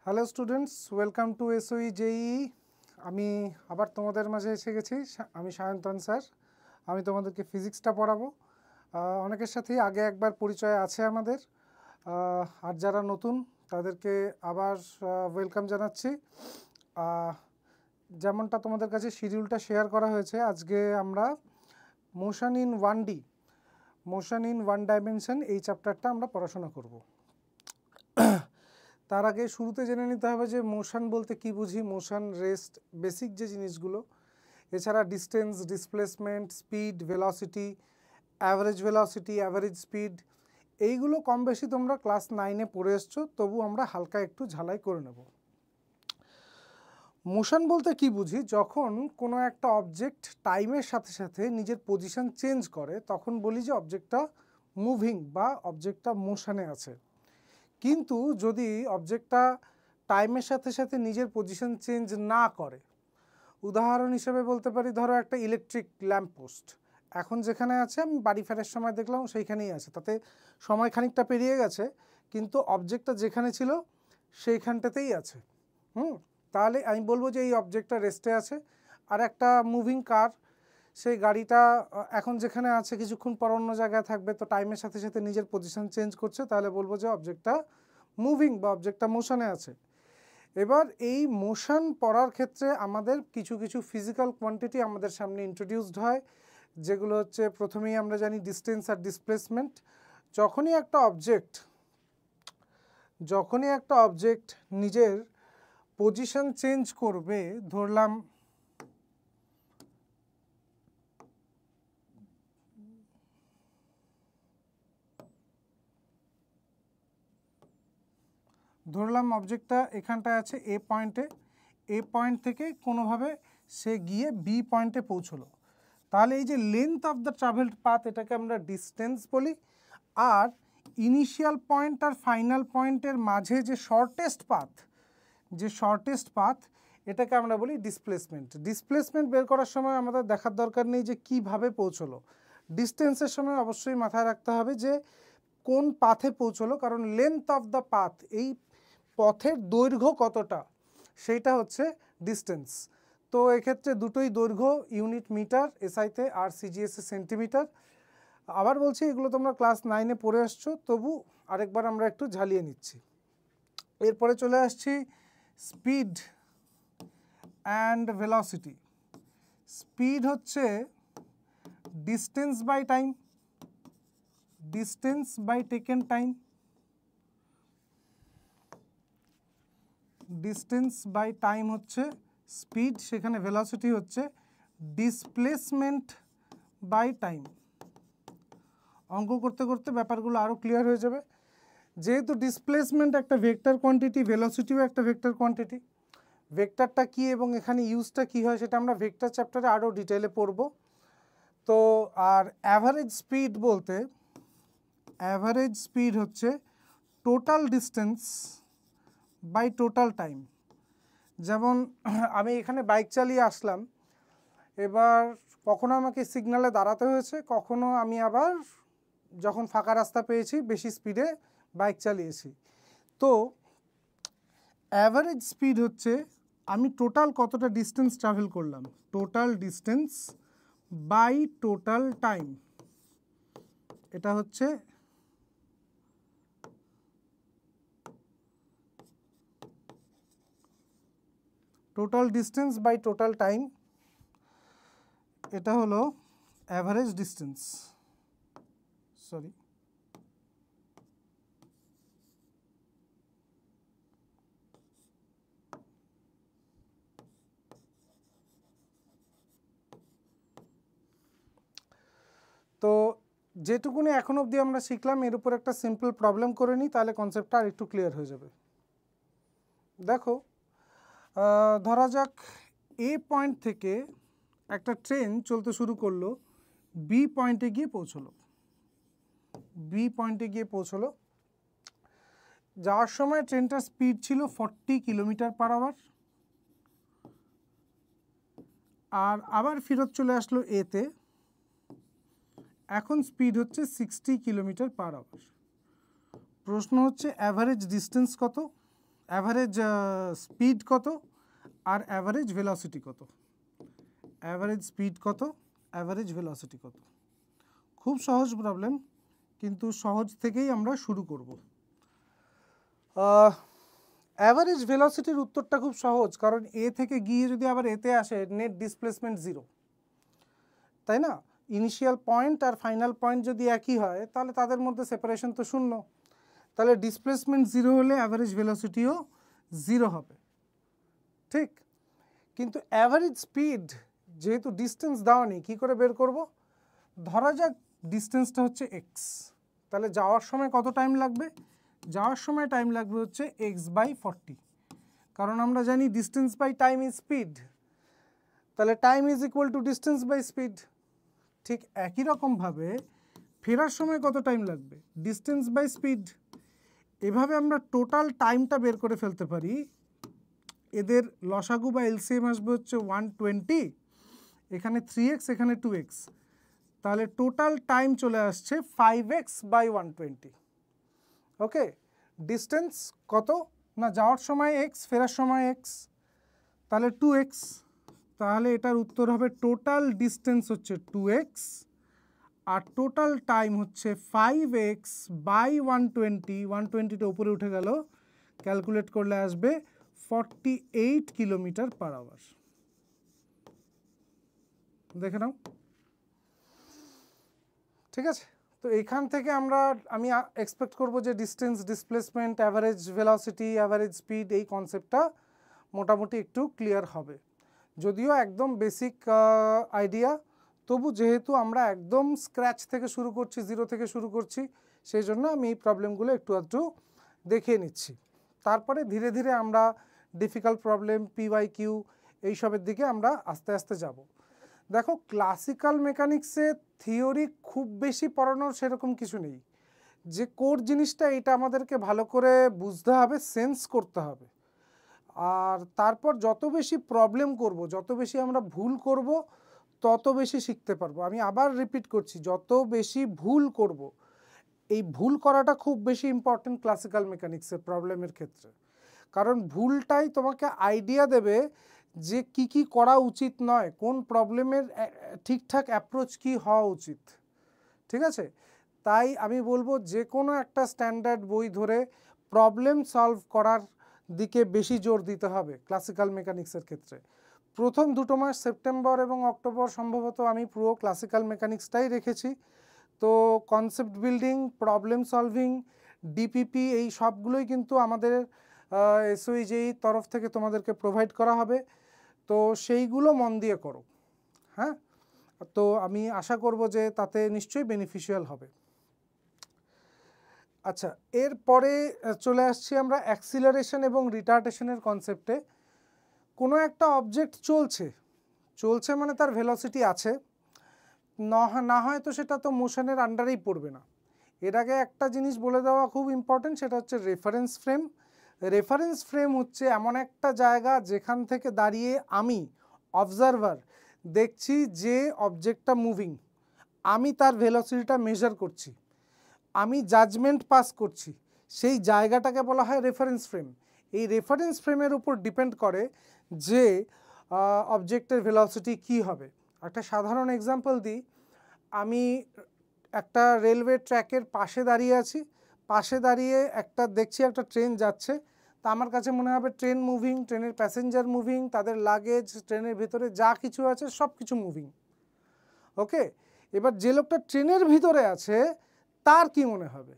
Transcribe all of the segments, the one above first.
Hello students, welcome to SOE JEE. আমি আবার তোমাদের মাঝে এসে গেছি। আমি সায়ন্তন স্যার। আমি তোমাদেরকে ফিজিক্সটা পড়াবো। অনেকের সাথেই আগে একবার পরিচয় আছে আমাদের, আর যারা নতুন তাদেরকে আবার ওয়েলকাম জানাচ্ছি। যেমনটা তোমাদের কাছে শিডিউলটা শেয়ার করা হয়েছে, আজকে আমরা motion in 1D, motion in 1 dimension এই চ্যাপ্টারটা আমরা পড়াশোনা করব। তার আগে শুরুতে জেনে নিতে হবে যে মোশন বলতে কি বুঝি, মোশন, রেস্ট, বেসিক যে জিনিসগুলো। এছাড়া distance, displacement, speed, velocity, average velocity, average speed, এইগুলো কম বেশি তোমরা ক্লাস 9-এ পড়ে এসছো, তবু আমরা হালকা একটু ঝালাই করে নেব। মোশন বলতে কি বুঝি, যখন কোনো একটা অবজেক্ট টাইমের সাথে সাথে নিজের পজিশন চেঞ্জ করে তখন বলি যে অবজেক্টটা মুভিং বা অবজেক্টটা মোশনে আছে। কিন্তু যদি অবজেক্টটা টাইমের সাথে সাথে নিজের পজিশন চেঞ্জ না করে, উদাহরণ হিসেবে বলতে পারি, ধরো একটা ইলেকট্রিক ল্যাম্পপোস্ট এখন যেখানে আছে, আমি বাড়ি ফেরার সময় দেখলাম সেইখানেই আছে, তাতে সময় খানিকটা পেরিয়ে গেছে কিন্তু অবজেক্টটা যেখানে ছিল সেইখানটাতেই আছে। তাহলে আমি বলবো যে এই অবজেক্টটা রেস্টে আছে। আর একটা মুভিং কার, সেই গাড়িটা এখন যেখানে আছে কিছুক্ষণ পর অন্য জায়গায় থাকবে, তো টাইমের সাথে সাথে নিজের পজিশন চেঞ্জ করছে, তাহলে বলবো যে অবজেক্টটা মুভিং বা অবজেক্টটা মোশনে আছে। এবার এই মোশন পড়ার ক্ষেত্রে আমাদের কিছু কিছু ফিজিক্যাল কোয়ান্টিটি আমাদের সামনে ইন্ট্রোডিউসড হয়, যেগুলো হচ্ছে প্রথমেই আমরা জানি ডিস্টেন্স আর ডিসপ্লেসমেন্ট। যখনই একটা অবজেক্ট নিজের পজিশন চেঞ্জ করবে, ধরলাম অবজেক্টটা এখানটায় আছে এ পয়েন্টে, এ পয়েন্ট থেকে কোনোভাবে সে গিয়ে বি পয়েন্টে পৌঁছলো, তাহলে এই যে length of the travelled path, এটাকে আমরা ডিস্টেন্স বলি। আর ইনিশিয়াল পয়েন্ট আর ফাইনাল পয়েন্টের মাঝে যে শর্টেস্ট পাথ, এটাকে আমরা বলি ডিসপ্লেসমেন্ট। ডিসপ্লেসমেন্ট বের করার সময় আমাদের দেখার দরকার নেই যে কিভাবে পৌঁছলো, ডিস্টেন্সের সময় অবশ্যই মাথায় রাখতে হবে যে কোন পাথে পৌঁছলো, কারণ লেন্থ অফ দ্য পাথ, এই পথের দৈর্ঘ্য কতটা, সেইটা হচ্ছে ডিস্টেন্স। তো এক্ষেত্রে দুটোই দৈর্ঘ্য ইউনিট মিটার এসআইতে, আর সিজিএসে সেন্টিমিটার। আবার বলছি, এগুলো তোমরা ক্লাস 9-এ পড়ে আসছো, তবু আরেকবার আমরা একটু ঝালিয়ে নিচ্ছি। এরপরে চলে আসছি স্পিড অ্যান্ড ভেলোসিটি। স্পিড হচ্ছে distance by time, distance by taken time, distance by time হচ্ছে স্পিড, সেখানে ভেলোসিটি হচ্ছে ডিসপ্লেসমেন্ট বাই টাইম। অঙ্ক করতে করতে ব্যাপারগুলো আরও ক্লিয়ার হয়ে যাবে। যেহেতু ডিসপ্লেসমেন্ট একটা ভেক্টর কোয়ান্টিটি, ভেলোসিটিও একটা ভেক্টর কোয়ান্টিটি, ভেক্টরটা কী এবং এখানে ইউজটা কী হয় সেটা আমরা ভেক্টর চ্যাপ্টারে আরও ডিটেলে পড়ব। তো আর অ্যাভারেজ স্পিড বলতে, অ্যাভারেজ স্পিড হচ্ছে total distance by total time. যেমন আমি এখানে বাইক চালিয়ে আসলাম, এবার কখনো আমাকে সিগন্যালে দাঁড়াতে হয়েছে, কখনো আমি আবার যখন ফাঁকা রাস্তা পেয়েছি বেশি স্পিডে বাইক চালিয়েছি। তো অ্যাভারেজ স্পিড হচ্ছে আমি টোটাল কতটা ডিস্টেন্স ট্রাভেল করলাম, total distance by total time, এটা হচ্ছে total distance by total time, এটা হলো অ্যাভারেজ ডিস্টেন্স। সরি, তো যেটুকুনি এখন অবধি আমরা শিখলাম এর উপর একটা সিম্পল প্রবলেম করে নিই, তাহলে কনসেপ্টটা আর একটু ক্লিয়ার হয়ে যাবে। দেখো, ধরা যাক এ পয়েন্ট থেকে একটা ট্রেন চলতে শুরু করলো, বি পয়েন্টে গিয়ে পৌঁছলো। যাওয়ার সময় ট্রেনটার স্পিড ছিল 40 কিলোমিটার পার আওয়ার, আর আবার ফেরত চলে আসলো এতে, এখন স্পিড হচ্ছে 60 কিলোমিটার পার আওয়ার। প্রশ্ন হচ্ছে অ্যাভারেজ ডিস্টেন্স কত, অ্যাভারেজ স্পিড কত আর অ্যাভারেজ ভেলোসিটি কত, অ্যাভারেজ স্পিড কত, অ্যাভারেজ ভেলোসিটি কত। খুব সহজ প্রবলেম, কিন্তু সহজ থেকেই আমরা শুরু করব। অ্যাভারেজ ভেলোসিটির উত্তরটা খুব সহজ, কারণ এ থেকে গিয়ে যদি আবার এতে আসে নেট ডিসপ্লেসমেন্ট 0, তাই না? ইনিশিয়াল পয়েন্ট আর ফাইনাল পয়েন্ট যদি একই হয় তাহলে তাদের মধ্যে সেপারেশন তো শূন্য, তাহলে ডিসপ্লেসমেন্ট 0 হলে অ্যাভারেজ ভেলোসিটিও 0 হবে, ঠিক। কিন্তু অ্যাভারেজ স্পিড যেহেতু ডিস্টেন্স দেওয়া নেই, কী করে বের করব? ধরা যাক ডিস্টেন্সটা হচ্ছে এক্স, তাহলে যাওয়ার সময় কত টাইম লাগবে? যাওয়ার সময় টাইম লাগবে হচ্ছে x/40, কারণ আমরা জানি distance by time is speed, তাহলে time is equal to distance by speed. ঠিক একই রকমভাবে ফেরার সময় কত টাইম লাগবে? Distance by speed. এভাবে আমরা টোটাল টাইমটা বের করে ফেলতে পারি। এদের লসাগু বা এলসিএম আসবে হচ্ছে 120, এখানে 3x, এখানে 2x, তাহলে টোটাল টাইম চলে আসছে 5x/120। ওকে, ডিস্টেন্স কত না, যাওয়ার সময় x, ফেরার সময় x, তাহলে 2x, তাহলে এটার উত্তর হবে টোটাল ডিস্টেন্স হচ্ছে 2x আর টোটাল টাইম হচ্ছে 5x/120, 120টা উপরে উঠে গেল, ক্যালকুলেট করলে আসবে 48 km/h। দেখে নাও, ঠিক আছে। তো এইখান থেকে আমি এক্সপেক্ট করব যে distance, displacement, average velocity, average speed, এই কনসেপ্টটা মোটামুটি একটু ক্লিয়ার হবে। যদিও একদম বেসিক আইডিয়া, তবু যেহেতু আমরা একদম স্ক্র্যাচ থেকে শুরু করছি, 0 থেকে শুরু করছি, সেই জন্য আমি এই প্রবলেমগুলো একটু একটু দেখিয়ে নিচ্ছি। তারপরে ধীরে ধীরে আমরা ডিফিকাল্ট প্রবলেম, PYQ এইসবের দিকে আমরা আস্তে আস্তে যাব। দেখো, ক্লাসিক্যাল মেকানিক্সে থিওরি খুব বেশি পড়ানোর সেরকম কিছু নেই। যে কোর জিনিসটা, এটা আমাদেরকে ভালো করে বুঝতে হবে, সেন্স করতে হবে। আর তারপর যত বেশি প্রবলেম করব, যত বেশি আমরা ভুল করব, তত বেশি শিখতে পারবো। আমি আবার রিপিট করছি, যত বেশি ভুল করব, এই ভুল করাটা খুব বেশি ইম্পর্টেন্ট ক্লাসিক্যাল মেকানিক্সের প্রবলেমের ক্ষেত্রে, কারণ ভুলটাই তোমাকে আইডিয়া দেবে যে কি কি করা উচিত নয়, কোন প্রবলেমের ঠিকঠাক অ্যাপ্রোচ কি হওয়া উচিত, ঠিক আছে। তাই আমি বলবো যে কোনো একটা স্ট্যান্ডার্ড বই ধরে প্রবলেম সলভ করার দিকে বেশি জোর দিতে হবে ক্লাসিক্যাল মেকানিক্সের ক্ষেত্রে। প্রথম 2 মাস সেপ্টেম্বর এবং অক্টোবর সম্ভবত আমি পুরো ক্লাসিক্যাল মেকানিক্সটাই রেখেছি। তো concept building, problem solving, DPP, এই সবগুলোই কিন্তু আমাদের SOE তরফ থেকে তোমাদেরকে প্রোভাইড করা হবে। তো সেইগুলো মন দিয়ে করো, হ্যাঁ। তো আমি আশা করব যে তাতে নিশ্চয়ই বেনিফিশিয়াল হবে। আচ্ছা, এরপরে চলে আসছি আমরা অ্যাক্সিলারেশন এবং রিটার্ডেশনের কনসেপ্টে। কোনো একটা অবজেক্ট চলছে মানে তার ভেলোসিটি আছে, না হয় তো সেটা তো মোশনের আন্ডারেই পড়বে না। এর আগে একটা জিনিস বলে দেওয়া খুব ইম্পর্টেন্ট, সেটা হচ্ছে রেফারেন্স ফ্রেম। রেফারেন্স ফ্রেম হচ্ছে এমন একটা জায়গা যেখান থেকে দাঁড়িয়ে আমি অবজারভার দেখছি যে অবজেক্টটা মুভিং, আমি তার ভেলোসিটিটা মেজার করছি, আমি জাজমেন্ট পাস করছি, সেই জায়গাটাকে বলা হয় রেফারেন্স ফ্রেম। এই রেফারেন্স ফ্রেমের উপর ডিপেন্ড করে যে অবজেক্টের ভেলোসিটি কী হবে। একটা সাধারণ এক্সাম্পল দিই, আমি একটা রেলওয়ে ট্র্যাকের পাশে দাঁড়িয়ে আছি, পাশে দাঁড়িয়ে দেখছি একটা ট্রেন যাচ্ছে, তা আমার কাছে মনে হবে ট্রেন মুভিং, ট্রেনের প্যাসেঞ্জার মুভিং, তাদের লাগেজ, ট্রেনের ভেতরে যা কিছু আছে সব কিছু মুভিং। ওকে, এবার যে লোকটা ট্রেনের ভিতরে আছে তার কি মনে হবে?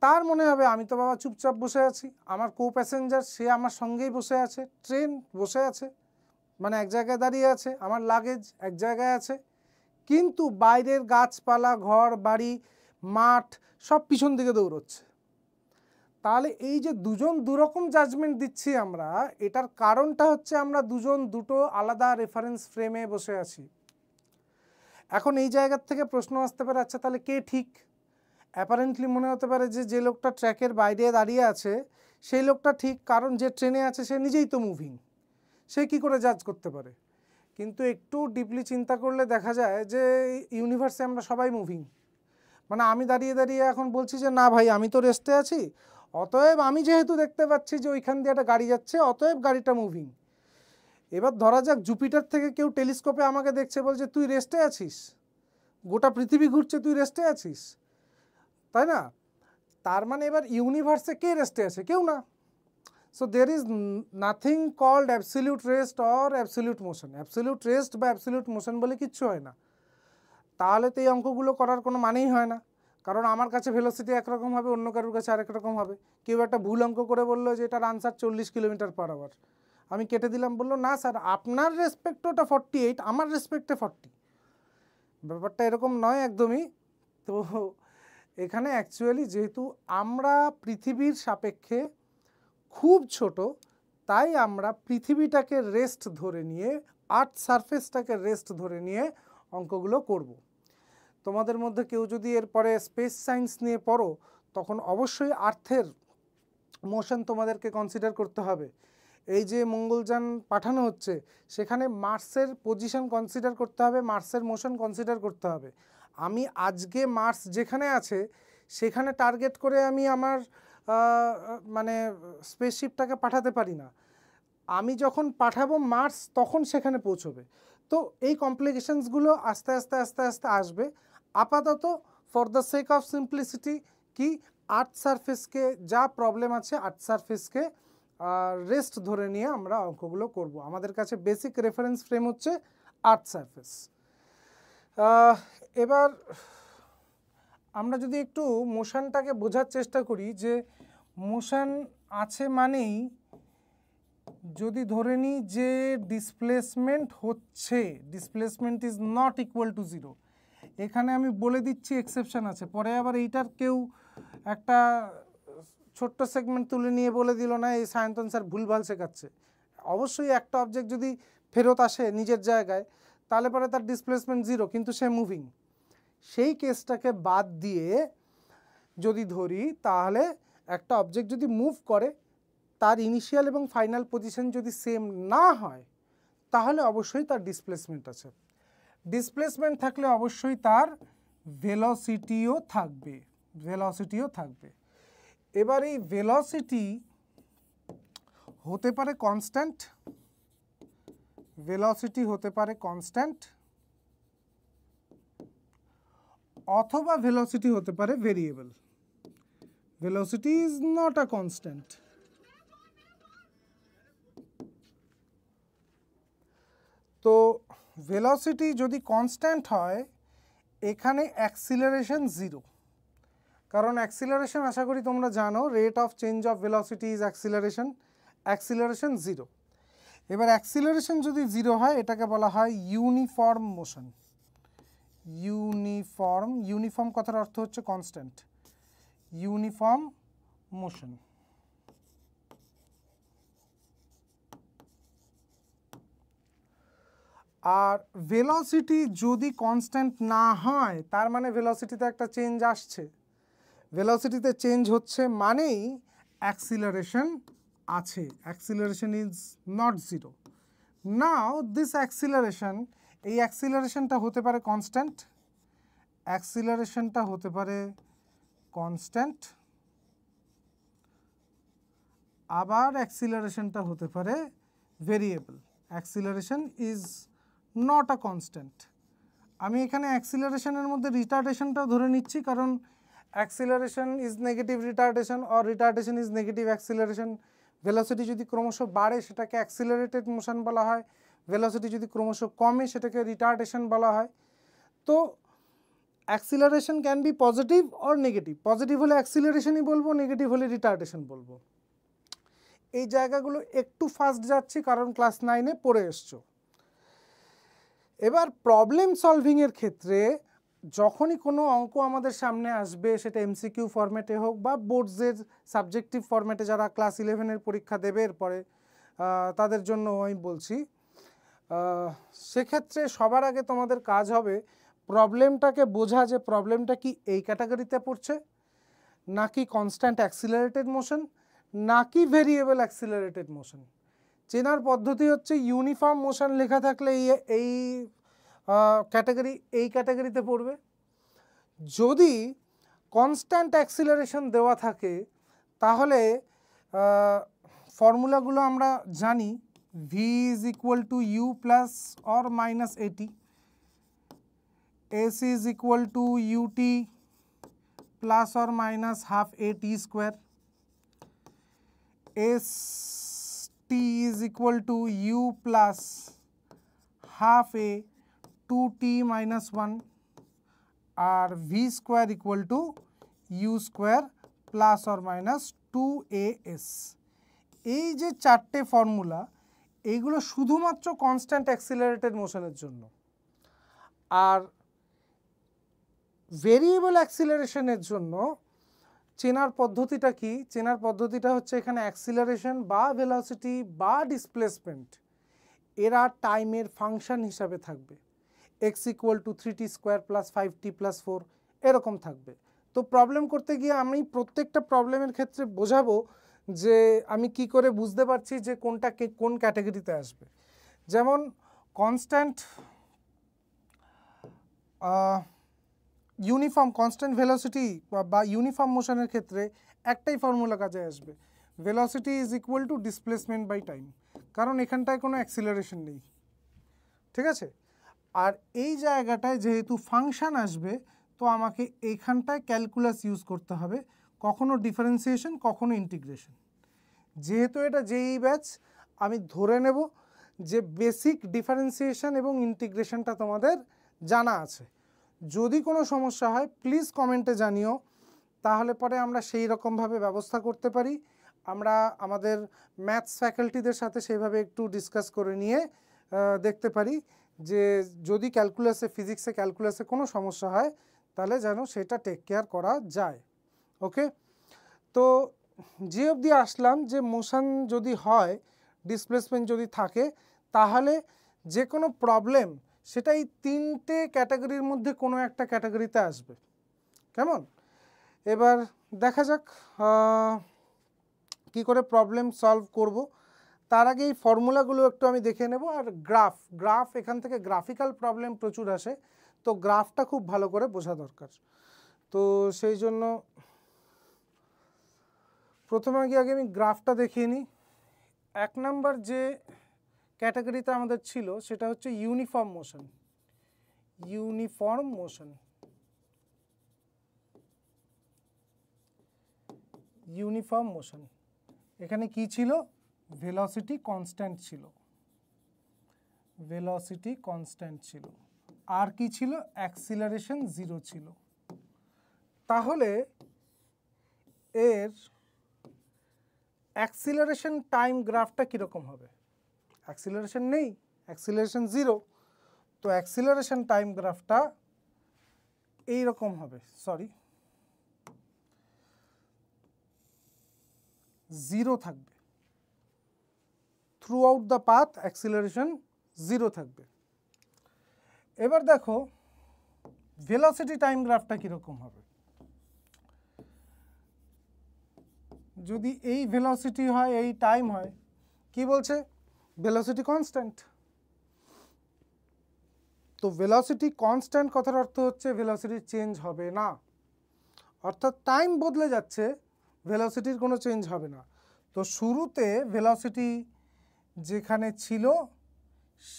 তার মনে হবে আমি তো বাবা চুপচাপ বসে আছি, আমার কো প্যাসেঞ্জার সে আমার সঙ্গেই বসে আছে, ট্রেন বসে আছে মানে এক জায়গায় দাঁড়িয়ে আছে, আমার লাগেজ এক জায়গায় আছে, কিন্তু বাইরের গাছপালা, ঘর বাড়ি, মাঠ সব পিছন দিকে দৌড়চ্ছে। তাহলে এই যে দুজন দুরকম জাজমেন্ট দিচ্ছি আমরা, এটার কারণটা হচ্ছে আমরা দুজন দুটো আলাদা রেফারেন্স ফ্রেমে বসে আছি। এখন এই জায়গার থেকে প্রশ্ন আসতে পারে, আচ্ছা তাহলে কে ঠিক? অ্যাপারেন্টলি মনে হতে পারে যে লোকটা ট্র্যাকের বাইরে দাঁড়িয়ে আছে সেই লোকটা ঠিক, কারণ যে ট্রেনে আছে সে নিজেই তো মুভিং, সে কি করে জাজ করতে পারে? কিন্তু একটু ডিপলি চিন্তা করলে দেখা যায় যে ইউনিভার্সে আমরা সবাই মুভিং। মানে আমি দাঁড়িয়ে দাঁড়িয়ে এখন বলছি যে না ভাই আমি তো রেস্টে আছি, অতএব আমি যেহেতু দেখতে পাচ্ছি যে ওইখান দিয়ে একটা গাড়ি যাচ্ছে, অতএব গাড়িটা মুভিং। এবার ধরা যাক জুপিটার থেকে কেউ টেলিস্কোপে আমাকে দেখছে, বলছে তুই রেস্টে আছিস, গোটা পৃথিবী ঘুরছে, তুই রেস্টে আছিস, তাই না? তার মানে এবার ইউনিভার্সে কে রেস্টে আছে? কেউ না। So there is nothing called absolute rest or absolute motion. Absolute rest বা অ্যাবসলিউট মোশন বলে কিচ্ছু হয় না। তাহলে তো এই অঙ্কগুলো করার কোনো মানেই হয় না, কারণ আমার কাছে ভেলোসিটি একরকম হবে, অন্য কারোর কাছে আরেক রকম হবে। কেউ একটা ভুল অঙ্ক করে বললো যে এটার আনসার 40 কিলোমিটার/আওয়ার, আমি কেটে দিলাম, বললো না স্যার আপনার রেসপেক্টে ওটা 48, আমার রেসপেক্টে 40। ব্যাপারটা এরকম নয় একদমই। তো এখানে অ্যাকচুয়ালি যেহেতু আমরা পৃথিবীর সাপেক্ষে খুব ছোট, তাই আমরা পৃথিবীটাকে রেস্ট ধরে নিয়ে, আর্থ সারফেসটাকে রেস্ট ধরে নিয়ে অঙ্কগুলো করব। তোমাদের মধ্যে কেউ যদি এরপরে স্পেস সায়েন্স নিয়ে পড়ো, তখন অবশ্যই আর্থের মোশন তোমাদেরকে কনসিডার করতে হবে। এই যে মঙ্গলযান পাঠানো হচ্ছে, সেখানে মার্সের পজিশন কনসিডার করতে হবে, মার্সের মোশন কনসিডার করতে হবে। আমি আজকে মার্স যেখানে আছে সেখানে টার্গেট করে আমি আমার মানে স্পেসশিপটাকে পাঠাতে পারি না। আমি যখন পাঠাবো মার্স তখন সেখানে পৌঁছবে। তো এই কমপ্লিকেশনসগুলো আস্তে আস্তে আস্তে আস্তে আসবে। আপাতত for the sake of simplicity কি আর্থ সারফেসকে, যা প্রবলেম আছে আর্থ সারফেসকে রেস্ট ধরে নিয়ে আমরা অঙ্কগুলো করব। আমাদের কাছে বেসিক রেফারেন্স ফ্রেম হচ্ছে আর্থ সারফেস। এবার আমরা যদি একটু মোশনটাকে বোঝার চেষ্টা করি, যে মোশন আছে মানেই যদি ধরে নিই যে ডিসপ্লেসমেন্ট হচ্ছে, displacement is not equal to 0, এখানে আমি বলে দিচ্ছি এক্সেপশন আছে, পরে আবার এইটার কেউ একটা ছোট্ট সেগমেন্ট তুলে নিয়ে বলে দিল না এই সায়ন্তন স্যার ভুলভাল শেখাচ্ছে। অবশ্যই একটা অবজেক্ট যদি ফেরত আসে নিজের জায়গায়, তাহলে পরে তার ডিসপ্লেসমেন্ট 0, কিন্তু সে মুভিং। সেই কেসটাকে বাদ দিয়ে যদি ধরি, তাহলে একটা অবজেক্ট যদি মুভ করে, তার ইনিশিয়াল এবং ফাইনাল পজিশন যদি সেম না হয়, তাহলে অবশ্যই তার ডিসপ্লেসমেন্ট আছে। ডিসপ্লেসমেন্ট থাকলে অবশ্যই তার ভেলোসিটিও থাকবে, ভেলোসিটিও থাকবে। এবার এই ভেলোসিটি হতে পারে কনস্ট্যান্ট, ভেলোসিটি হতে পারে কনস্ট্যান্ট, অথবা ভেলোসিটি হতে পারে variable. Velocity is not a constant. তো ভেলোসিটি যদি কনস্ট্যান্ট হয়, এখানে অ্যাক্সিলারেশন 0, কারণ অ্যাক্সিলারেশন আশা করি তোমরা জানো, rate of change of velocity is acceleration, acceleration 0। এবার অ্যাক্সিলারেশন যদি 0 হয়, এটাকে বলা হয় ইউনিফর্ম মোশন। ইউনিফর্ম, ইউনিফর্ম কথার অর্থ হচ্ছে কনস্ট্যান্ট, ইউনিফর্ম মোশন। আর ভেলোসিটি যদি কনস্ট্যান্ট না হয়, তার মানে ভেলোসিটিতে একটা চেঞ্জ আসছে। ভেলোসিটিতে চেঞ্জ হচ্ছে মানেই অ্যাক্সিলারেশন আছে, acceleration is not 0। Now this acceleration, এই অ্যাক্সিলারেশনটা হতে পারে কনস্ট্যান্ট, অ্যাক্সিলারেশনটা হতে পারে কনস্ট্যান্ট, আবার অ্যাক্সিলারেশনটা হতে পারে variable. Acceleration is not a constant. আমি এখানে অ্যাক্সিলারেশনের মধ্যে রিটার্ডেশনটাও ধরে নিচ্ছি, কারণ acceleration is negative retardation or retardation is negative acceleration. Velocity যদি ক্রমশ বাড়ে সেটাকে অ্যাক্সিলারেটেড মোশন বলা হয়, ভেলোসিটি যদি ক্রমশ কমে সেটাকে রিটার্ডেশন বলা হয়। তো acceleration can be positive or negative. Positive হলে অ্যাক্সিলারেশনই বলবো, নেগেটিভ হলে রিটার্ডেশন বলবো। এই জায়গাগুলো একটু ফাস্ট যাচ্ছি কারণ ক্লাস 9-এ পড়ে এসছো। এবার প্রবলেম সলভিংয়ের ক্ষেত্রে যখনই কোনো অঙ্ক আমাদের সামনে আসবে, সেটা এমসিকিউ ফরম্যাটে হোক বা বোর্ডসের সাবজেক্টিভ ফরম্যাটে, যারা ক্লাস 11-এর পরীক্ষা দেবে এরপরে তাদের জন্য আমি বলছি, সেক্ষেত্রে সবার আগে তোমাদের কাজ হবে প্রবলেমটাকে বোঝা, যে প্রবলেমটা কি এই ক্যাটাগরিতে পড়ছে, নাকি কনস্ট্যান্ট অ্যাক্সিলারেটেড মোশন, নাকি ভেরিয়েবল অ্যাক্সিলারেটেড মোশন। চেনার পদ্ধতি হচ্ছে ইউনিফর্ম মোশন লেখা থাকলে এই ক্যাটাগরি, এই ক্যাটাগরিতে পড়বে। যদি কনস্ট্যান্ট অ্যাক্সিলারেশন দেওয়া থাকে, তাহলে ফর্মুলাগুলো আমরা জানি, v is equal to u plus or minus at, s is equal to ut plus or minus half at square, st is equal to u plus half a 2t minus 1 R v square equal to u square plus or minus 2as। এই যে চারটে formula, এইগুলো শুধুমাত্র constant accelerated মোশনের জন্য। আর variable অ্যাক্সিলারেশনের জন্য চেনার পদ্ধতিটা কি? চেনার পদ্ধতিটা হচ্ছে এখানে অ্যাক্সিলারেশন বা ভেলোসিটি বা ডিসপ্লেসমেন্ট এরা টাইমের ফাংশন হিসাবে থাকবে, x equal to 3t square plus 5t plus 4 এরকম থাকবে। তো প্রবলেম করতে গিয়ে আমি প্রত্যেকটা প্রবলেমের ক্ষেত্রে বোঝাবো যে আমি কি করে বুঝতে পারছি যে কোনটা কোন ক্যাটাগরিতে আসবে। যেমন কনস্ট্যান্ট ইউনিফর্ম কনস্ট্যান্ট ভেলোসিটি বা ইউনিফর্ম মোশনের ক্ষেত্রে একটাই ফর্মুলা কাজে আসবে, velocity is equal to displacement by time, কারণ এখানটায় কোনো অ্যাক্সিলারেশন নেই, ঠিক আছে। আর এই জায়গাটায় যেহেতু ফাংশন আসবে, তো আমাকে এইখানটায় ক্যালকুলাস ইউজ করতে হবে, কখনো ডিফারেন্সিয়েশন কখনো ইন্টিগ্রেশন। যেহেতু এটা জেইই ব্যাচ, আমি ধরে নেব যে বেসিক ডিফারেন্সিয়েশন এবং ইন্টিগ্রেশনটা তোমাদের জানা আছে। যদি কোনো সমস্যা হয় প্লিজ কমেন্টে জানিও, তাহলে পরে আমরা সেই রকমভাবে ব্যবস্থা করতে পারি। আমরা আমাদের ম্যাথস ফ্যাকাল্টিদের সাথে সেইভাবে একটু ডিসকাস করে নিয়ে দেখতে পারি যে যদি ক্যালকুলাসে ফিজিক্সে ক্যালকুলাসে কোনো সমস্যা হয় তাহলে যেন সেটা টেক কেয়ার করা যায়। ওকে, তো যে অবধি আসলাম যে মোশন যদি হয়, ডিসপ্লেসমেন্ট যদি থাকে, তাহলে যে কোনো প্রবলেম সেটা এই তিনটে ক্যাটাগরির মধ্যে কোনো একটা ক্যাটাগরিতে আসবে। কেমন? এবার দেখা যাক কি করে প্রবলেম সলভ করব। তার আগে এই ফর্মুলাগুলো একটু আমি দেখে নেব। আর গ্রাফ এখান থেকে গ্রাফিক্যাল প্রবলেম প্রচুর আসে, তো গ্রাফটা খুব ভালো করে বোঝা দরকার। তো সেই জন্য প্রথমে আগে আমি গ্রাফটা দেখিয়ে নিই। 1 নাম্বার যে ক্যাটাগরিতে আমাদের ছিল সেটা হচ্ছে ইউনিফর্ম মোশন। ইউনিফর্ম মোশন এখানে কি ছিল? ভেলোসিটি কনস্ট্যান্ট ছিল, আর কি ছিল? অ্যাক্সিলারেশন 0 ছিল। তাহলে এর অ্যাক্সিলারেশন টাইম গ্রাফটা কীরকম হবে? অ্যাক্সিলারেশন নেই, অ্যাক্সিলারেশন 0, তো অ্যাক্সিলারেশন টাইম গ্রাফটা এইরকম হবে, 0 থাকবে। Through out the path acceleration 0 থাকবে। এবার দেখো ভেলোসিটি টাইম গ্রাফটা কীরকম হবে। যদি এই ভেলোসিটি হয়, এই টাইম হয়, কি বলছে? Velocity constant. তো ভেলোসিটি কনস্ট্যান্ট কথার অর্থ হচ্ছে ভেলোসিটি চেঞ্জ হবে না, অর্থাৎ টাইম বদলে যাচ্ছে, ভেলোসিটির কোনো চেঞ্জ হবে না। তো শুরুতে ভেলোসিটি যেখানে ছিল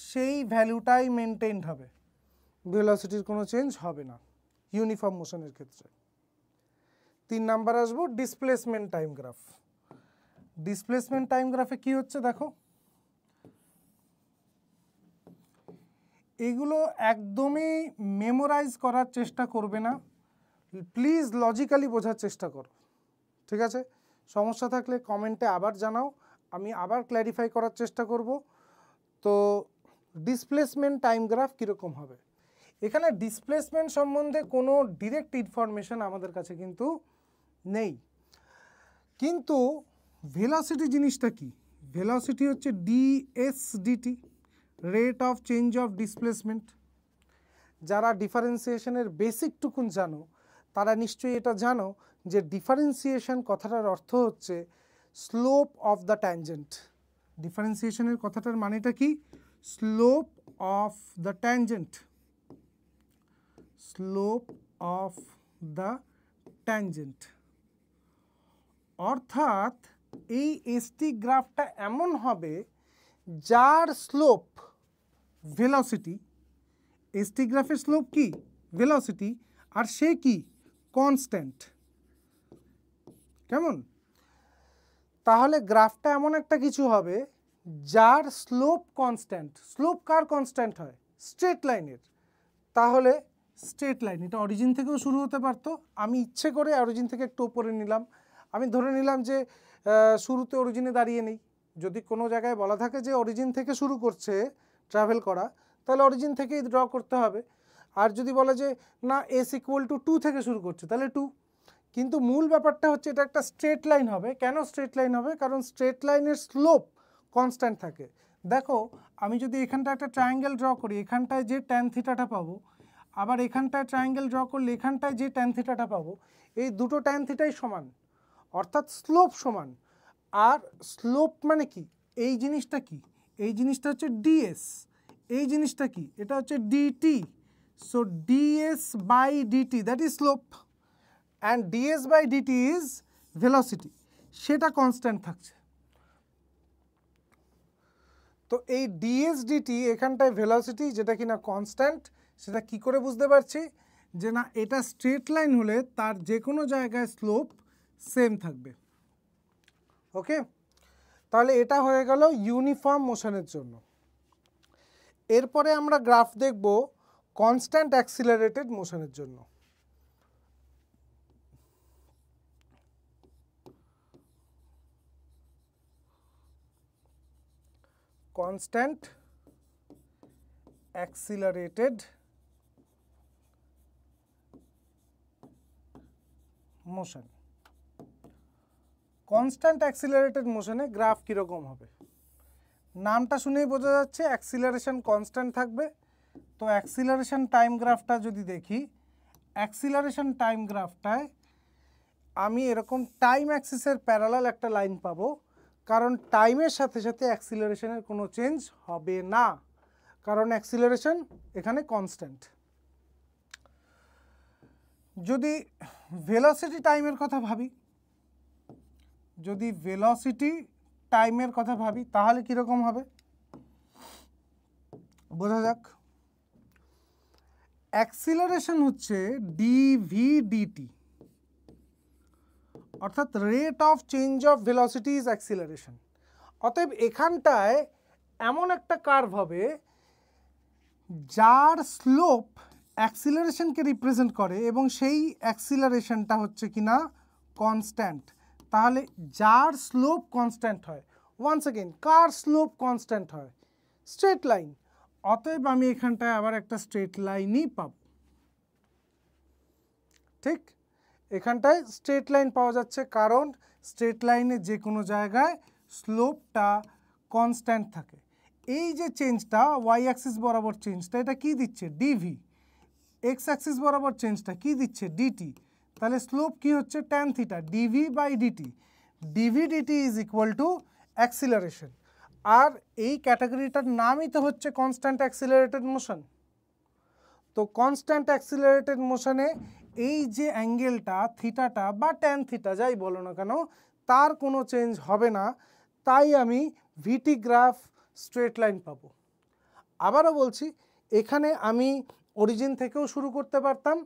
সেই ভ্যালুটাই মেনটেইনড হবে, ভেলোসিটির কোনো চেঞ্জ হবে না ইউনিফর্ম মোশনের ক্ষেত্রে। 3 নাম্বার আসবো displacement time graph. Displacement time গ্রাফে কি হচ্ছে দেখো, এগুলো একদমই মেমোরাইজ করার চেষ্টা করবে না, প্লিজ লজিক্যালি বোঝার চেষ্টা করো, ঠিক আছে? সমস্যা থাকলে কমেন্টে আবার জানাও, আমি আবার ক্ল্যারিফাই করার চেষ্টা করব। তো ডিসপ্লেসমেন্ট টাইম গ্রাফ কীরকম হবে? এখানে ডিসপ্লেসমেন্ট সম্বন্ধে কোনো ডিরেক্ট ইনফরমেশন আমাদের কাছে কিন্তু নেই, কিন্তু ভেলোসিটি জিনিসটা কি? ভেলোসিটি হচ্ছে DSDT, rate of change of displacement. যারা ডিফারেন্সিয়েশনের বেসিকটুকুন জানো তারা নিশ্চয়ই এটা জানো যে ডিফারেন্সিয়েশন কথাটার অর্থ হচ্ছে স্লোপ অফ দ্য ট্যানজেন্ট। ডিফারেন্সিয়েশনের কথাটার মানেটা কি? Slope of the tangent, slope of the tangent অর্থাৎ এই এসটি গ্রাফটা এমন হবে যার স্লোপ ভেলোসিটি, এসটি গ্রাফের স্লোপ কি ভেলোসিটি, আর সে কি কনস্ট্যান্ট। কেমন? তাহলে গ্রাফটা এমন একটা কিছু হবে যার স্লোপ কনস্ট্যান্ট। স্লোপ কার কনস্ট্যান্ট হয়? স্ট্রেট লাইনের। তাহলে স্ট্রেট লাইন এটা অরিজিন থেকেও শুরু হতে পারতো, আমি ইচ্ছে করে অরিজিন থেকে একটু উপরে নিলাম, আমি ধরে নিলাম যে শুরুতে অরিজিনে দাঁড়িয়ে নেই। যদি কোনো জায়গায় বলা থাকে যে অরিজিন থেকে শুরু করছে ট্রাভেল করা, তাহলে অরিজিন থেকেই ড্র করতে হবে। আর যদি বলে যে না এস ইকুয়াল টু 2 থেকে শুরু করছে, তাহলে 2। কিন্তু মূল ব্যাপারটা হচ্ছে এটা একটা স্ট্রেট লাইন হবে। কেন স্ট্রেট লাইন হবে? কারণ স্ট্রেট লাইনের স্লোপ কনস্ট্যান্ট থাকে। দেখো আমি যদি এখানটা একটা ট্রায়াঙ্গেল ড্র করি, এখানটায় যে ট্যান থিটাটা পাবো, আবার এখানটায় ট্রায়াঙ্গেল ড্র করলে এখানটায় যে ট্যান থিটাটা পাবো, এই দুটো ট্যান থিটাই সমান, অর্থাৎ স্লোপ সমান। আর স্লোপ মানে কি? এই জিনিসটা কি? এই জিনিসটা হচ্ছে ডিএস। এই জিনিসটা কি? এটা হচ্ছে dt. So ds by dt that is slope, and ds by dt is velocity, সেটা কনস্ট্যান্ট থাকছে। তো এই ডিএস ডিটি এখানটায় ভেলোসিটি যেটা কিনা কনস্ট্যান্ট, সেটা কি করে বুঝতে পারছি? যে না এটা স্ট্রেট লাইন হলে তার যে কোনো জায়গায় স্লোপ সেম থাকবে। ওকে, তাহলে এটা হয়ে গেল ইউনিফর্ম মোশনের জন্য। এরপরে আমরা গ্রাফ দেখব কনস্ট্যান্ট অ্যাক্সিলারেটেড মোশনের জন্য। Constant accelerated motion. Constant accelerated মোশনে গ্রাফ কীরকম হবে? নামটা শুনেই বোঝা যাচ্ছে অ্যাক্সিলারেশন কনস্ট্যান্ট থাকবে। তো অ্যাক্সিলারেশন টাইম গ্রাফটা যদি দেখি, অ্যাক্সিলারেশন টাইম গ্রাফটায় আমি এরকম টাইম অ্যাক্সিসের প্যারালাল একটা লাইন পাবো, কারণ টাইমের সাথে সাথে অ্যাক্সিলারেশনের কোনো চেঞ্জ হবে না, কারণ অ্যাক্সিলারেশন এখানে কনস্ট্যান্ট। যদি ভেলোসিটি টাইমের কথা ভাবি, যদি ভেলোসিটি টাইমের কথা ভাবি তাহলে কীরকম হবে বোঝা যাক। অ্যাক্সিলারেশন হচ্ছে ডিভি ডিটি, অর্থাৎ rate of change of velocity is acceleration. অতএব এখানটায় এমন একটা কার্ভ হবে যার স্লোপ অ্যাক্সিলারেশনকে রিপ্রেজেন্ট করে এবং সেই অ্যাক্সিলারেশনটা হচ্ছে কিনা কনস্ট্যান্ট। তাহলে যার স্লোপ কনস্ট্যান্ট হয়, ওয়ান্স অ্যাগেন কার স্লোপ কনস্ট্যান্ট হয়? Straight line. অতএব আমি এখানটায় আবার একটা স্ট্রেট লাইনই পাব। ঠিক এখানটায় স্ট্রেট লাইন পাওয়া যাচ্ছে, কারণ স্ট্রেট লাইনে যে কোনো জায়গায় স্লোপটা কনস্ট্যান্ট থাকে। এই যে চেঞ্জটা ওয়াই অ্যাক্সিস বরাবর চেঞ্জটা, এটা কি দিচ্ছে? ডিভি। এক্স অ্যাক্সিস বরাবর চেঞ্জটা কি দিচ্ছে? ডিটি। তাহলে স্লোপ কি হচ্ছে? Tan theta dv by dt. Dv dt is equal to acceleration. আর এই ক্যাটাগরিটার নামই তো হচ্ছে কনস্ট্যান্ট অ্যাক্সিলারেটেড মোশন। তো কনস্ট্যান্ট অ্যাক্সিলারেটেড মোশনে এই যে অ্যাঙ্গেলটা থিটাটা বা ট্যান থিটা যাই বলো না কেন, তার কোনো চেঞ্জ হবে না। তাই আমি ভিটি গ্রাফ স্ট্রেট লাইন পাবো। আবারও বলছি, এখানে আমি অরিজিন থেকেও শুরু করতে পারতাম।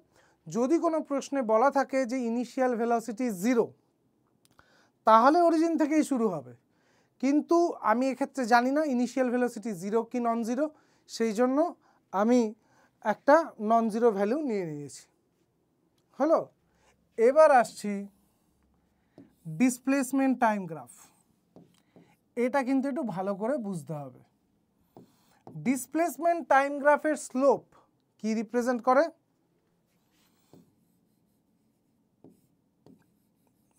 যদি কোনো প্রশ্নে বলা থাকে যে ইনিশিয়াল ভেলোসিটি 0, তাহলে অরিজিন থেকেই শুরু হবে। কিন্তু আমি এক্ষেত্রে জানি না ইনিশিয়াল ভেলোসিটি 0 কি নন জিরো, সেই জন্য আমি একটা নন জিরো ভ্যালু নিয়ে নিয়েছি। হলো, এবার আসছি ডিসপ্লেসমেন্ট টাইম গ্রাফ। এটা কিন্তু একটু ভালো করে বুঝতে হবে। ডিসপ্লেসমেন্ট টাইম গ্রাফের স্লোপ কি রিপ্রেজেন্ট করে?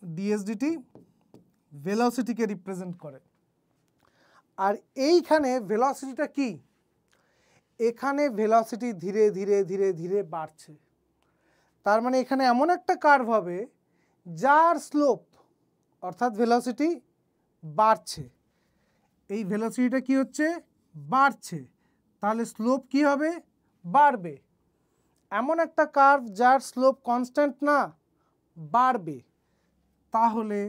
ডিএসডিটি ভেলোসিটিকে রিপ্রেজেন্ট করে। আর এইখানে ভেলোসিটিটা কি? এখানে ভেলোসিটি ধীরে ধীরে ধীরে ধীরে বাড়ছে। তার মানে এখানে এমন একটা কার্ভ হবে যার স্লোপ অর্থাৎ ভেলোসিটি বাড়ছে। এই ভেলোসিটিটা কি হচ্ছে? বাড়ছে। তাহলে স্লোপ কি হবে? বাড়বে। এমন একটা কার্ভ যার স্লোপ কনস্ট্যান্ট না, বাড়বে। তাহলে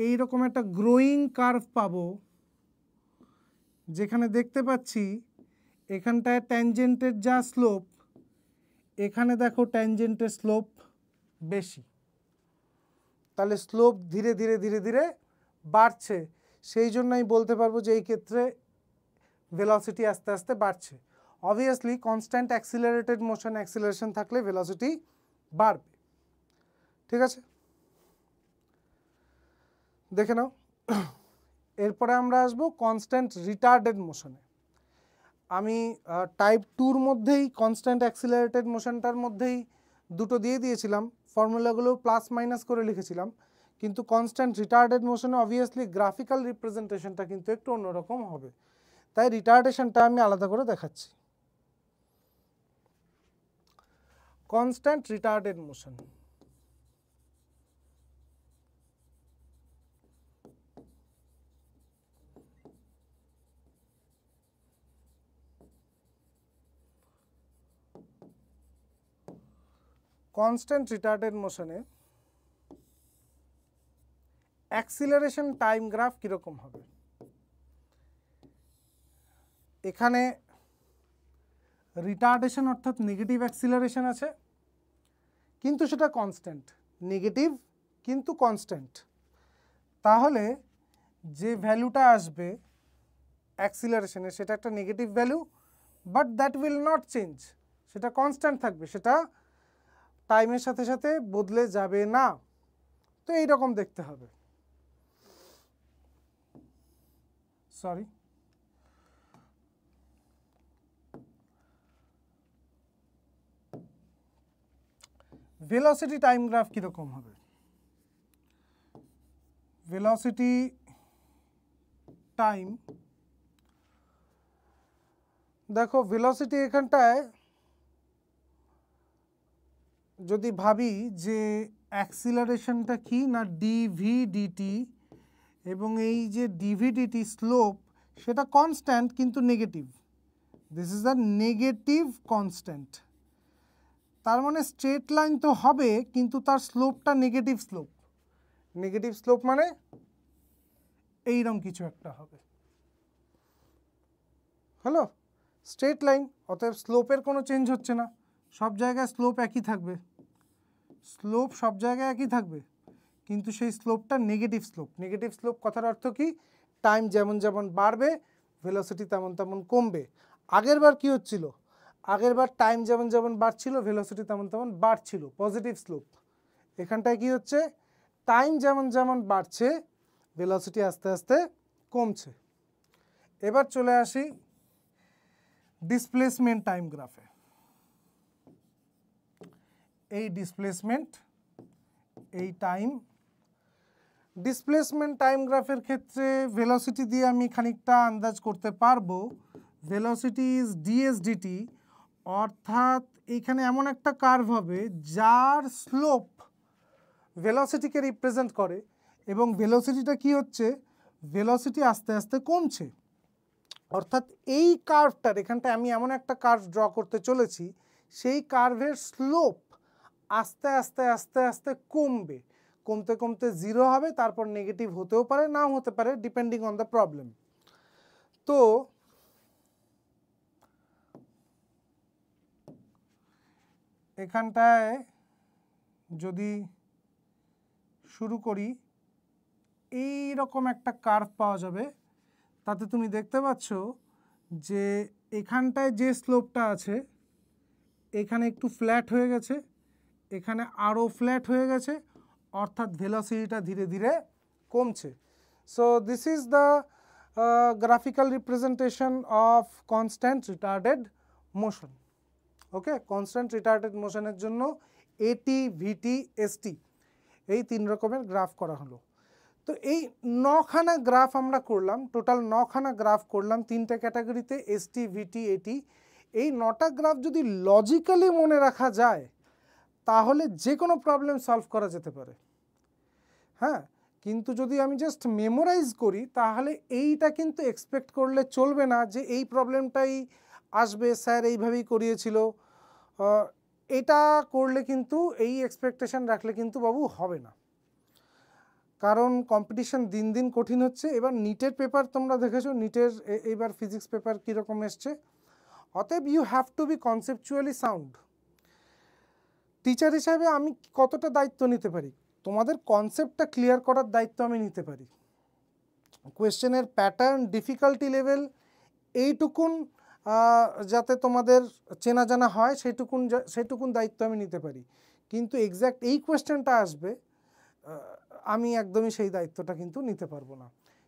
এইরকম একটা গ্রোয়িং কার্ভ পাবো, যেখানে দেখতে পাচ্ছি এখানটায় ট্যানজেন্টের যা স্লোপ, এখানে দেখো ট্যানজেন্টের স্লোপ বেশি, তাহলে স্লোপ ধীরে ধীরে ধীরে ধীরে বাড়ছে। সেই জন্য আমি বলতে পারবো যে এই ক্ষেত্রে ভেলোসিটি আস্তে আস্তে বাড়ছে। Obviously constant accelerated motion, acceleration থাকলে ভেলোসিটি বাড়বে। ঠিক আছে, দেখে নাও। এরপরে আমরা আসবো কনস্ট্যান্ট রিটার্ডেড মোশনে। আমি টাইপ 2-র মধ্যেই কনস্ট্যান্ট অ্যাক্সিলারেটেড মোশনটার মধ্যেই দুটো দিয়ে দিয়েছিলাম, ফর্মুলাগুলো প্লাস মাইনাস করে লিখেছিলাম, কিন্তু কনস্ট্যান্ট রিটার্ডেড মোশনে অবভিয়াসলি গ্রাফিক্যাল রিপ্রেজেন্টেশনটা কিন্তু একটু অন্যরকম হবে, তাই রিটার্ডেশনটা আমি আলাদা করে দেখাচ্ছি। Constant retarded motion, constant retarded মোশনে অ্যাক্সিলারেশন টাইম গ্রাফ কীরকম হবে? এখানে রিটার্ডেশন অর্থাৎ নেগেটিভ অ্যাক্সিলারেশন আছে, কিন্তু সেটা কনস্ট্যান্ট, নেগেটিভ কিন্তু কনস্ট্যান্ট। তাহলে যে ভ্যালুটা আসবে অ্যাক্সিলারেশনে সেটা একটা negative value, but that will not change, সেটা কনস্ট্যান্ট থাকবে, সেটা টাইমের সাথে সাথে বদলে যাবে না। তো এইরকম দেখতে হবে। সরি, ভেলোসিটি টাইম গ্রাফ কীরকম হবে? ভেলোসিটি টাইম, দেখো ভেলোসিটি এখানটায় যদি ভাবি যে অ্যাক্সিলারেশনটা কি না ডিভি ডিটি, এবং এই যে ডিভি ডিটি স্লোপ সেটা কনস্ট্যান্ট কিন্তু negative, this is the negative constant. তার মানে স্ট্রেট লাইন তো হবে কিন্তু তার স্লোপটা নেগেটিভ স্লোপ। নেগেটিভ স্লোপ মানে এইরকম কিছু একটা হবে, হ্যালো, স্ট্রেট লাইন, অতএব স্লোপের কোনো চেঞ্জ হচ্ছে না, সব জায়গায় স্লোপ একই থাকবে, স্লোপ সব জায়গায় একই থাকবে, কিন্তু সেই স্লোপটা নেগেটিভ স্লোপ। নেগেটিভ স্লোপ কথার অর্থ কি? টাইম যেমন যেমন বাড়বে ভেলোসিটি তেমন তেমন কমবে। আগের বার কী হচ্ছিল? আগের বার টাইম যেমন যেমন বাড়ছিল ভেলোসিটি তেমন তেমন বাড়ছিল, পজিটিভ স্লোপ। এখানটায় কি হচ্ছে? টাইম যেমন যেমন বাড়ছে ভেলোসিটি আস্তে আস্তে কমছে। এবার চলে আসি ডিসপ্লেসমেন্ট টাইম গ্রাফে। এই ডিসপ্লেসমেন্ট, এই টাইম, ডিসপ্লেসমেন্ট টাইম গ্রাফের ক্ষেত্রে ভেলোসিটি দিয়ে আমি খানিকটা আন্দাজ করতে পারবো। ভেলোসিটি ইজ ডিএস ডিটি, অর্থাৎ এইখানে এমন একটা কার্ভ হবে যার স্লোপ ভেলোসিটিকে রিপ্রেজেন্ট করে, এবং ভেলোসিটিটা কি হচ্ছে? ভেলোসিটি আস্তে আস্তে কমছে। অর্থাৎ এই কার্ভটার, এখানটা আমি এমন একটা কার্ভ ড্র করতে চলেছি, সেই কার্ভের স্লোপ আস্তে আস্তে আস্তে আস্তে কমবে, কমতে কমতে জিরো হবে, তারপর নেগেটিভ হতেও পারে নাও হতে পারে, ডিপেন্ডিং অন দ্য প্রবলেম। তো এখানটায় যদি শুরু করি, এই রকম একটা কার্ভ পাওয়া যাবে, তাতে তুমি দেখতে পাচ্ছ যে এখানটায় যে স্লোপটা আছে এখানে একটু ফ্ল্যাট হয়ে গেছে, এখানে আরও ফ্ল্যাট হয়ে গেছে, অর্থাৎ ভেলোসিটিটা ধীরে ধীরে কমছে। So this is the graphical representation of constant retarded motion. Okay, constant retarded মোশনের জন্য এটি, ভিটি, এসটি এই তিন রকমের গ্রাফ করা হলো। তো এই 9খানা গ্রাফ আমরা করলাম, টোটাল 9খানা গ্রাফ করলাম তিনটে ক্যাটাগরিতে, এসটি, ভিটি, এটি। এই 9টা গ্রাফ যদি লজিক্যালি মনে রাখা যায় তাহলে যে কোনো প্রবলেম সলভ করা যেতে পারে। হ্যাঁ, কিন্তু যদি আমি জাস্ট মেমোরাইজ করি তাহলে এইটা কিন্তু এক্সপেক্ট করলে চলবে না যে এই প্রবলেমটাই আসবে, স্যার এইভাবেই করিয়েছিল। এটা করলে কিন্তু, এই এক্সপেকটেশন রাখলে কিন্তু বাবু হবে না। কারণ কম্পিটিশন দিন দিন কঠিন হচ্ছে। এবার নিটের পেপার তোমরা দেখেছো, নিটের এইবার ফিজিক্স পেপার কীরকম এসছে। অতএব you have to be conceptually sound. Teacher হিসাবে আমি কতটা দায়িত্ব নিতে পারি, তোমাদের কনসেপ্টটা ক্লিয়ার করার দায়িত্ব আমি নিতে পারি। কোয়েশ্চেনের প্যাটার্ন, ডিফিকাল্টি লেভেল এইটুকুন যাতে তোমাদের চেনা জানা হয় সেটুকুন দায়িত্ব আমি নিতে পারি। কিন্তু এক্স্যাক্ট এই কোয়েশ্চেনটা আসবে আমি একদমই সেই দায়িত্বটা কিন্তু নিতে পারবো না।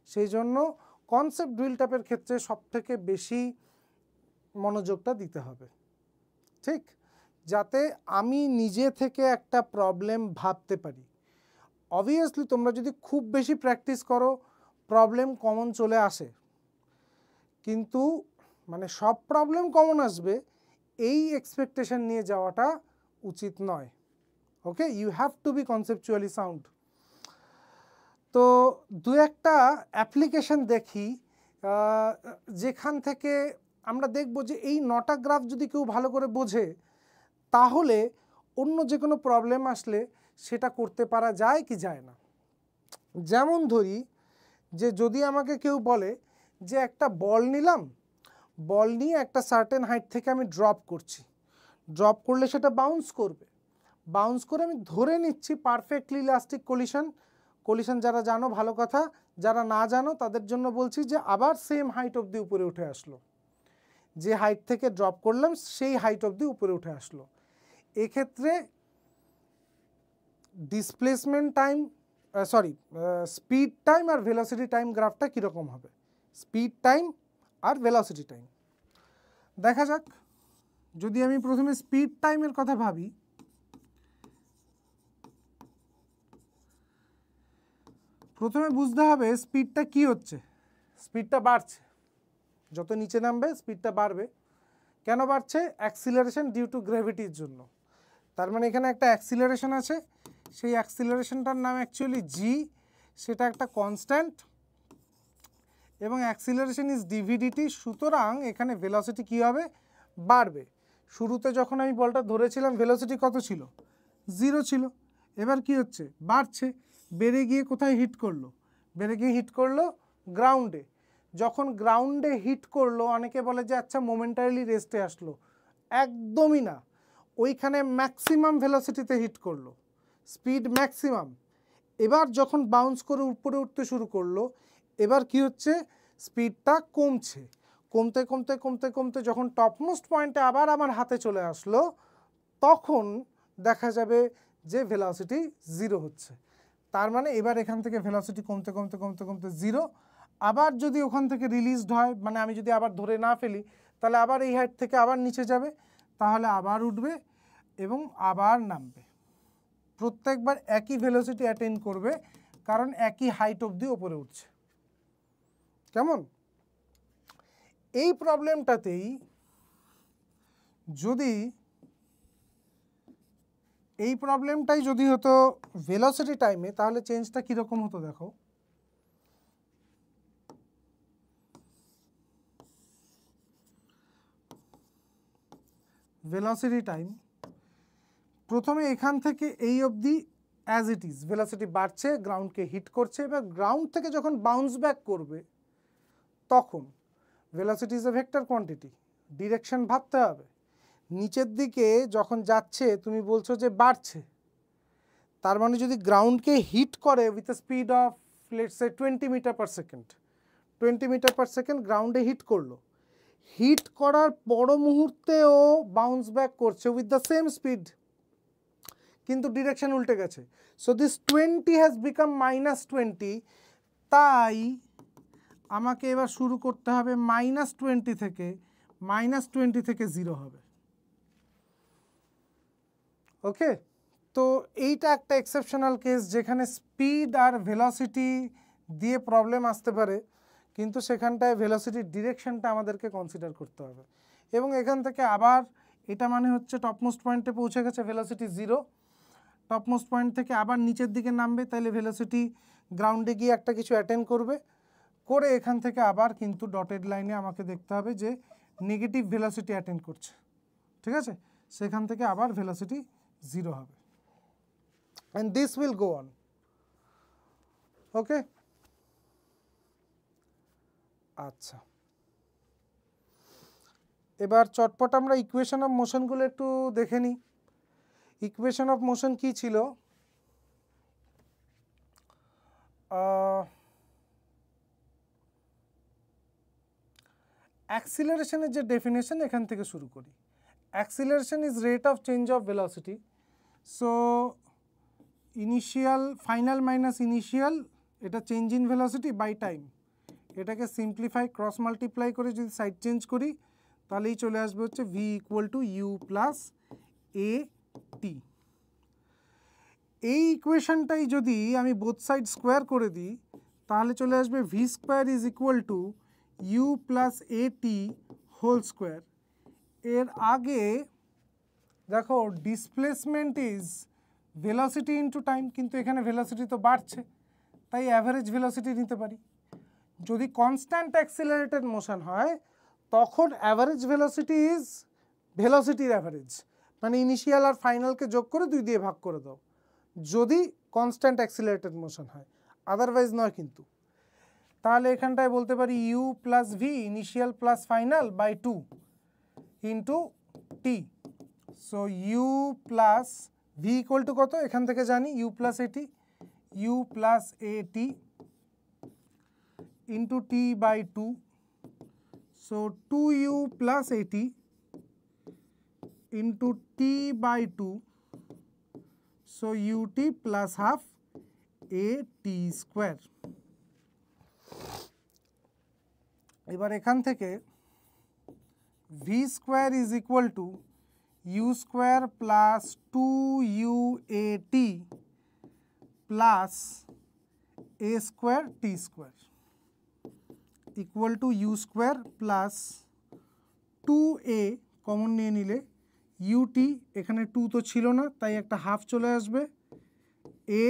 সেই জন্য কনসেপ্ট বিল্ড আপের ক্ষেত্রে সবথেকে বেশি মনোযোগটা দিতে হবে, ঠিক, যাতে আমি নিজে থেকে একটা প্রবলেম ভাবতে পারি। অবভিয়াসলি তোমরা যদি খুব বেশি প্র্যাকটিস করো প্রবলেম কমন চলে আসে, কিন্তু মানে সব প্রবলেম কমন আসবে এই এক্সপেকটেশন নিয়ে যাওয়াটা উচিত নয়। Okay, you have to be conceptually sound. তো দু একটা অ্যাপ্লিকেশন দেখি যেখান থেকে আমরা দেখব যে এই 9টা গ্রাফ যদি কেউ ভালো করে বোঝে তাহলে অন্য যে কোনো প্রবলেম আসলে সেটা করতে পারা যায় কি যায় না। যেমন ধরি যে যদি আমাকে কেউ বলে যে একটা বল নিলাম, বল নিয়ে একটা সার্টেন হাইট থেকে আমি ড্রপ করছি, ড্রপ করলে সেটা বাউন্স করবে, বাউন্স করে আমি ধরে নিচ্ছি পারফেক্টলি ইলাস্টিক কলিশন যারা জানো ভালো কথা, যারা না জানো তাদের জন্য বলছি যে আবার সেম হাইট অবধি উপরে উঠে আসলো, যে হাইট থেকে ড্রপ করলাম সেই হাইট অবধি উপরে উঠে আসলো। এক্ষেত্রে ডিসপ্লেসমেন্ট টাইম স্পিড টাইম আর ভেলোসিটি টাইম গ্রাফটা কীরকম হবে, স্পিড টাইম আর ভেলোসিটি টাইম দেখা যাক। যদি আমি প্রথমে স্পিড টাইমের কথা ভাবি, প্রথমে বুঝতে হবে স্পিডটা কি হচ্ছে, স্পিডটা বাড়ছে, যত নিচে নামবে স্পিডটা বাড়বে। কেন বাড়ছে? অ্যাক্সিলারেশন ডিউ টু গ্র্যাভিটির জন্য। তার মানে এখানে একটা অ্যাক্সিলারেশন আছে, সেই অ্যাক্সিলারেশনটার নাম অ্যাকচুয়ালি জি, সেটা একটা কনস্ট্যান্ট এবং অ্যাক্সিলারেশন ইজ ডিভিডিটি। সুতরাং এখানে ভেলোসিটি কী হবে? বাড়বে। শুরুতে যখন আমি বলটা ধরেছিলাম ভেলোসিটি কত ছিল? 0 ছিল। এবার কি হচ্ছে? বাড়ছে, বেড়ে গিয়ে কোথায় হিট করলো? বেড়ে গিয়ে হিট করলো গ্রাউন্ডে। যখন গ্রাউন্ডে হিট করলো অনেকে বলে যে আচ্ছা মোমেন্টারিলি রেস্টে আসলো, একদমই না, ওইখানে ম্যাক্সিমাম ভেলোসিটিতে হিট করলো, স্পিড ম্যাক্সিমাম। এবার যখন বাউন্স করে উপরে উঠতে শুরু করলো এবার কি হচ্ছে? স্পিডটা কমছে, কমতে কমতে কমতে কমতে যখন টপমোস্ট পয়েন্টে আবার আমার হাতে চলে আসলো তখন দেখা যাবে যে ভেলোসিটি 0 হচ্ছে। তার মানে এবার এখান থেকে ভেলোসিটি কমতে কমতে কমতে কমতে 0, আবার যদি ওখান থেকে রিলিজড হয়, মানে আমি যদি আবার ধরে না ফেলি তাহলে আবার এই হাইট থেকে আবার নিচে যাবে, তাহলে আবার উঠবে এবং আবার নামবে। প্রত্যেকবার একই ভেলোসিটি অ্যাটেইন করবে কারণ একই হাইট অবধি ওপরে উঠছে। কেমন? এই প্রবলেমটাতেই যদি এই প্রবলেমটাই যদি হতো ভেলোসিটি টাইমে তাহলে চেঞ্জটা কীরকম হতো দেখো। ভেলোসিটি টাইম প্রথমে এখান থেকে এই অবধি অ্যাজ ইট ইজ ভেলোসিটি বাড়ছে, গ্রাউন্ডকে হিট করছে, এবার গ্রাউন্ড থেকে যখন বাউন্স ব্যাক করবে তখন velocity is a vector quantity, direction ভাবতে হবে। নিচের দিকে যখন যাচ্ছে তুমি বলছো যে বাড়ছে, তার মানে যদি গ্রাউন্ডকে হিট করে with a speed of let's say 20 metre per second, 20 metre per second গ্রাউন্ডে হিট করলো, হিট করার পর মুহূর্তেও বাউন্স ব্যাক করছে উইথ দ্য সেম স্পিড, কিন্তু ডিরেকশন উল্টে গেছে। সো দিস 20 হ্যাজ বিকাম -20, তাই আমাকে এবার শুরু করতে হবে -20 থেকে, -20 থেকে 0 হবে। ওকে, তো এইটা একটা এক্সেপশনাল কেস যেখানে স্পিড আর ভেলোসিটি দিয়ে প্রবলেম আসতে পারে, কিন্তু সেখানটায় ভেলোসিটির ডিরেকশনটা আমাদেরকে কনসিডার করতে হবে। এবং এখান থেকে আবার এটা মানে হচ্ছে টপমোস্ট পয়েন্টে পৌঁছে গেছে, ভেলোসিটি 0, টপমোস্ট পয়েন্ট থেকে আবার নিচের দিকে নামবে, তাহলে ভেলোসিটি গ্রাউন্ডে গিয়ে একটা কিছু অ্যাটেন্ড করবে, করে এখান থেকে আবার কিন্তু ডটেড লাইনে আমাকে দেখতে হবে যে নেগেটিভ ভেলোসিটি অ্যাটেন্ড করছে, ঠিক আছে? সেখান থেকে আবার ভেলোসিটি 0 হবে, and this will go on. Okay, আচ্ছা এবার চটপট আমরা ইকুয়েশন অফ মোশনগুলো একটু দেখে নিই। ইকুয়েশন অফ মোশন কি ছিল? অ্যাক্সিলারেশনের যে ডেফিনেশন এখান থেকে শুরু করি। Acceleration is rate of change of velocity. So initial final minus initial, এটা change in velocity by time. এটাকে সিম্পলিফাই ক্রস মাল্টিপ্লাই করে যদি সাইড চেঞ্জ করি তাহলেই চলে আসবে হচ্ছে v equal to u plus a t. এই ইকুয়েশনটাই যদি আমি বোথ সাইড স্কোয়ার করে দিই তাহলে চলে আসবে v square is equal to u plus a t whole square. এর আগে দেখো displacement is velocity into time, কিন্তু এখানে ভেলোসিটি তো বাড়ছে তাই অ্যাভারেজ ভেলোসিটি নিতে পারি। যদি কনস্ট্যান্ট অ্যাক্সিলারেটেড মোশন হয় তখন অ্যাভারেজ ভেলোসিটি ইজ ভেলোসিটির অ্যাভারেজ, মানে ইনিশিয়াল আর ফাইনালকে যোগ করে 2 দিয়ে ভাগ করে দাও যদি কনস্ট্যান্ট অ্যাক্সিলারেটেড মোশন হয়, আদারওয়াইজ নয় কিন্তু। তাহলে এখানটায় বলতে পারি u plus v initial plus final by 2 into t. So u plus v equal to কত এখান থেকে জানি, u plus at, u plus a t into t by 2, so 2u plus 80 into t by 2, so ut plus half at square। এবার এখান থেকে v square is equal to u square plus 2uat plus a square t square equal to you square plus 2a common নিয়ে নিলে UT, এখানে 2 তো ছিল না তাই একটা হাফ চলে আসবে, এ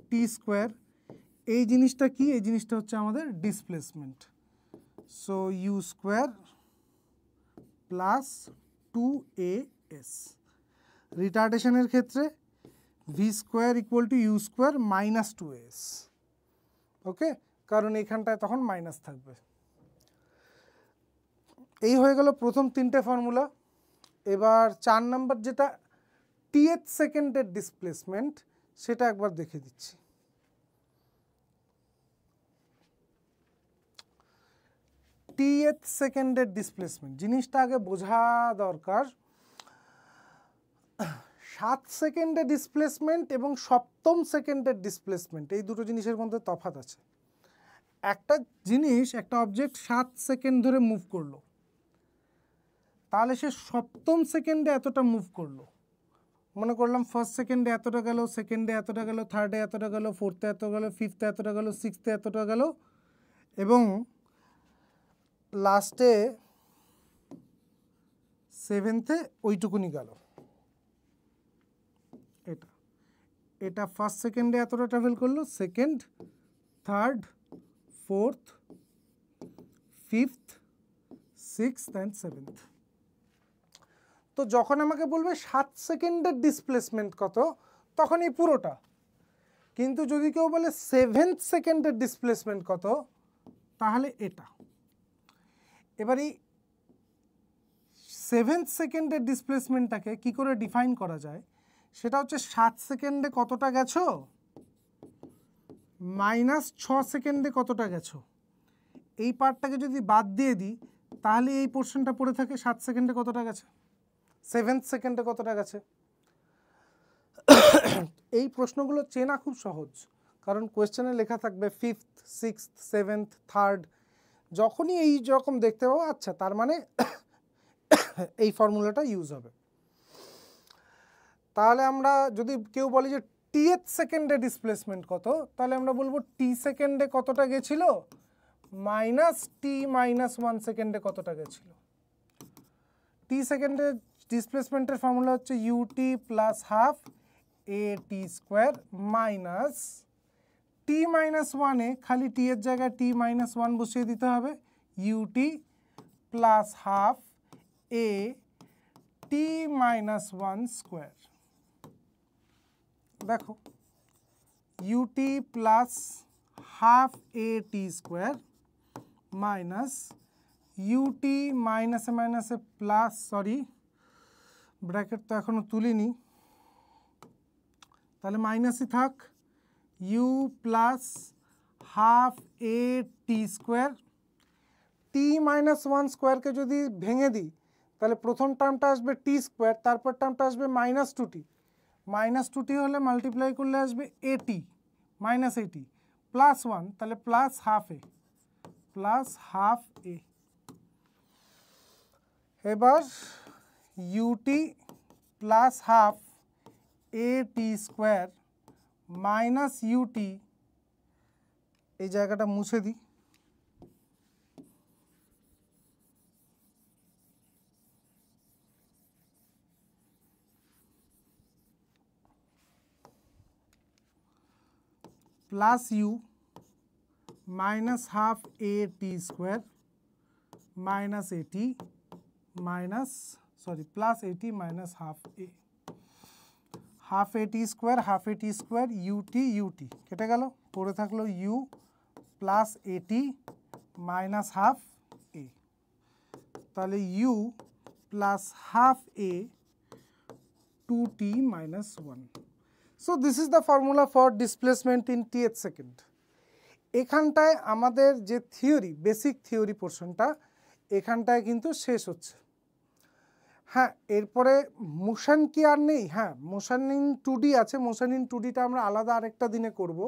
টি স্কোয়ার। এই জিনিসটা কি? এই জিনিসটা হচ্ছে আমাদের displacement. So u square plus 2as। রিটার্ডেশনের ক্ষেত্রে v square equal to you square minus 2as। Okay, কারণ এইখানটায় তখন মাইনাস থাকবে। এই হয়ে গেল প্রথম 3টে ফর্মুলা। এবার 4 নম্বর যেটা টিএথ সেকেন্ডের ডিসপ্লেসমেন্ট সেটা একবার দেখে দিচ্ছি। টিএথ সেকেন্ডের ডিসপ্লেসমেন্ট জিনিসটা আগে বোঝা দরকার। 7 সেকেন্ডের ডিসপ্লেসমেন্ট এবং সপ্তম সেকেন্ডের ডিসপ্লেসমেন্ট এই দুটো জিনিসের মধ্যে তফাৎ আছে। একটা জিনিস, একটা অবজেক্ট 7 সেকেন্ড ধরে মুভ করলো, তাহলে সে সপ্তম সেকেন্ডে এতটা মুভ করলো। মনে করলাম ফার্স্ট সেকেন্ডে এতটা গেল, সেকেন্ডে এতটা গেল, থার্ডে এতটা গেল, ফোর্থে এত গেল, ফিফথে এতটা গেল, সিক্সথে এতটা গেল এবং লাস্টে 7th-এ ওইটুকুনি গেল। এটা ফার্স্ট সেকেন্ডে এতটা ট্রাভেল করলো, second, third, fourth, fifth, sixth and 7th। তো যখন আমাকে বলবে 7 সেকেন্ডের ডিসপ্লেসমেন্ট কত তখন এই পুরোটা, কিন্তু যদি কেউ বলে 7th সেকেন্ডের ডিসপ্লেসমেন্ট কত তাহলে এটা। এবার এই 7th সেকেন্ডের ডিসপ্লেসমেন্টটাকে কি করে ডিফাইন করা যায় সেটা হচ্ছে 7 সেকেন্ডে কতটা গেছো মাইনাস 6 সেকেন্ডে কতটা গেছো। এই পার্টটাকে যদি বাদ দিয়ে দিই তাহলে এই পোর্শনটা পড়ে থাকে 7 সেকেন্ডে কতটা গেছে, 7th সেকেন্ডে কতটা গেছে। এই প্রশ্নগুলো চেনা খুব সহজ, কারণ কোয়েশ্চেনে লেখা থাকবে 5th, 6th, 7th, 3rd। যখনই এই রকম দেখতে পাবো আচ্ছা তার মানে এই ফর্মুলাটা ইউজ হবে। তাহলে আমরা যদি কেউ বলি যে টিএথ সেকেন্ডে ডিসপ্লেসমেন্ট কত, তাহলে আমরা বলবো টি সেকেন্ডে কতটা গেছিল মাইনাস টি মাইনাস 1 সেকেন্ডে কতটা গেছিল। টি সেকেন্ডে ডিসপ্লেসমেন্টের ফর্মুলা হচ্ছে ইউটি প্লাস হাফ এ টি স্কোয়ার মাইনাস টি মাইনাস 1-এ খালি টি এর জায়গায় টি মাইনাস 1 বসিয়ে দিতে হবে, ইউটি প্লাস হাফ এ টি মাইনাস 1 স্কোয়ার। দেখো ইউটি প্লাস হাফ এ টি স্কোয়ার মাইনাস ইউটি মাইনাসে মাইনাসে প্লাস, সরি ব্র্যাকেট তো এখনও তুলিনি, তাহলে মাইনাসই থাক, ইউ প্লাস হাফ এ টি স্কোয়ার। টি মাইনাস ওয়ান স্কোয়ারকে যদি ভেঙে দিই তাহলে প্রথম টার্মটা আসবে টি স্কোয়ার, তারপর টার্মটা আসবে minus two t, minus two t হলে মাল্টিপ্লাই করলে আসবে at minus at plus one, তাহলে plus half a, plus half a. এবার ইউটি প্লাস হাফ এ টি স্কোয়ার মাইনাস ইউটি, এই জায়গাটা মুছে দিই, plus u minus half A T square minus at minus, sorry plus at minus half a, half A T square ut ut কেটে গেল, পড়ে থাকলো u plus at minus half এ, তাহলে u plus half a two t minus one. So this is the formula for displacement in tth second. এখানটায় আমাদের যে theory, basic theory পোর্শনটা এখানটায় কিন্তু শেষ হচ্ছে। হ্যাঁ, এরপরে মোশন কি আর নেই? হ্যাঁ, মোশন ইন টুডি আছে, মোশন ইন টুডিটা আমরা আলাদা আরেকটা দিনে করব,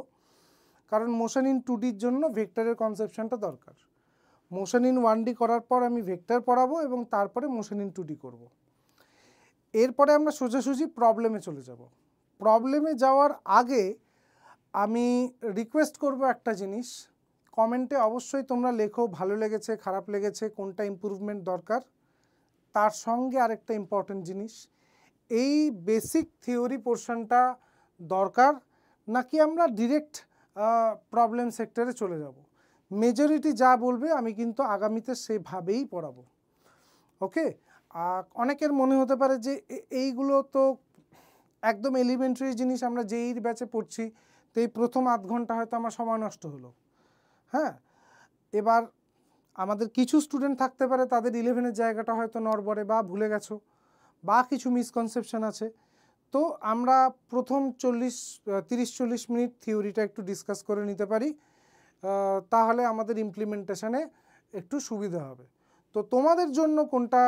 কারণ মোশন ইন টুডির জন্য ভেক্টরের কনসেপশনটা দরকার। মোশন ইন 1D করার পর আমি ভেক্টর পড়াবো এবং তারপরে মোশন ইন 2D করব। এরপরে আমরা সোজাসুজি প্রবলেমে চলে যাব। প্রবলেমে যাওয়ার আগে আমি রিকোয়েস্ট করব একটা জিনিস, কমেন্টে অবশ্যই তোমরা লেখো ভালো লেগেছে, খারাপ লেগেছে, কোনটা ইমপ্রুভমেন্ট দরকার। তার সঙ্গে আরেকটা ইম্পর্টেন্ট জিনিস, এই বেসিক থিওরি পোর্শনটা দরকার নাকি আমরা ডিরেক্ট প্রবলেম সেক্টরে চলে যাব। মেজরিটি যা বলবে আমি কিন্তু আগামীতে সেভাবেই পড়াবো। ওকে, অনেকের মনে হতে পারে যে এইগুলো তো একদম এলিমেন্টারি জিনিস, আমরা যেই ব্যাচে পড়ছি তো এই প্রথম আধ ঘন্টা হয়তো আমার সময় নষ্ট হলো। হ্যাঁ, এবার আমাদের কিছু স্টুডেন্ট থাকতে পারে তাদের 11-এর জায়গাটা হয়তো নড়বড়ে বা ভুলে গেছো বা কিছু মিসকনসেপশন আছে, তো আমরা প্রথম 30-40 মিনিট থিওরিটা একটু ডিসকাস করে নিতে পারি, তাহলে আমাদের ইমপ্লিমেন্টেশনে একটু সুবিধা হবে। তো তোমাদের জন্য কোনটা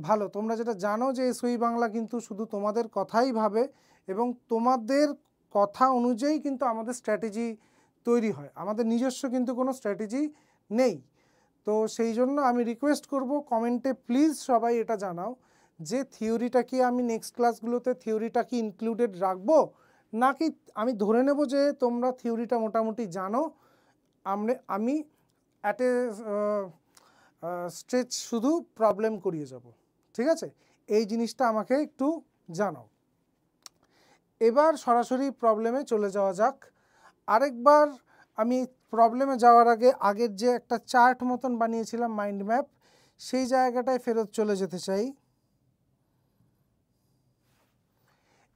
ভালো? তোমরা যেটা জানো যে এসওই বাংলা কিন্তু শুধু তোমাদের কথাই ভাবে এবং তোমাদের কথা অনুযায়ী কিন্তু আমাদের স্ট্র্যাটেজি তৈরি হয়, আমাদের নিজস্ব কিন্তু কোনো স্ট্র্যাটেজি নেই। তো সেই জন্য আমি রিকোয়েস্ট করব কমেন্টে প্লিজ সবাই এটা জানাও যে থিওরিটা কি আমি নেক্সট ক্লাসগুলোতে থিওরিটা কি ইনক্লুডেড রাখবো, নাকি আমি ধরে নেব যে তোমরা থিওরিটা মোটামুটি জানো, আমি অ্যাট এ স্ট্রেচ শুধু প্রবলেম করিয়ে যাব। ঠিক আছে, এই জিনিসটা আমাকে একটু জানাও। এবার সরাসরি প্রবলেমে চলে যাওয়া যাক। আরেকবার আমি প্রবলেমে যাওয়ার আগে আগের যে একটা চার্ট মতন বানিয়েছিলাম মাইন্ড ম্যাপ, সেই জায়গাটায় ফেরত চলে যেতে চাই।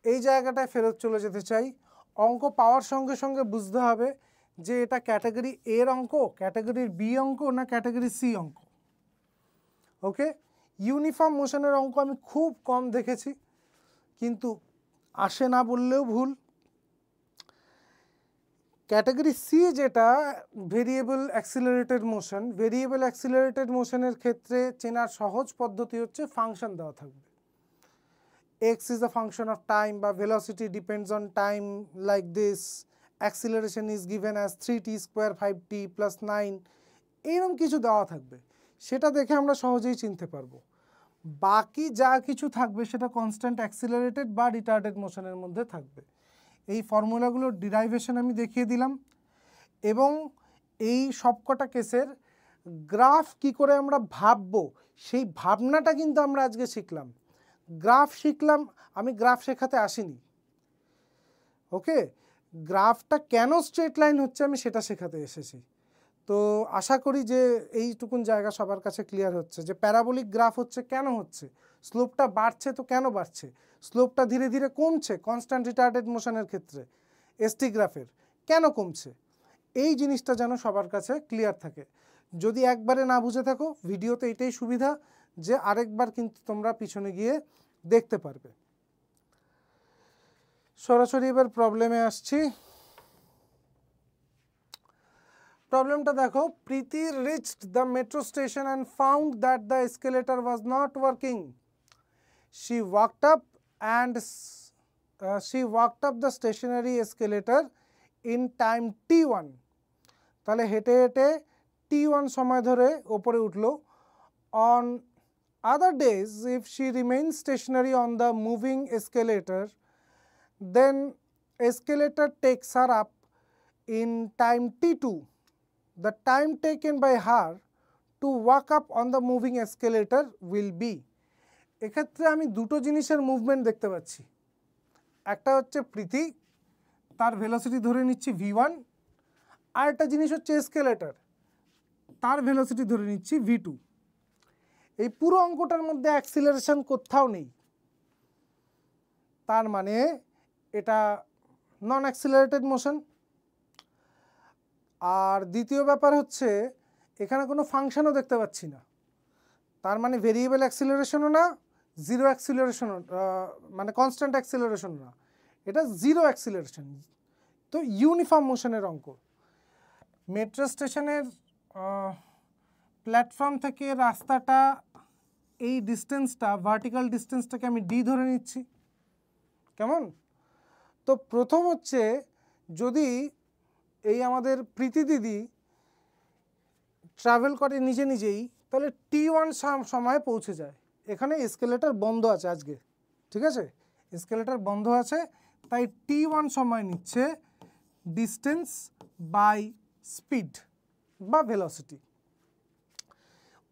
এই জায়গাটায় ফেরত চলে যেতে চাই। অঙ্ক পাওয়ার সঙ্গে সঙ্গে বুঝতে হবে যে এটা ক্যাটাগরি এর অঙ্ক, ক্যাটাগরির বি অঙ্ক না ক্যাটাগরি সি অঙ্ক। ওকে, ইউনিফর্ম মোশনের অঙ্ক আমি খুব কম দেখেছি, কিন্তু আসে না বললেও ভুল। ক্যাটাগরি সি যেটা variable accelerated motion, variable accelerated মোশনের ক্ষেত্রে চেনার সহজ পদ্ধতি হচ্ছে ফাংশন দেওয়া থাকবে। x is a function of time বা velocity depends on time like this, acceleration is given as 3t square 5t plus 9, এরকম কিছু দেওয়া থাকবে, সেটা দেখে আমরা সহজেই চিনতে পারবো। বাকি যা কিছু থাকবে সেটা কনস্ট্যান্ট অ্যাক্সিলারেটেড বা রিটার্ডেড মোশনের মধ্যে থাকবে। এই ফর্মুলাগুলোর ডিরাইভেশন আমি দেখিয়ে দিলাম এবং এই সবকটা কেসের গ্রাফ কি করে আমরা ভাববো সেই ভাবনাটা কিন্তু আমরা আজকে শিখলাম। গ্রাফ শিখলাম, আমি গ্রাফ শেখাতে আসিনি। ওকে, গ্রাফটা কেন স্ট্রেট লাইন হচ্ছে আমি সেটা শেখাতে এসেছি। তো আশা করি যে এইটুকুন জায়গা সবার কাছে ক্লিয়ার হচ্ছে যে প্যারাবোলিক গ্রাফ হচ্ছে কেন হচ্ছে, স্লোপটা বাড়ছে তো কেন বাড়ছে, স্লোপটা ধীরে ধীরে কমছে কনস্ট্যান্ট রিটার্ডেড মোশনের ক্ষেত্রে, এসটি গ্রাফের কেন কমছে, এই জিনিসটা যেন সবার কাছে ক্লিয়ার থাকে। যদি একবারে না বুঝে থাকো, ভিডিওতে এটাই সুবিধা যে আরেকবার কিন্তু তোমরা পিছনে গিয়ে দেখতে পারবে। সরাসরি এবার প্রবলেমে আসছি। প্রবলেমটা দেখো, Preeti reached the metro station and found that the escalator was not working. She walked up the stationary escalator in time t1. তাহলে হেঁটে হেঁটে t1 সময় ধরে ওপরে উঠলো। On other days, if she remains stationary on the moving escalator, then escalator takes her up in time t2. The time taken by her to walk up on the moving escalator will be. এক্ষেত্রে আমি দুটো জিনিসের movement দেখতে পাচ্ছি। একটা হচ্ছে প্রীতি, তার velocity ধরে নিচ্ছি v1, আর একটা জিনিস হচ্ছে এসকেলেটর, তার ভেলোসিটি ধরে নিচ্ছি v2। এই পুরো অঙ্কটার মধ্যে অ্যাক্সিলারেশন কোথাও নেই, তার মানে এটা নন অ্যাক্সিলারেটেড মোশন। আর দ্বিতীয় ব্যাপার হচ্ছে এখানে কোনো ফাংশনও দেখতে পাচ্ছি না, তার মানে ভেরিয়েবল অ্যাক্সিলারেশনও না, জিরো অ্যাক্সিলারেশনও, মানে কনস্ট্যান্ট অ্যাক্সিলারেশন না, এটা জিরো অ্যাক্সিলারেশন। তো ইউনিফর্ম মোশনের অঙ্ক। মেট্রো স্টেশনের প্ল্যাটফর্ম থেকে রাস্তাটা, এই ডিস্টেন্সটা, ভার্টিক্যাল ডিস্টেন্সটাকে আমি ডি ধরে নিচ্ছি। কেমন? তো প্রথম হচ্ছে, যদি এই আমাদের প্রীতি দিদি ট্রাভেল করে নিজে নিজেই, তাহলে t1 সময়ে পৌঁছে যায়। এখানে এসকেলেটর বন্ধ আছে আজকে, ঠিক আছে, এসকেলেটর বন্ধ আছে, তাই t1 সময় নিচ্ছে ডিস্টেন্স বাই স্পিড বা ভেলোসিটি।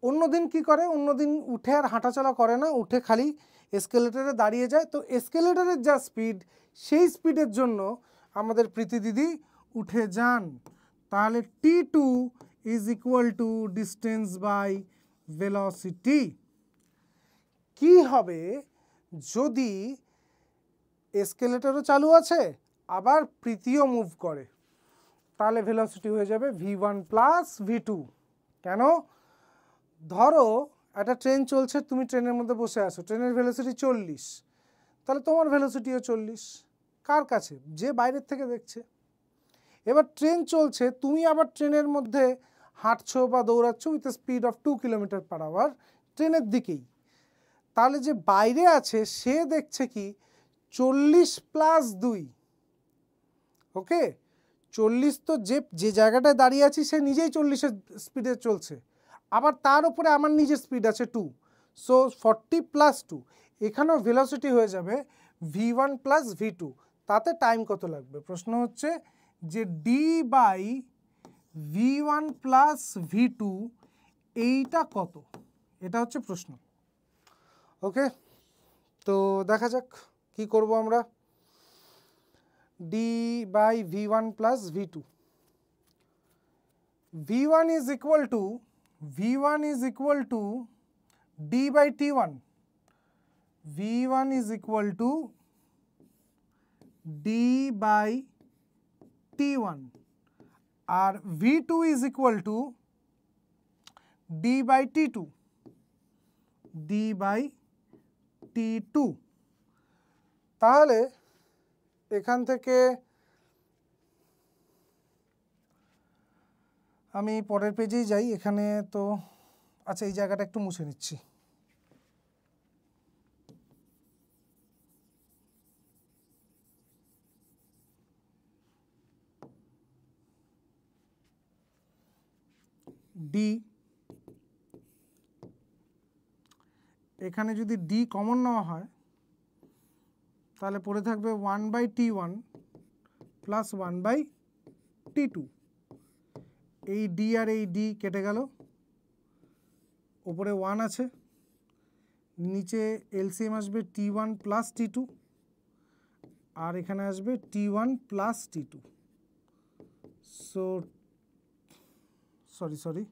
অন্যদিন কি করে, অন্যদিন উঠে আর হাঁটাচলা করে না, উঠে খালি এসকেলেটরে দাঁড়িয়ে যায়। তো এসকেলেটরের যা স্পিড, সেই স্পিডের জন্য আমাদের প্রীতি দিদি উঠে যান। তাহলে t2 is equal to distance by velocity. কি হবে যদি এসকেলেটরও চালু আছে আবার প্রীতিও মুভ করে? তাহলে ভেলোসিটি হয়ে যাবে v1 প্লাস v2। কেন? ধরো একটা ট্রেন চলছে, তুমি ট্রেনের মধ্যে বসে আছো, ট্রেনের ভেলোসিটি 40, তাহলে তোমার ভেলোসিটিও 40। কার কাছে? যে বাইরের থেকে দেখছে। এবার ট্রেন চলছে, তুমি আবার ট্রেনের মধ্যে হাঁটছো বা দৌড়াচ্ছ উইথ স্পিড অফ 2 km/h ট্রেনের দিকেই। তাহলে যে বাইরে আছে সে দেখছে কি 40 প্লাস 2। ওকে, 40 তো যে জায়গাটায় দাঁড়িয়ে আছি সে নিজেই 40-এর স্পিডে চলছে, আবার তার উপরে আমার নিজের স্পিড আছে 2, সো 40 প্লাস 2। এখানেও ভেলোসিটি হয়ে যাবে v1 প্লাস v2। তাতে টাইম কত লাগবে? প্রশ্ন হচ্ছে যে D by v1 plus v2 এইটা কত, এটা হচ্ছে প্রশ্ন। ওকে, তো দেখা যাক কি করব আমরা। D by v1 plus v2, v1 is equal to d by t1, v1 is equal to d by t1, আর v2 is equal to d by t2, d by t2। তাহলে এখান থেকে আমি পরের পেজেই যাই। এখানে তো আচ্ছা, এই জায়গাটা একটু মুছে নিচ্ছি। ডি, এখানে যদি ডি কমন নেওয়া হয় তাহলে পড়ে থাকবে 1/t1 প্লাস 1/t2। এই ডি আর এই ডি কেটে গেল, ওপরে 1 আছে, নিচে এলসিএম আসবে t1 প্লাস t2, আর এখানে আসবে t1 plus t2। So sorry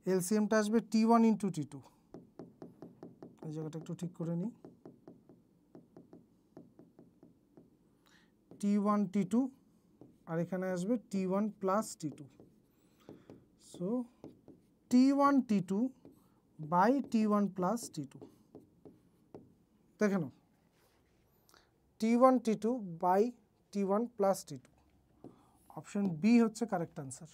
এলসিএমটা আসবে t1 ইন্টু t2। এই জায়গাটা একটু ঠিক করে নিই, t1 t2 আর এখানে আসবে t1 plus t2। So t1 t2 by t1 plus t2। দেখে নাও, t1 t2 by t1 plus t2। Option b হচ্ছে কারেক্ট আনসার।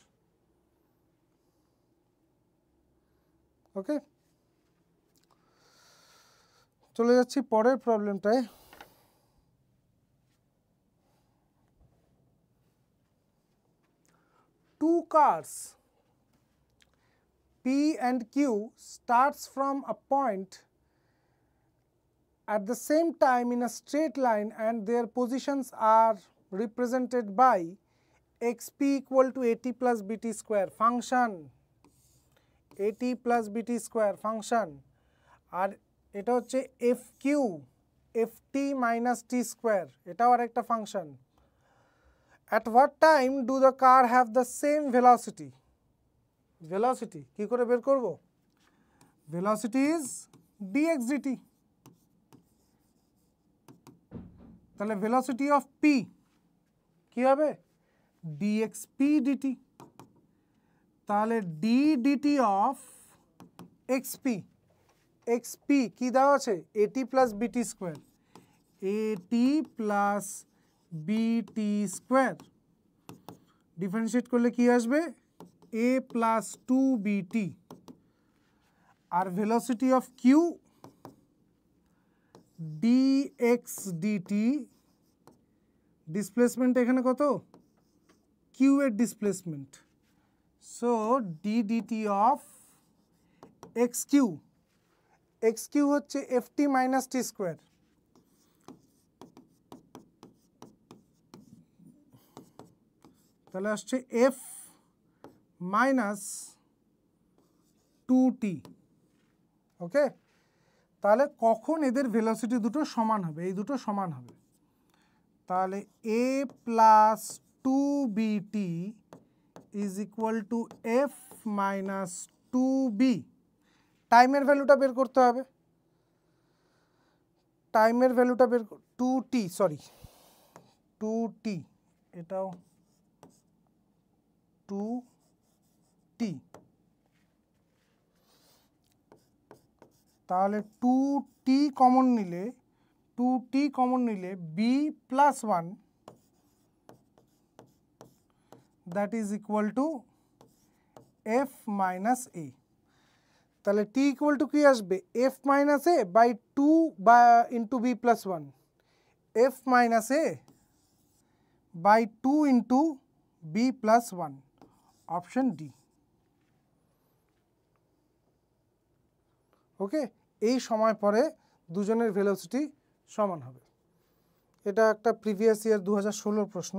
ওকে, চলে যাচ্ছি পরের প্রবলেমটায়। Two cars P and Q starts from a point at the same time in a straight line and their positions are represented by xp equal to at plus bt square function, at plus bt square function, আর এটা হচ্ছে fq ft minus t square, এটাও আরেকটা function. At what time do the car have the same velocity? Velocity কি করে বের করব? Velocity is dx dt। তাহলে velocity of p কি হবে? dxp dt। তাহলে d dt of xp, xp কি দেওয়া আছে? at plus bt square, at plus bt square differentiate করলে কি আসবে? a plus 2bt। আর velocity of q dx dt, displacement এখানে কত? q এর displacement. So d dt of xq, xq হচ্ছে ft মাইনাস t স্কোয়ার। তাহলে আসছে f মাইনাস 2t। ওকে, তাহলে কখন এদের ভেলোসিটি দুটো সমান হবে? এই দুটো সমান হবে। তাহলে a plus 2bt is equal to f minus 2b। টাইমের ভ্যালুটা বের করতে হবে। টাইমের ভ্যালুটা বের 2t, সরি 2t, এটাও 2t। তাহলে 2t কমন নিলে, 2t কমন নিলে b plus 1 that is equal to f minus a। তাহলে t ইকুয়াল টু কি আসবে? f মাইনাস a বাই 2 বা into b plus 1, f minus a by 2 into b plus 1, option D. Okay, এই সময় পরে দুজনের velocity সমান হবে। এটা একটা প্রিভিয়াস ইয়ার 2016 প্রশ্ন।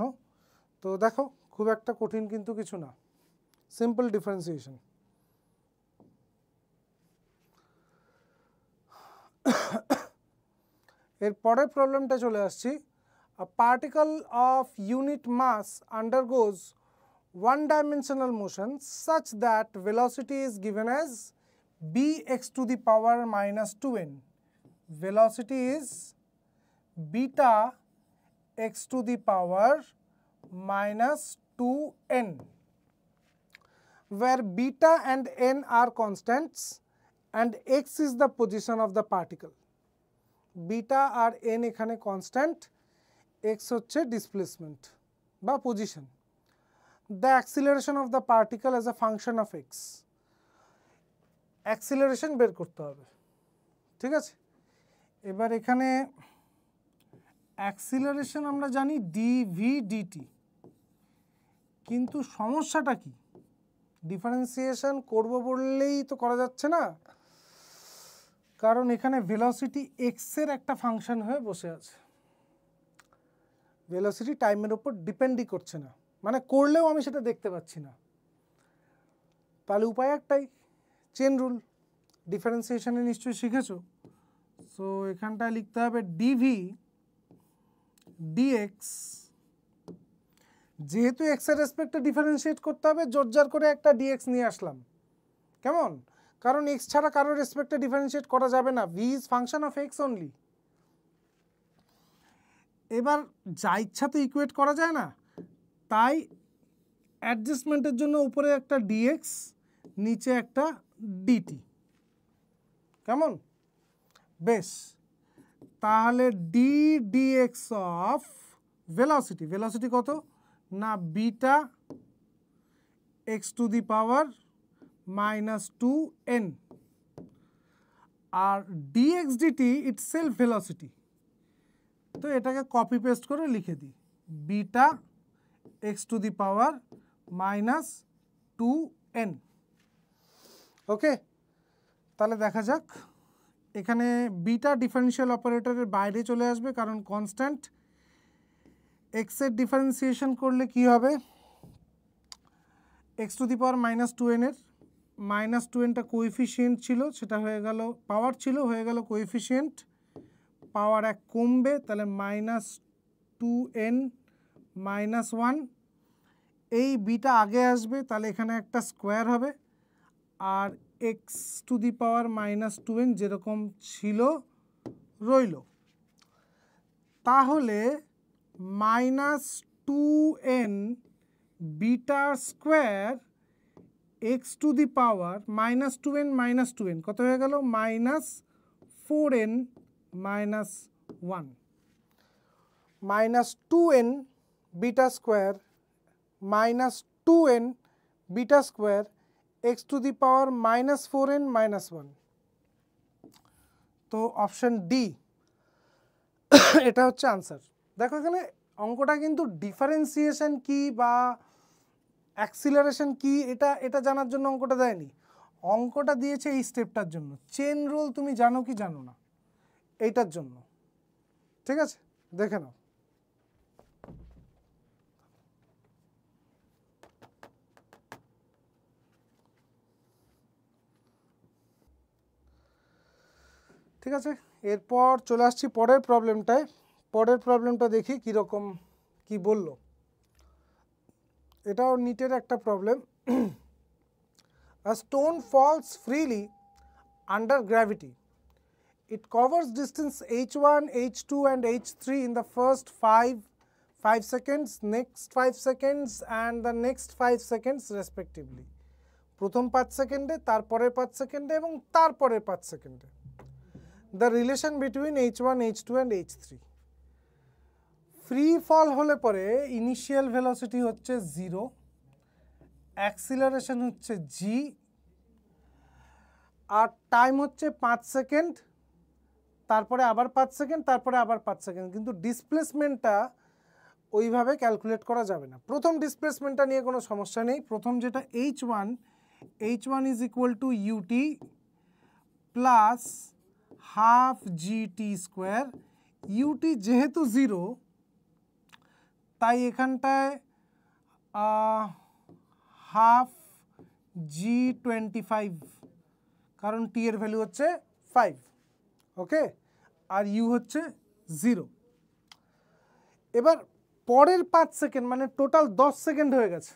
তো দেখো, খুব একটা কঠিন কিন্তু কিছু না, সিম্পল ডিফারেন্সিয়েশন। এর পরের প্রবলেমটা চলে আসছি। A particle of unit mass undergoes one-dimensional motion such that velocity is given as bx to the power minus 2n. Velocity is beta x to the power minus 2n, where beta and n are constants and x is the position of the particle. Beta আর n এখানে constant, x হচ্ছে displacement বা position. The acceleration of the particle as a function of x. Acceleration বের করতে হবে, ঠিক আছে? এবার এখানে অ্যাক্সিলারেশন আমরা জানি dv dt, কিন্তু সমস্যাটা কি? ডিফারেন্সিয়েশন করব বললেই তো করা যাচ্ছে না, কারণ এখানে ভেলোসিটি এক্স এর একটা ফাংশন হয়ে বসে আছে। ভেলোসিটি টাইমের উপর ডিপেন্ডই করছে না, মানে করলেও আমি সেটা দেখতে পাচ্ছি না। তাহলে উপায় একটাই, চেন রুল। ডিফারেন্সিয়েশনে নিশ্চয়ই শিখেছো। সো এখানটায় লিখতে হবে ডিভি ডিএক্স, যেহেতু এক্স এর রেসপেক্টে ডিফারেন্সিয়েট করতে হবে, জোরজার করে একটা ডিএক্স নিয়ে আসলাম। কেমন? কারণ এক্স ছাড়া কারোর রেসপেক্টে ডিফারেন্সিয়েট করা যাবে না, V is function of x only. এবার যা ইচ্ছা তো ইকুয়েট করা যায় না, তাই অ্যাডজাস্টমেন্টের জন্য উপরে একটা ডিএক্স, নিচে একটা ডিটি। কেমন? বেশ, তাহলে d dx of velocity, velocity কত না beta x to the power -2n, আর dx dt itself velocity. তো এটাকে কপি পেস্ট করে লিখে দিই, beta x to the power -2n। Okay, তাহলে দেখা যাক, এখানে বিটা ডিফারেন্সিয়াল অপারেটরের বাইরে চলে আসবে, কারণ কনস্ট্যান্ট। এক্সের ডিফারেন্সিয়েশন করলে কি হবে, x to the power -2n এর -2nটা কোএফিসিয়েন্ট ছিল, সেটা হয়ে গেল পাওয়ার ছিল, হয়ে গেল কোএফিসিয়েন্ট, পাওয়ার 1 কমবে, তাহলে -2n -1। এই বিটা আগে আসবে, তাহলে এখানে একটা স্কোয়ার হবে, আর x to the power -2n যেরকম ছিল রইল। তাহলে -2n beta square x to the power -2n -2n কত হয়ে গেল, -4n -1। -2n beta square -2n beta square x to the power -4n -1। তো অপশন ডি এটা হচ্ছে আনসার। দেখো এখানে অঙ্কটা কিন্তু ডিফারেন্সিয়েশন কি বা অ্যাক্সিলারেশন কি এটা জানার জন্য অঙ্কটা দেয়নি, অঙ্কটা দিয়েছে এই স্টেপটার জন্য। চেন রুল তুমি জানো কি জানো না, এইটার জন্য। ঠিক আছে, দেখে নাও। ঠিক আছে, এরপর চলে আসছি পরের প্রবলেমটায়। পরের প্রবলেমটা দেখি কীরকম কি বললো। এটাও নিটের একটা problem. A stone falls freely under gravity. It covers distance h1, h2 and h3 in the first 5 seconds, next 5 seconds and the next 5 seconds respectively. প্রথম 5 সেকেন্ডে, তারপরের 5 সেকেন্ডে এবং তারপরের 5 সেকেন্ডে। The relation between h1, h2 and h3. Free fall হলে পরে initial velocity হচ্ছে 0, অ্যাক্সিলারেশন হচ্ছে g, আর টাইম হচ্ছে 5 সেকেন্ড, তারপরে আবার 5 সেকেন্ড, তারপরে আবার 5 সেকেন্ড। কিন্তু ডিসপ্লেসমেন্টটা ওইভাবে ক্যালকুলেট করা যাবে না। প্রথম ডিসপ্লেসমেন্টটা নিয়ে কোনো সমস্যা নেই। প্রথম যেটা h1 is equal to UT plus half gt square. Ut যেহেতু 0 তাই এখানটায় হাফ g25, কারণ টি এর ভ্যালু হচ্ছে 5। ওকে, আর ইউ হচ্ছে 0। এবার পরের 5 সেকেন্ড মানে টোটাল 10 সেকেন্ড হয়ে গেছে,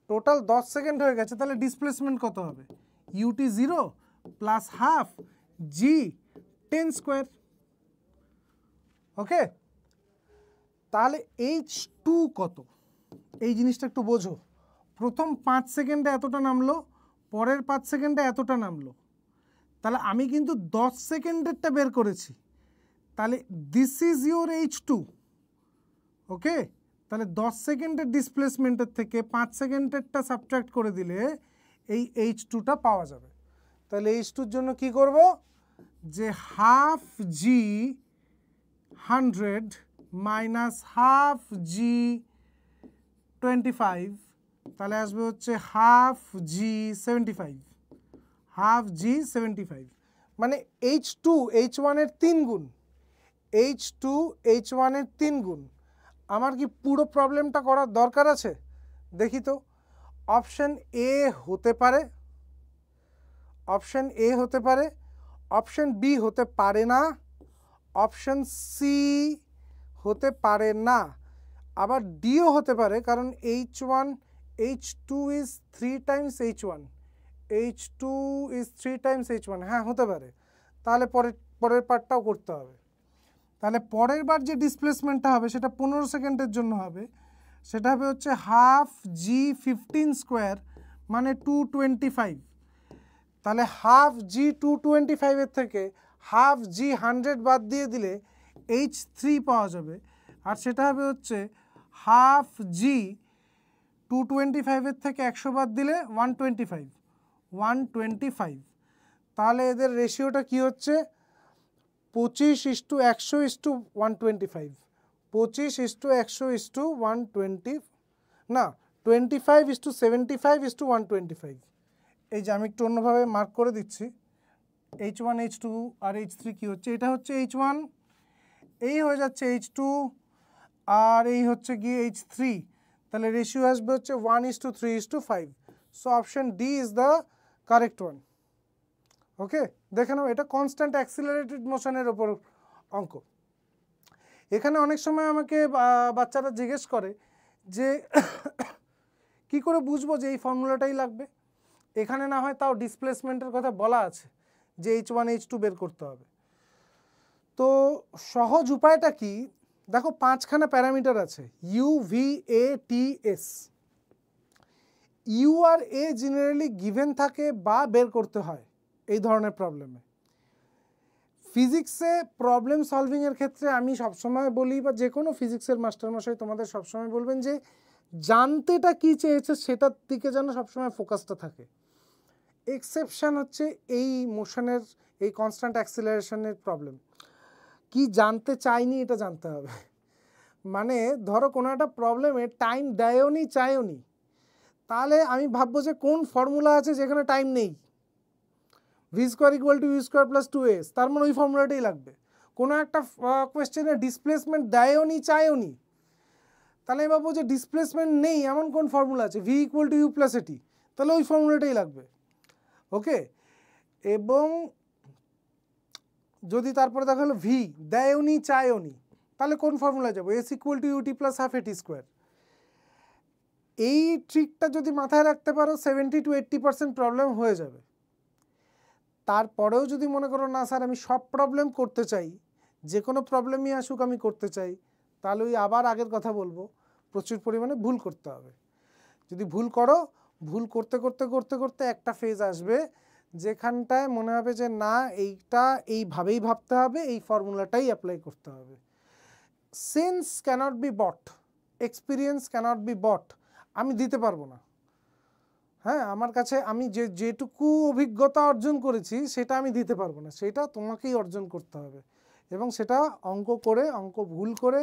টোটাল 10 সেকেন্ড হয়ে গেছে। তাহলে ডিসপ্লেসমেন্ট কত হবে, ইউটি 0 প্লাস হাফ জি 10 স্কোয়ার। ওকে, তাহলে h2 কত, এই জিনিসটা একটু বোঝো। প্রথম 5 সেকেন্ডে এতটা নামলো, পরের 5 সেকেন্ডে এতটা নামলো, তাহলে আমি কিন্তু 10 সেকেন্ডেরটা বের করেছি। তাহলে দিস ইজ ইউর h2। ওকে, তাহলে 10 সেকেন্ডের ডিসপ্লেসমেন্টের থেকে 5 সেকেন্ডেরটা সাবট্রাক্ট করে দিলে এই h2টা পাওয়া যাবে। তাহলে h2-র জন্য কি করব, যে হাফ জি 100 মাইনাস হাফ জি 25, তাহলে আসবে হচ্ছে হাফ জি 75, হাফ জি 75 মানে h2 h1-এর 3 গুণ, h2 h1-এর 3 গুণ। আমার কি পুরো প্রবলেমটা করার দরকার আছে? দেখি তো, অপশন এ হতে পারে, অপশন এ হতে পারে, অপশন বি হতে পারে না, অপশন সি হতে পারে না, আবার ডিও হতে পারে, কারণ h2 is 3 Times h1, h2 is 3 Times h1। হ্যাঁ, হতে পারে। তাহলে পরের পার্টটাও করতে হবে। তাহলে পরের বার যে ডিসপ্লেসমেন্টটা হবে সেটা 15 সেকেন্ডের জন্য হবে, সেটা হবে হচ্ছে হাফ জি 15 স্কোয়ার মানে 225। তাহলে হাফ জি 225 থেকে হাফ জি 100 বাদ দিয়ে দিলে H3 পাওয়া যাবে, আর সেটা হবে হচ্ছে হাফ জি 225 থেকে 100 বাদ দিলে 125। তাহলে এদের রেশিওটা কি হচ্ছে 25:100:125, 25:100:120, না 25:75:125। এই যে আমি একটু অন্যভাবে মার্ক করে দিচ্ছি, H1 H2 আর H3 কি হচ্ছে, এটা হচ্ছে H1, এই হয়ে যাচ্ছে H2, আর এই হচ্ছে গিয়ে H3। তাহলে রেশিও আসবে হচ্ছে 1:3:5। So option D is the correct one. Okay, দেখে নাও, এটা কনস্ট্যান্ট অ্যাক্সিলারেটেড মোশনের ওপর অঙ্ক। এখানে অনেক সময় আমাকে বাচ্চারা জিজ্ঞেস করে যে কি করে বুঝবো যে এই ফর্মুলাটাই লাগবে। এখানে না হয় তাও ডিসপ্লেসমেন্টের কথা বলা আছে যে H1 H2 বের করতে হবে। তো সহজ উপায়টা কি, দেখো 5খানা প্যারামিটার আছে u, v, a, t, s. U আর এ জেনারেলি গিভেন থাকে বা বের করতে হয় এই ধরনের প্রবলেমে। ফিজিক্সে প্রবলেম সলভিংয়ের ক্ষেত্রে আমি সবসময় বলি, বা যে কোনো ফিজিক্সের মাস্টারমশাই তোমাদের সবসময় বলবেন যে জানতেটা কি চেয়েছে সেটার দিকে যেন সবসময় ফোকাসটা থাকে। এক্সেপশান হচ্ছে এই মোশনের, এই কনস্ট্যান্ট অ্যাক্সিলারেশনের প্রবলেম। কি জানতে চাইনি এটা জানতে হবে। মানে ধরো কোনো একটা প্রবলেমে টাইম দেয়ও নি চায়ও নি, তাহলে আমি ভাববো যে কোন ফর্মুলা আছে যেখানে টাইম নেই, v square equal to you square plus 2s, তার মানে ওই ফর্মুলাটাই লাগবে। কোনো একটা কোয়েশ্চেনে ডিসপ্লেসমেন্ট দেয়ও নি চায়ও নি, তাহলে আমি ভাববো যে ডিসপ্লেসমেন্ট নেই এমন কোন ফর্মুলা আছে, v equal to u plus at, তাহলে ওই ফর্মুলাটাই লাগবে। ওকে, এবং যদি তারপরে দেখা হলো ভি দেয়ও নি চায়ও নি, তাহলে কোন ফর্মুলা যাবো, s equal to UT plus half at square. এই ট্রিকটা যদি মাথায় রাখতে পারো 70 to 80% প্রবলেম হয়ে যাবে। তারপরেও যদি মনে করো না স্যার আমি সব প্রবলেম করতে চাই, যে কোনো প্রবলেমই আসুক আমি করতে চাই, তাহলে ওই আবার আগের কথা বলবো, প্রচুর পরিমাণে ভুল করতে হবে। যদি ভুল করো, ভুল করতে করতে করতে করতে একটা ফেজ আসবে যেখানটায় মনে হবে যে না এইটা এইভাবেই ভাবতে হবে, এই ফর্মুলাটাই অ্যাপ্লাই করতে হবে। Sense cannot be bought, experience cannot be bought, আমি দিতে পারবো না। হ্যাঁ, আমার কাছে আমি যেটুকু অভিজ্ঞতা অর্জন করেছি সেটা আমি দিতে পারবো না, সেটা তোমাকেই অর্জন করতে হবে। এবং সেটা অঙ্ক করে, অঙ্ক ভুল করে,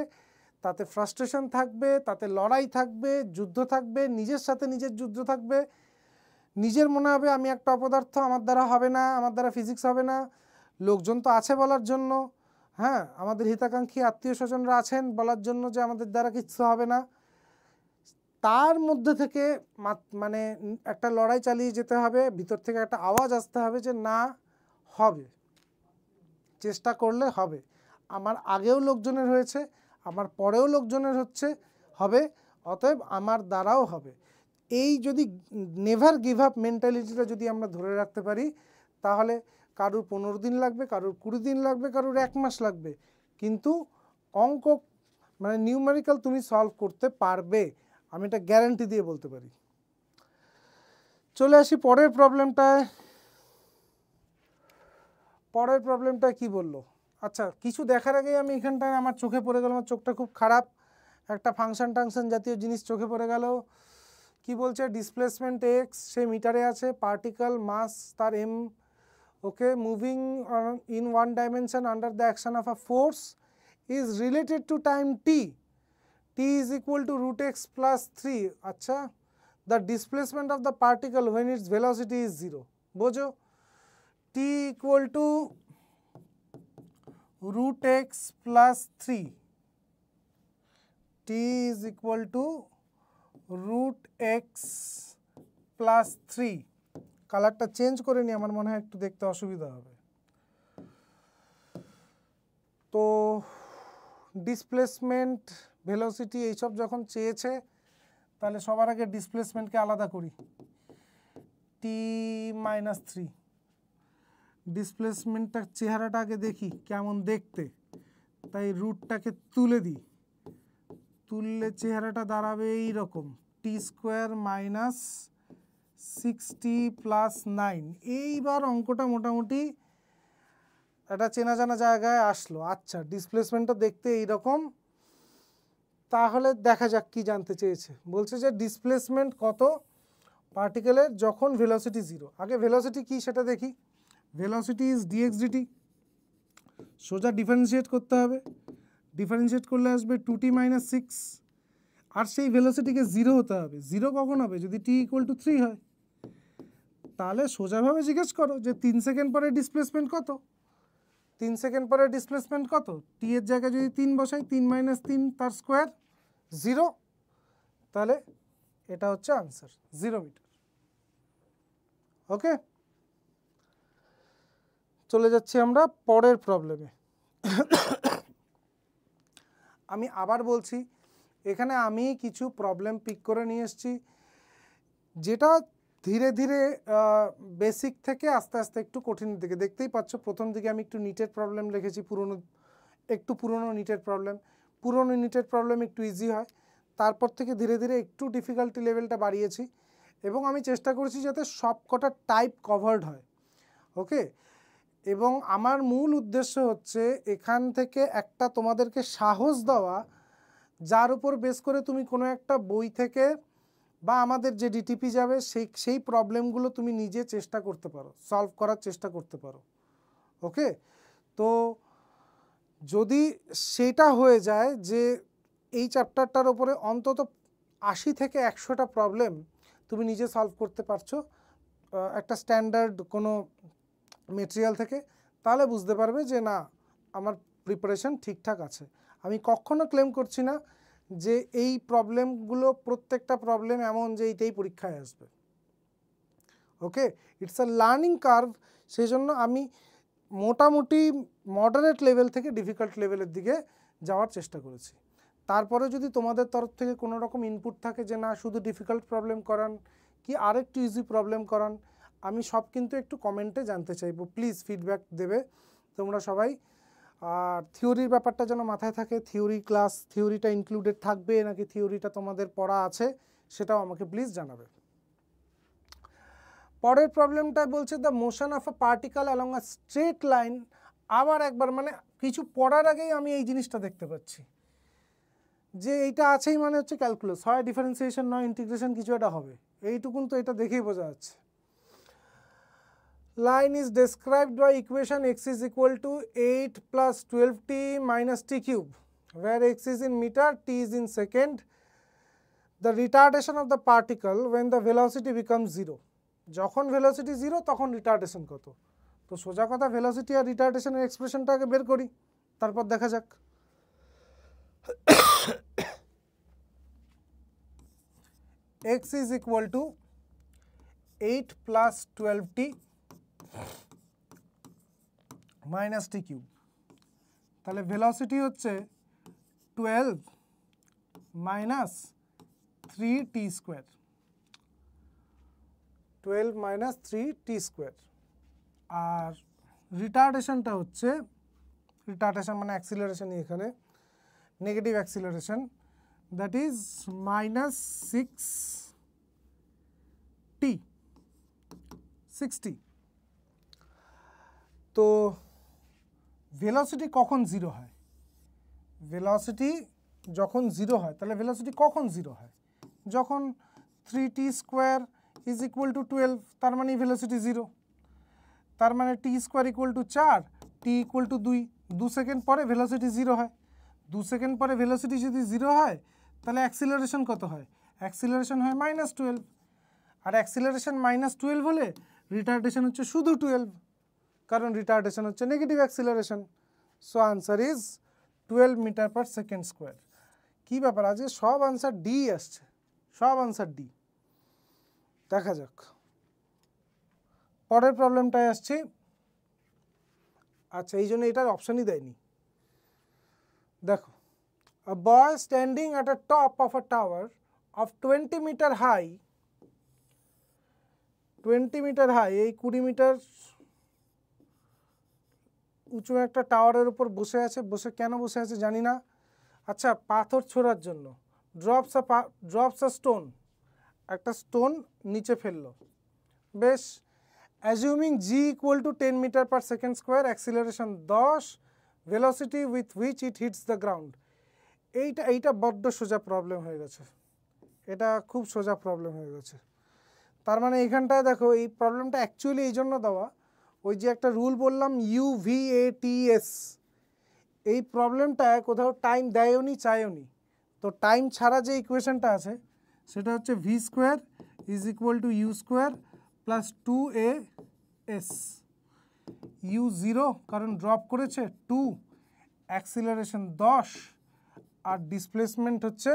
তাতে ফ্রাস্ট্রেশন থাকবে, তাতে লড়াই থাকবে, যুদ্ধ থাকবে, নিজের সাথে নিজের যুদ্ধ থাকবে। নিজের মনে হবে আমি একটা অপদার্থ, আমার দ্বারা হবে না, আমার দ্বারা ফিজিক্স হবে না। লোকজন তো আছে বলার জন্য, হ্যাঁ আমাদের হিতাকাঙ্ক্ষী আত্মীয় স্বজনরা আছেন বলার জন্য যে আমাদের দ্বারা কিচ্ছু হবে না। তার মধ্যে থেকে মানে একটা লড়াই চালিয়ে যেতে হবে, ভিতর থেকে একটা আওয়াজ আসতে হবে যে না হবে, চেষ্টা করলে হবে। আমার আগেও লোকজনের হয়েছে, আমার পরেও লোকজনের হবে, অতএব আমার দ্বারাও হবে। এই যদি নেভার গিভ আপ মেন্টালিটিটা যদি আমরা ধরে রাখতে পারি, তাহলে কারুর 15 দিন লাগবে, কারুর 20 দিন লাগবে, কারুর 1 মাস লাগবে, কিন্তু অঙ্ক মানে নিউমেরিক্যাল তুমি সলভ করতে পারবে, আমি এটা গ্যারান্টি দিয়ে বলতে পারি। চলে আসি পরের প্রবলেমটায়। পরের প্রবলেমটা কি বললো, আচ্ছা কিছু দেখার আগেই আমি এখানটায় আমার চোখে পড়ে গেল, আমার চোখটা খুব খারাপ, একটা ফাংশন টাংশন জাতীয় জিনিস চোখে পড়ে গেল। কি বলছে, ডিসপ্লেসমেন্ট এক্স সে মিটারে আছে, পার্টিকেল মাস তার m, okay, moving in one dimension under the action of a force is related to time t, t is equal to root x plus 3, আচ্ছা, the displacement of the particle when its velocity is 0, বোঝো, t equal to root x plus 3, t is equal to root x plus 3, কালারটা change করে নি, আমার মনে হয় একটু দেখতে অসুবিধা হবে। তো ডিসপ্লেসমেন্ট, ভেলোসিটি এইসব যখন চেয়েছে, তাহলে সবার আগে ডিসপ্লেসমেন্টকে আলাদা করি, t-3, ডিসপ্লেসমেন্টটার চেহারাটা আগে দেখি কেমন দেখতে, তাই রুটটাকে তুলে দিই, তুললে চেহারাটা দাঁড়াবে এইরকম, টি স্কোয়ার মাইনাস 60 প্লাস 9। এইবার অঙ্কটা মোটামুটি একটা চেনা জানা জায়গায় আসলো। আচ্ছা, ডিসপ্লেসমেন্টটা দেখতে এইরকম। তাহলে দেখা যাক কি জানতে চেয়েছে। বলছে যে ডিসপ্লেসমেন্ট কত পার্টিকেলের যখন ভেলোসিটি 0। আগে ভেলোসিটি কি সেটা দেখি। Velocity is dx dt. সোজা ডিফারেন্সিয়েট করতে হবে। ডিফারেন্সিয়েট করলে আসবে 2t মাইনাস 6। আর সেই ভেলোসিটিকে 0 হতে হবে। 0 কখন হবে? যদি t ইকুয়াল টু 3 হয়। তাহলে সোজাভাবে জিজ্ঞেস করো যে 3 সেকেন্ড পরে ডিসপ্লেসমেন্ট কত। 3 সেকেন্ড পরে ডিসপ্লেসমেন্ট কত? টি এর জায়গায় যদি 3 বসাই, 3 মাইনাস 3 তার স্কোয়ার 0। তাহলে এটা হচ্ছে আনসার, 0 মিটার। ওকে, চলে যাচ্ছি আমরা পরের প্রবলেমে। আমি আবার বলছি, এখানে আমি কিছু প্রবলেম পিক করে নিয়ে এসেছি, যেটা ধীরে ধীরে বেসিক থেকে আস্তে আস্তে একটু কঠিনের দিকে। দেখতেই পাচ্ছ প্রথম দিকে আমি একটু নিটের প্রবলেম লিখেছি, পুরনো নিটের প্রবলেম। পুরনো নিটের প্রবলেম একটু ইজি হয়, তারপর থেকে ধীরে ধীরে একটু ডিফিকাল্টি লেভেলটা বাড়িয়েছি, এবং আমি চেষ্টা করেছি যাতে সব কটা টাইপ কভার্ড হয়। ওকে, এবং আমার মূল উদ্দেশ্য হচ্ছে এখান থেকে একটা তোমাদেরকে সাহস দেওয়া, যার উপর বেস করে তুমি কোনো একটা বই থেকে বা আমাদের যে ডিটিপি যাবে সেই প্রবলেমগুলো তুমি নিজে চেষ্টা করতে পারো, সলভ করার চেষ্টা করতে পারো। ওকে, তো যদি সেটা হয়ে যায় যে এই চ্যাপ্টারটার উপরে অন্তত 80 থেকে 100টা প্রবলেম তুমি নিজে সলভ করতে পারছো একটা স্ট্যান্ডার্ড কোনো মেটেরিয়াল থেকে, তাহলে বুঝতে পারবে যে না, আমার প্রিপারেশন ঠিকঠাক আছে। আমি কখনো ক্লেম করছি না যে এই প্রবলেমগুলো প্রত্যেকটা প্রবলেম এমন যে এইটাই পরীক্ষায় আসবে। ওকে, ইটস আ লার্নিং কার্ভ। সেই জন্য আমি মোটামুটি মডারেট লেভেল থেকে ডিফিকাল্ট লেভেলের দিকে যাওয়ার চেষ্টা করেছি। তারপরে যদি তোমাদের তরফ থেকে কোনো রকম ইনপুট থাকে যে না শুধু ডিফিকাল্ট প্রবলেম করান কি আরেকটু ইজি প্রবলেম করান, আমি সব কিন্তু একটু কমেন্টে জানতে চাইবো। প্লিজ ফিডব্যাক দেবে তোমরা সবাই। আর থিওরির ব্যাপারটা যেন মাথায় থাকে, থিওরি ক্লাস, থিওরিটা ইনক্লুডেড থাকবে নাকি থিওরিটা তোমাদের পড়া আছে, সেটাও আমাকে প্লিজ জানাবে। পরের প্রবলেমটা বলছে the motion of a particle along a straight line. আবার একবার মানে কিছু পড়ার আগেই আমি এই জিনিসটা দেখতে পাচ্ছি যে এইটা আছেই, মানে হচ্ছে ক্যালকুলাস, হয় ডিফারেন্সিয়েশন নয় ইন্টিগ্রেশন, কিছু একটা হবে। এইটুকুন তো এটা দেখেই বোঝা যাচ্ছে। Line is described by equation x is equal to 8 plus 12t minus t cube, where x is in meter, t is in second. The retardation of the particle when the velocity becomes 0. যখন velocity 0 তখন retardation কত? তো সোজা কথা velocity আর রিটার্ডেশনের এক্সপ্রেশনটা আগে বের করি, তারপর দেখা যাক। x is equal to 8 plus 12t minus t cube. তাহলে ভেলোসিটি হচ্ছে 12 minus 3t square, 12 minus 3t square. আর রিটার্ডেশনটা হচ্ছে, রিটার্ডেশন মানে অ্যাক্সিলারেশনই এখানে, negative acceleration, that is minus 60। তো ভেলোসিটি কখন 0 হয়? ভেলোসিটি যখন 0 হয়, তাহলে ভেলোসিটি কখন 0 হয়? যখন 3t square is equal two 12, তার মানে ভেলোসিটি 0। তার মানে t square equal to 4, t equal to 2, 2 second পরে ভেলোসিটি 0 হয়। 2 সেকেন্ড পরে ভেলোসিটি যদি 0 হয়, তাহলে অ্যাক্সিলারেশন কত হয়? অ্যাক্সিলারেশন হয় -12। আর অ্যাক্সিলারেশন -12 হলে রিটার্ডেশন হচ্ছে শুধু 12, কারণ রিটার্ডেশন হচ্ছে negative acceleration. So answer is 12 metre per second square. কী ব্যাপার, আজকে সব আনসার ডি আসছে, সব আনসার ডি। দেখা যাক পরের প্রবলেমটায় আসছি। আচ্ছা, এই জন্য এটার অপশানই দেয়নি। দেখো, a boy standing at a top of a tower of 20 metre high, 20 metre high, এই 20 মিটার উঁচু একটা টাওয়ারের উপর বসে আছে। কেন বসে আছে জানি না। আচ্ছা, পাথর ছোড়ার জন্য ড্রপস আ স্টোন, একটা স্টোন নিচে ফেললো, বেশ, assuming g equal to 10 metre per second square, acceleration 10, velocity with which it hits the ground. এইটা বড্ড সোজা প্রবলেম হয়ে গেছে, এটা খুব সোজা প্রবলেম হয়ে গেছে। তার মানে এখানটায় দেখো এই প্রবলেমটা অ্যাকচুয়ালি এই জন্য দেওয়া, ওই যে একটা রুল বললাম UVATS, এই প্রবলেমটায় কোথাও টাইম দেয়ও নি চায়ও নি। তো টাইম ছাড়া যে ইকুয়েশনটা আছে সেটা হচ্ছে v square is equal to you square plus 2AS। U 0 কারণ ড্রপ করেছে 2, অ্যাক্সিলারেশন 10, আর ডিসপ্লেসমেন্ট হচ্ছে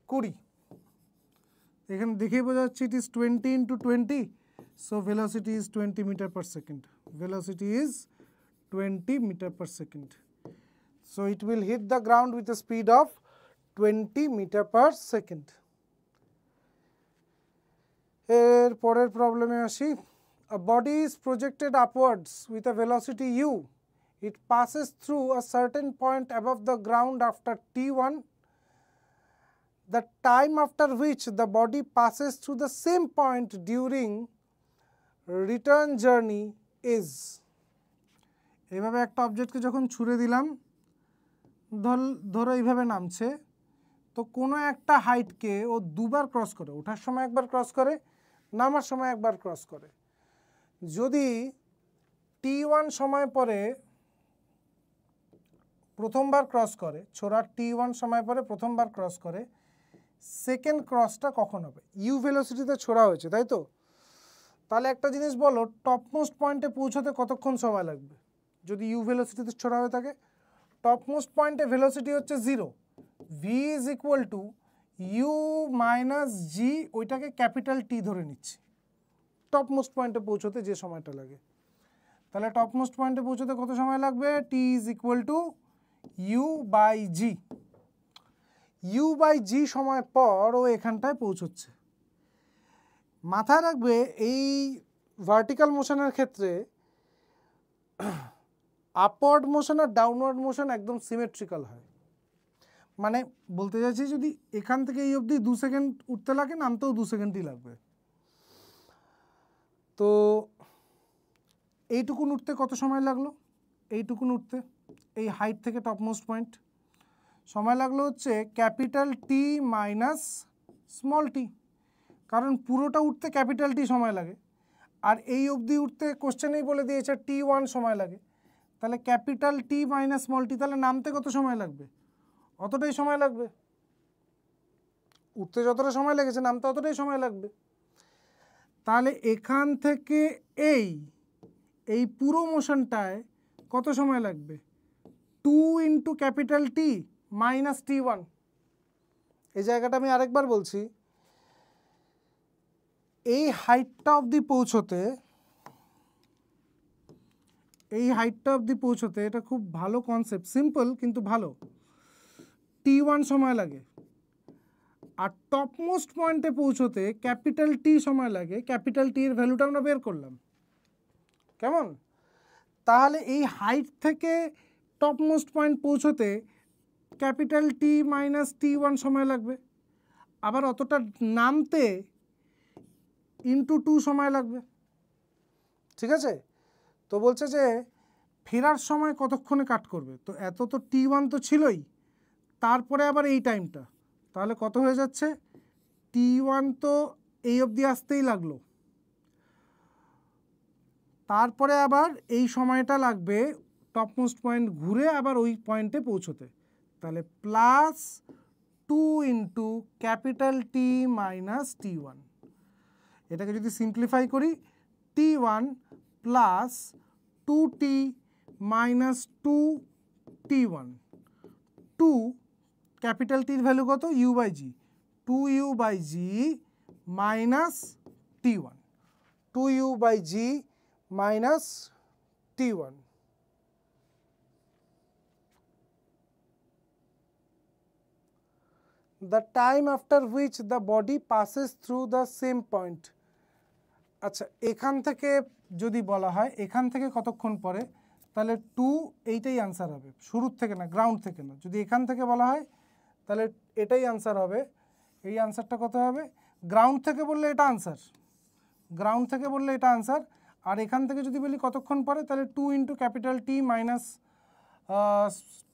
20। এখানে দেখেই বোঝা যাচ্ছে it is 20 into 20, so velocity is 20 meter per second. Velocity is 20 meter per second. So it will hit the ground with a speed of 20 meter per second. এর পরের প্রবলেমে আসি। A body is projected upwards with a velocity u. It passes through a certain point above the ground after t1. The time after which the body passes through the same point during return journey is. এইভাবে একটা অবজেক্টকে যখন ছুঁড়ে দিলাম, ধরো এইভাবে নামছে, তো কোনো একটা হাইটকে ও দুবার ক্রস করে, ওঠার সময় একবার ক্রস করে, নামার সময় একবার ক্রস করে। যদি t1 সময় পরে প্রথমবার ক্রস করে, ছোড়ার t1 সময় পরে প্রথমবার ক্রস করে, সেকেন্ড ক্রসটা কখন হবে? ইউ ভেলোসিটিতে ছোড়া হয়েছে, তাই তো? তাহলে একটা জিনিস বলো, টপমোস্ট পয়েন্টে পৌঁছাতে কতক্ষণ সময় লাগবে যদি ইউ ভেলোসিটিতে ছোড়া হয়ে থাকে? টপমোস্ট পয়েন্টে ভেলোসিটি হচ্ছে 0, v is equal to u minus g, ওইটাকে ক্যাপিটাল টি ধরে নিচ্ছি, টপমোস্ট পয়েন্টে পৌঁছতে যে সময়টা লাগে। তাহলে টপমোস্ট পয়েন্টে পৌঁছতে কত সময় লাগবে? T is equal to u by g. U by g সময় পর ও এখানটায় পৌঁছচ্ছে। মাথায় রাখবে এই ভার্টিক্যাল মোশনের ক্ষেত্রে আপওয়ার্ড মোশন আর ডাউনওয়ার্ড মোশন একদম সিমেট্রিক্যাল হয়। মানে বলতে চাইছি, যদি এখান থেকে এই অবধি 2 সেকেন্ড উঠতে লাগে, নামতেও 2 সেকেন্ডই লাগবে। তো এইটুকুন উঠতে কত সময় লাগলো? এইটুকুন উঠতে এই হাইট থেকে টপমোস্ট পয়েন্ট সময় লাগলো হচ্ছে capital t minus small tea, কারণ পুরোটা উঠতে ক্যাপিটাল টি সময় লাগে, আর এই অবধি উঠতে কোশ্চেনেই বলে দিয়েছে t1 সময় লাগে। তাহলে capital t minus small tea, তাহলে নামতে কত সময় লাগবে? অতটাই সময় লাগবে। উঠতে যতটা সময় লেগেছে নামতে অতটাই সময় লাগবে। তাহলে এখান থেকে এই পুরো মোশনটায় কত সময় লাগবে? 2 into capital t minus t1। এই জায়গাটা আমি আরেকবার বলছি, এই হাইটটা অবধি পৌঁছতে, এটা খুব ভালো কনসেপ্ট, সিম্পল কিন্তু ভালো। t1 সময় লাগে, আর টপমোস্ট পয়েন্টে পৌঁছতে ক্যাপিটাল টি সময় লাগে। ক্যাপিটাল টি এর ভ্যালুটা আমরা বের করলাম, কেমন? তাহলে এই হাইট থেকে টপমোস্ট পয়েন্ট পৌঁছতে ক্যাপিটাল টি মাইনাস t1 সময় লাগবে, আবার অতটা নামতে ইন্টু 2 সময় লাগবে। ঠিক আছে? তো বলছে যে ফেরার সময় কতক্ষণে কাট করবে, তো এত তো t1 তো ছিলই, তারপরে আবার এই টাইমটা, তাহলে কত হয়ে যাচ্ছে? t1 তো এই অবধি আসতেই লাগলো, তারপরে আবার এই সময়টা লাগবে টপমোস্ট পয়েন্ট ঘুরে আবার ওই পয়েন্টে পৌঁছতে। তাহলে plus 2 into capital t minus t1। এটাকে যদি সিম্পলিফাই করি, t1 plus 2t minus 2t1, 2 capital টির ভ্যালু কত? U by g, 2u by g minus t1, 2u by g minus t1। The time after which the body passes through the same point. আচ্ছা, এখান থেকে যদি বলা হয় এখান থেকে কতক্ষণ পরে, তাহলে 2 এইটাই আনসার হবে, শুরুর থেকে না, গ্রাউন্ড থেকে না। যদি এখান থেকে বলা হয় তাহলে এটাই আনসার হবে। এই আনসারটা কত হবে? গ্রাউন্ড থেকে বললে এটা আনসার, গ্রাউন্ড থেকে বললে এটা আনসার। আর এখান থেকে যদি বলি কতক্ষণ পরে, তাহলে 2 into capital t minus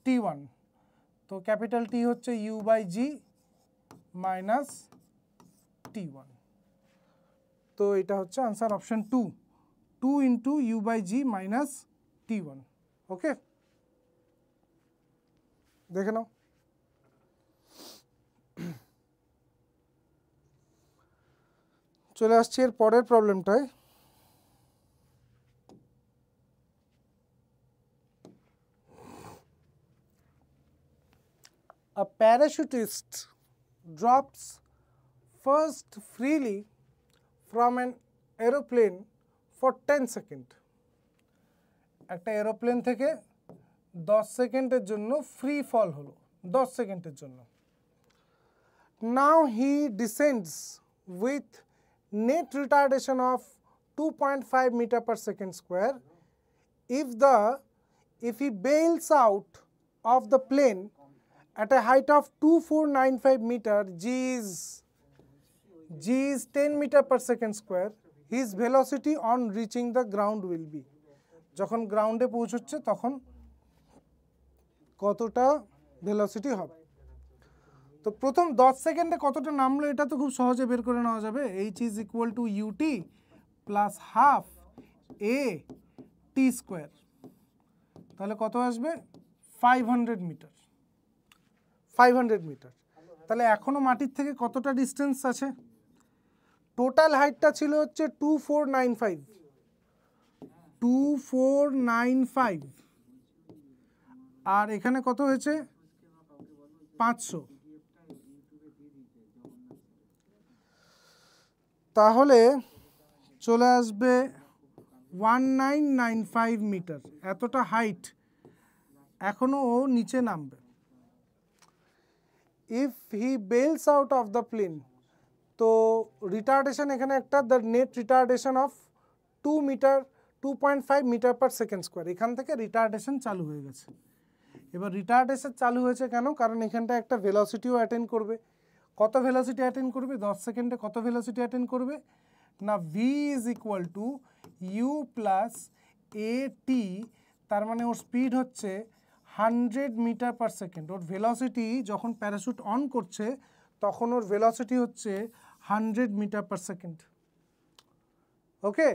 T1। তো ক্যাপিটাল টি হচ্ছে U/G মাইনাস T1। তো এটা হচ্ছে answer option 2, 2 into U/G minus T1। ওকে, দেখে নাও। চলে আসছি এর পরের প্রবলেমটায়। A parachutist drops first freely from an aeroplane for 10 seconds. একটা এরোপ্লেন থেকে 10 সেকেন্ডের জন্য ফ্রি ফল হলো, 10 সেকেন্ডের জন্য। Now he descends with net retardation of 2.5 meter per second square. If he bails out of the plane at a height of 2495 meter, g is 10 meter per second square, his velocity on reaching the ground will be. যখন গ্রাউন্ডে পৌঁছচ্ছে তখন কতটা velocity হবে? তো প্রথম 10 সেকেন্ডে কতটা নামলো এটা তো খুব সহজে বের করে নেওয়া যাবে। h is equal to ut plus half a t square. তাহলে কত আসবে? 500 মিটার, 500 মিটার। তাহলে এখনো মাটির থেকে কতটা ডিস্টেন্স আছে? টোটাল হাইটটা ছিল হচ্ছে 2495, আর এখানে কত হয়েছে? 500। তাহলে চলে আসবে 1995 মিটার। এতটা হাইট এখনো ও নিচে নামবে। If he bails out of the plane, তো রিটার্ডেশন এখানে একটা, the net retardation of 2.5 metre per second square. এখান থেকে রিটার্ডেশন চালু হয়ে গেছে। এবার রিটার্ডেশন চালু হয়েছে কেন? কারণ এখানটা একটা ভেলোসিটিও অ্যাটেন্ড করবে। কত ভেলোসিটি অ্যাটেন্ড করবে? 10 সেকেন্ডে কত ভেলোসিটি অ্যাটেন্ড করবে না? v is equal two u plus at। তার মানে ওর স্পিড হচ্ছে 100 মিটার পার সেকেন্ড। ওর ভেলোসিটি যখন প্যারাশুট অন করছে তখন ওর ভেলোসিটি হচ্ছে 100 মিটার পার সেকেন্ড। ওকে,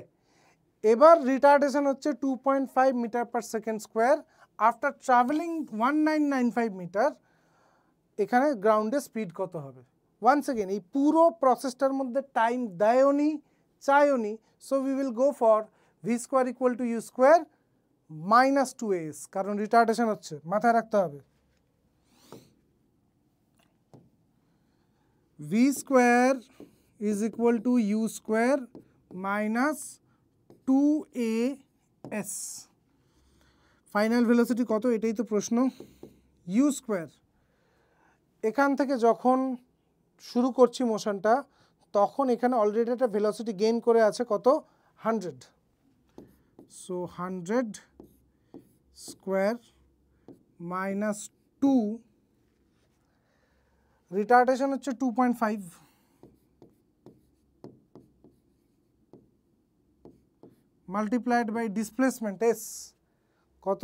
এবার রিটার্ডেশন হচ্ছে 2.5 metre per second square. After travelling 1995 metre, এখানে গ্রাউন্ডে স্পিড কত হবে? ওয়ান্স এগেন এই পুরো প্রসেসটার মধ্যে টাইম দেয়ও নি চাইও নি। So we will go for v square equal to you square minus 2as, কারণ রিটার্ডেশন হচ্ছে, মাথায় রাখতে হবে। V square is equal to you square minus 2as। Final velocity কত? এটাই তো প্রশ্ন। ইউ স্কোয়ার, এখান থেকে যখন শুরু করছি মোশনটা তখন এখানে অলরেডি একটা ভেলোসিটি গেইন করে আছে কত? 100। সো 100 স্কোয়ার মাইনাস 2, রিটার্ডেশন হচ্ছে 2.5, মাল্টিপ্লাইড বাই ডিসপ্লেসমেন্ট s কত?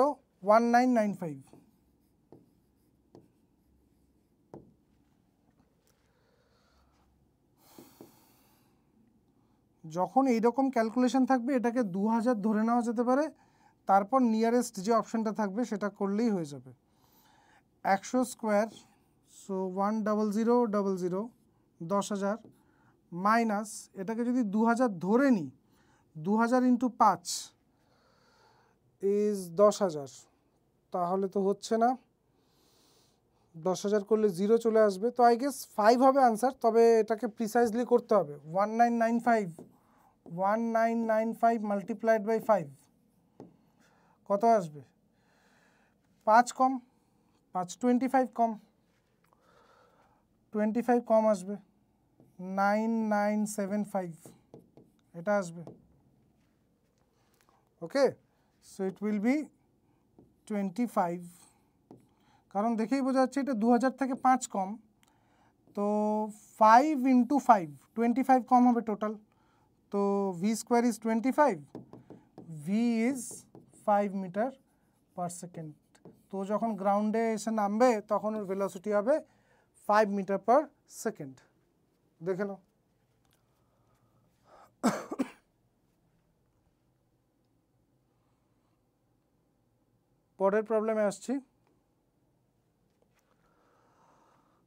1995। যখন এইরকম ক্যালকুলেশন থাকবে এটাকে 2000 ধরে নেওয়া যেতে পারে, তারপর নিয়ারেস্ট যে অপশানটা থাকবে সেটা করলেই হয়ে যাবে। 100 স্কোয়ার, সো 10000, 10,000 মাইনাস, এটাকে যদি 2000 ধরে নিই, 2000 ইন্টু 5 ইজ 10,000। তাহলে তো হচ্ছে না, 10,000 করলে 0 চলে আসবে। তো আই গেস 5 হবে আনসার, তবে এটাকে প্রিসাইজলি করতে হবে। 1995 মাল্টিপ্লাইড বাই 5 কত আসবে? 5 কম, 5 25 কম, 25 কম আসবে 9975, এটা আসবে। ওকে, সো ইট উইল বি 25, কারণ দেখেই বোঝা যাচ্ছে এটা 2000 থেকে 5 কম, তো 5 × 5 25 কম হবে টোটাল, তো v square is 25, v is 5 metre per second. তো যখন গ্রাউন্ডে এসে নামবে তখন ওর ভেলোসিটি হবে 5 মিটার পার সেকেন্ড। দেখে নাও। পরের প্রবলেমে আসছি।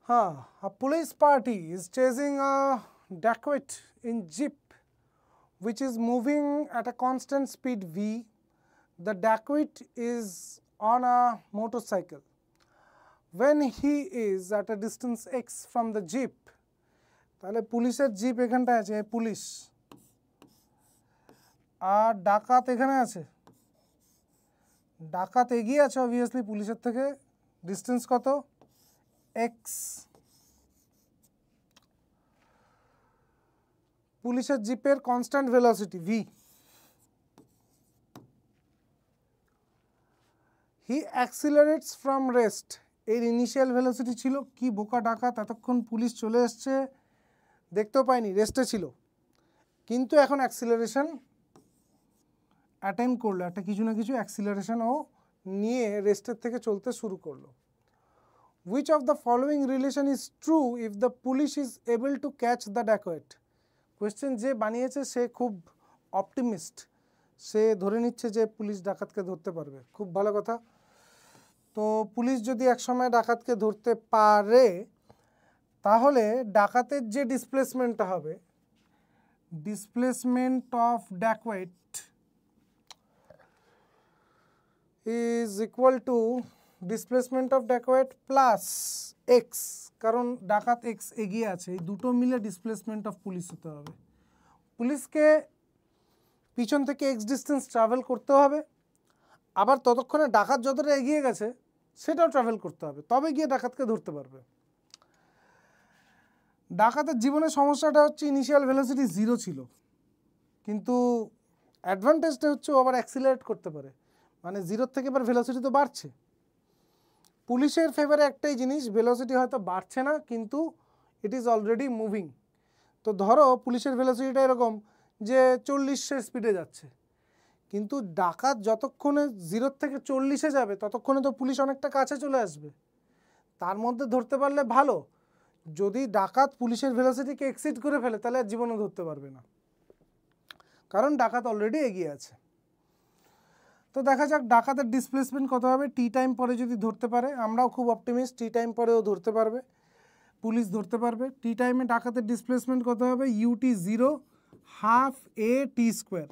A police party is chasing a dacoit in jeep which is moving at a constant speed v. The dacoit is on a motorcycle. When he is at a distance x from the jeep, তাহলে পুলিশের zip এখানটায় আছে, police, আর ডাকাত এখানে আছে। ডাকাত এগিয়ে আছে অবভিয়াসলি পুলিশের থেকে, ডিস্টেন্স কত, এক্স। পুলিশের জিপের constant velocity v. He accelerates from rest, এর ইনিশিয়াল ভেলোসিটি ছিল, কি বোকা ডাকাত, এতক্ষণ পুলিশ চলে এসছে দেখতেও পাইনি, রেস্টে ছিল, কিন্তু এখন অ্যাক্সিলারেশন অ্যাটেইন করলো, একটা কিছু না কিছু অ্যাক্সিলারেশন ও নিয়ে রেস্টের থেকে চলতে শুরু করলো। Which of the following relation is true if the police is able to catch the dacoit? Question যে বানিয়েছে সে খুব অপটিমিস্ট, সে ধরে নিচ্ছে যে পুলিশ ডাকাতকে ধরতে পারবে, খুব ভালো কথা। তো পুলিশ যদি একসময় ডাকাতকে ধরতে পারে তাহলে ডাকাতের যে ডিসপ্লেসমেন্টটা হবে, displacement of dacoit is equal to displacement of dacoit plus x, কারণ ডাকাত এক্স এগিয়ে আছে, এই দুটো মিলে ডিসপ্লেসমেন্ট অফ পুলিশ হতে হবে। পুলিশকে পিছন থেকে এক্স ডিস্টেন্স ট্রাভেল করতে হবে, আবার ততক্ষণে ডাকাত যতটা এগিয়ে গেছে সেটাও ট্রাভেল করতে হবে, তবে গিয়ে ডাকাতকে ধরতে পারবে। ডাকাতের জীবনের সমস্যাটা হচ্ছে ইনিশিয়াল ভেলোসিটি 0 ছিল, কিন্তু অ্যাডভান্টেজটা হচ্ছে ও আবার অ্যাক্সিলারেট করতে পারে, মানে 0 থেকে এবার ভেলোসিটি তো বাড়ছে। পুলিশের ফেভারে একটাই জিনিস, ভেলোসিটি হয়তো বাড়ছে না কিন্তু ইট ইজ অলরেডি মুভিং। তো ধরো পুলিশের ভেলোসিটিটা এরকম যে 40 স্পিডে যাচ্ছে, কিন্তু ডাকাত যতক্ষণে 0 থেকে 40 যাবে ততক্ষণে তো পুলিশ অনেকটা কাছে চলে আসবে, তার মধ্যে ধরতে পারলে ভালো। যদি ডাকাত পুলিশের ভেলোসিটিকে এক্সিড করে ফেলে তাহলে আর জীবনে ধরতে পারবে না, কারণ ডাকাত অলরেডি এগিয়ে আছে। তো দেখা যাক ডাকাতের ডিসপ্লেসমেন্ট কত হবে টি টাইম পরে যদি ধরতে পারে, আমরাও খুব অপটিমিস্ট, টি টাইম পরেও ধরতে পারবে, পুলিশ ধরতে পারবে। টি টাইমে ডাকাতের ডিসপ্লেসমেন্ট কত হবে, ইউটি 0 হাফ এ টি স্কোয়ার,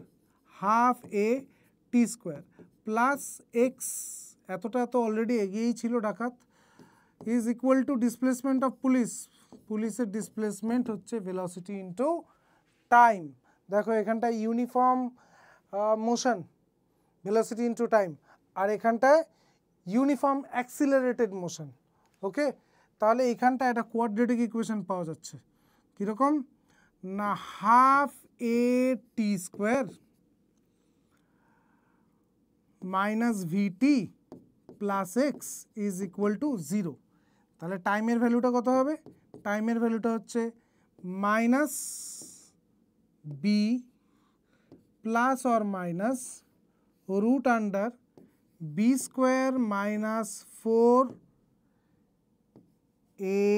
হাফ এ টি স্কোয়ার প্লাস এক্স, এতটা তো অলরেডি এগিয়েই ছিল ডাকাত, is equal to displacement of police, পুলিশের ডিসপ্লেসমেন্ট হচ্ছে ভেলোসিটি ইন্টু টাইম। দেখো এখানটায় uniform motion, velocity into time, আর এখানটায় ইউনিফর্ম অ্যাক্সিলারেটেড মোশন। ওকে, তাহলে এখানটায় একটা কোয়াড্রেটিক ইকুয়েশন পাওয়া যাচ্ছে, কীরকম না, half A T square minus VT plus X is equal to 0। তাহলে টাইমের ভ্যালুটা কত হবে, টাইমের ভ্যালুটা হচ্ছে minus B plus or minus root under B square minus 4 A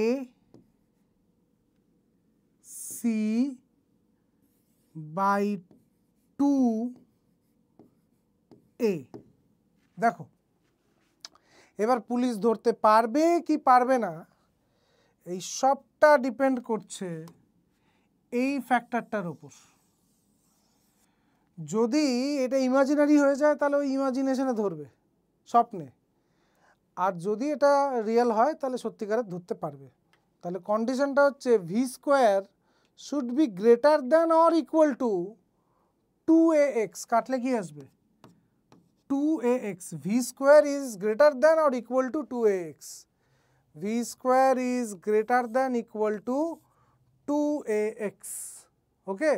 C by 2 A. দেখো এবার পুলিশ ধরতে পারবে কি পারবে না, এই সবটা ডিপেন্ড করছে এই ফ্যাক্টরটার উপর। যদি এটা ইমাজিনারি হয়ে যায় তাহলে ওই ইমাজিনেশনে ধরবে, স্বপ্নে, আর যদি এটা রিয়েল হয় তাহলে সত্যিকারের ধরতে পারবে। তাহলে কন্ডিশনটা হচ্ছে v square should be greater than or equal to 2ax, কাটলে কি আসবে 2ax, V square is greater than or equal to 2ax, V square is greater than equal to 2ax। ওকে,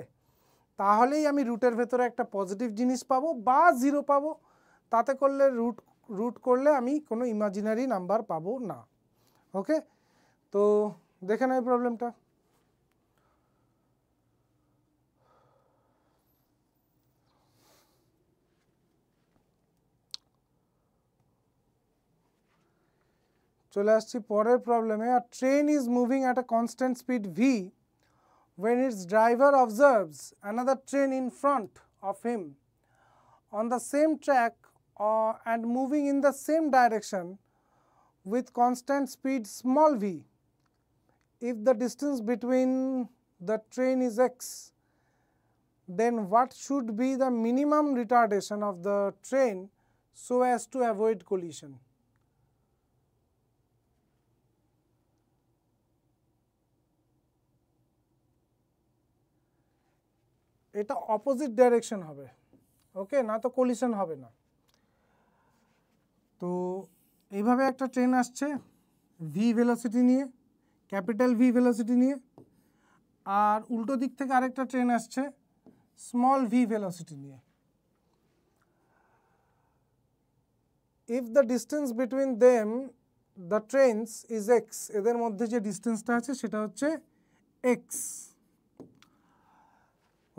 তাহলেই আমি রুটের ভেতরে একটা পজিটিভ জিনিস পাবো বা 0 পাবো, তাতে করলে রুট রুট করলে আমি কোনো ইমাজিনারি নাম্বার পাবো না। ওকে, তো দেখে নাও প্রবলেমটা। চলে আসছি পরের প্রবলেমে। A train is moving at a constant speed v when its driver observes another train in front of him on the same track and moving in the same direction with constant speed small v. If the distance between the train is x, then what should be the minimum retardation of the train so as to avoid collision? এটা opposite direction হবে, ওকে, না তো collision হবে না। তো এইভাবে একটা train আসছে ভি ভেলোসিটি নিয়ে, ক্যাপিটাল ভি ভেলোসিটি নিয়ে, আর উল্টো দিক থেকে আরেকটা ট্রেন আসছে স্মল ভি ভেলোসিটি নিয়ে। If the distance between them the trains is x, এদের মধ্যে যে ডিস্টেন্সটা আছে সেটা হচ্ছে x,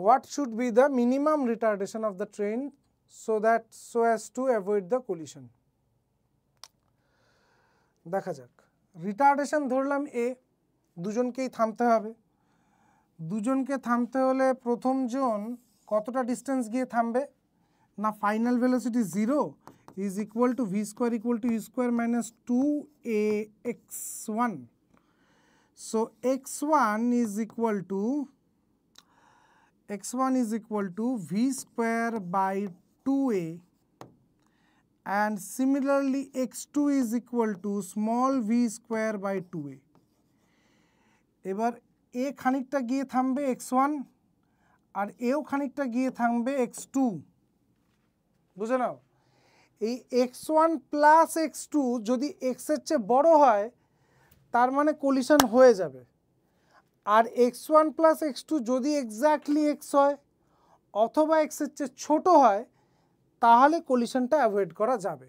what should be the minimum retardation of the train so as to avoid the collision? দেখা যাক, রিটার্ডেশন ধরলাম এ, দুজনকেই থামতে হবে। দুজনকে থামতে হলে প্রথম জন কতটা ডিস্টেন্স গিয়ে থামবে না, final velocity 0 is equal to V square equal to you square minus 2ax1, so x1 is equal to v square by 2a, and similarly x2 is equal to small v square by 2a. এবার এ খানিকটা গিয়ে থামবে x1 আর এও খানিকটা গিয়ে থামবে x2, বুঝে নাও। এই x1 প্লাস x2 যদি x এর চেয়ে বড় হয় তার মানে কলিশন হয়ে যাবে, আর x1 প্লাস x2 যদি এক্স্যাক্টলি x হয় অথবা x এর চেয়ে ছোট হয় তাহলে কলিশনটা অ্যাভয়েড করা যাবে।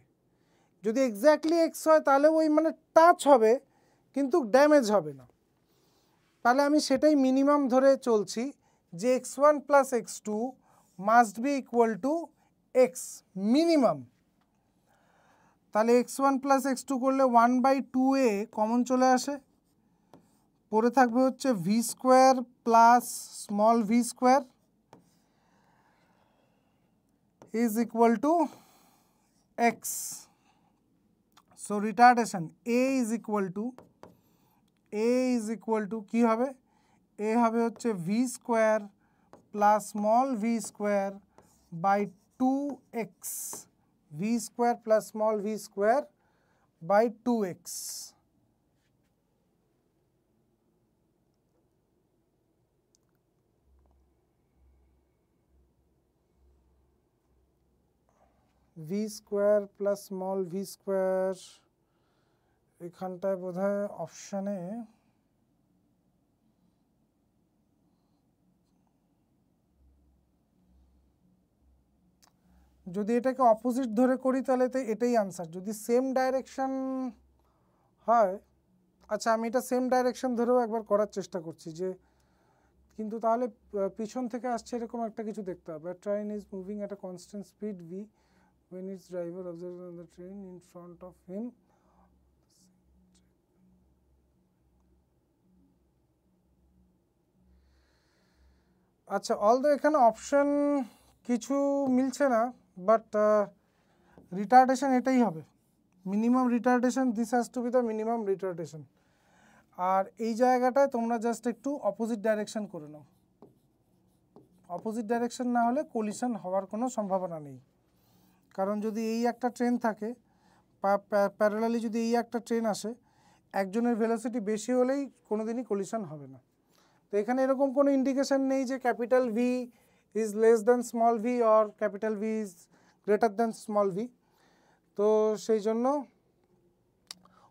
যদি এক্স্যাক্টলি x হয় তাহলে ওই মানে টাচ হবে কিন্তু ড্যামেজ হবে না, তাহলে আমি সেটাই মিনিমাম ধরে চলছি যে x1 plus x2 must be equal to x minimum. তাহলে x1 প্লাস x2 করলে 1/2a কমন চলে আসে, পরে থাকবে হচ্ছে v square plus small v square is equal to x. So retardation a is equal to কী হবে, এ হবে হচ্ছে v square plus small v square by 2x, v square plus small v square by 2x। V square plus small v square এখানটায় বোধহয় অপশানে যদি এটাকে opposite ধরে করি তাহলে তো এটাই আনসার। যদি সেম ডাইরেকশন হয়, আচ্ছা আমি এটা সেম ডাইরেকশন ধরেও একবার করার চেষ্টা করছি যে, কিন্তু তাহলে পিছন থেকে আসছে এরকম একটা কিছু দেখতে হবে। Train is moving at a constant speed v when its driver observes the train in front of him. আচ্ছা, অলদো এখানে অপশন কিছু মিলছে না, বাট রিটার্ডেশন এটাই হবে minimum retardation, this has to be the minimum retardation. আর এই জায়গাটায় তোমরা জাস্ট একটু অপোজিট ডাইরেকশন করে নাও, অপোজিট ডাইরেকশন না হলে কলিশন হওয়ার কোনো সম্ভাবনা নেই। কারণ যদি এই একটা ট্রেন থাকে প্যারালালি, যদি এই একটা ট্রেন আসে, একজনের ভেলোসিটি বেশি হলেই কোনো দিনই কলিশন হবে না। তো এখানে এরকম কোনো ইন্ডিকেশন নেই যে capital V is less than small V or capital V is greater than small V. তো সেই জন্য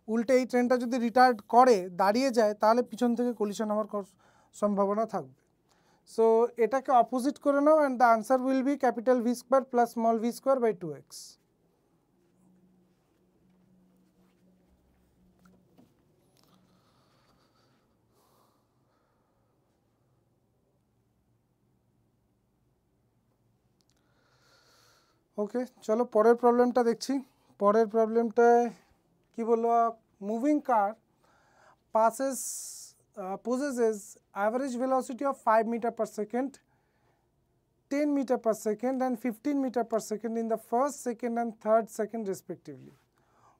উল্টে এই ট্রেনটা যদি রিটার্ড করে দাঁড়িয়ে যায় তাহলে পিছন থেকে কলিশন হওয়ার সম্ভাবনা থাকবে। সো এটাকে অপোজিট করে নাও, and the answer will be capital v square plus small v square by 2x। Okay, চলো পরের প্রবলেমটা দেখছি। পরের প্রবলেমটায় কি বললো, moving car possesses average velocity of 5 meter per second, 10 meter per second and 15 meter per second in the first, second and third second respectively.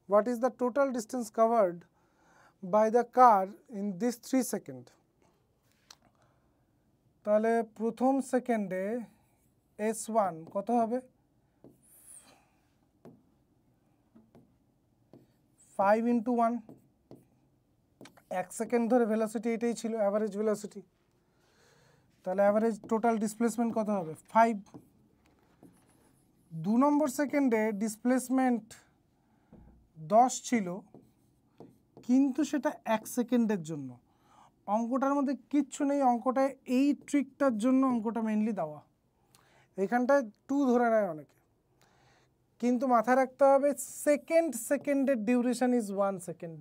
What is the total distance covered by the car in this 3 seconds? তাহলে প্রথম সেকেন্ডে S1 কত হবে, 5 into 1, 1 second ধরে velocity এটাই ছিল average velocity, তাহলে average total displacement কত হবে 5। 2 নম্বর সেকেন্ডে ডিসপ্লেসমেন্ট 10 ছিল, কিন্তু সেটা 1 সেকেন্ডের জন্য। অঙ্কটার মধ্যে কিচ্ছু নেই, অঙ্কটায় এই ট্রিকটার জন্য অঙ্কটা মেইনলি দেওয়া। এখানটায় 2 ধরে নেয় অনেকে, কিন্তু মাথায় রাখতে হবে সেকেন্ডের duration is 1 second,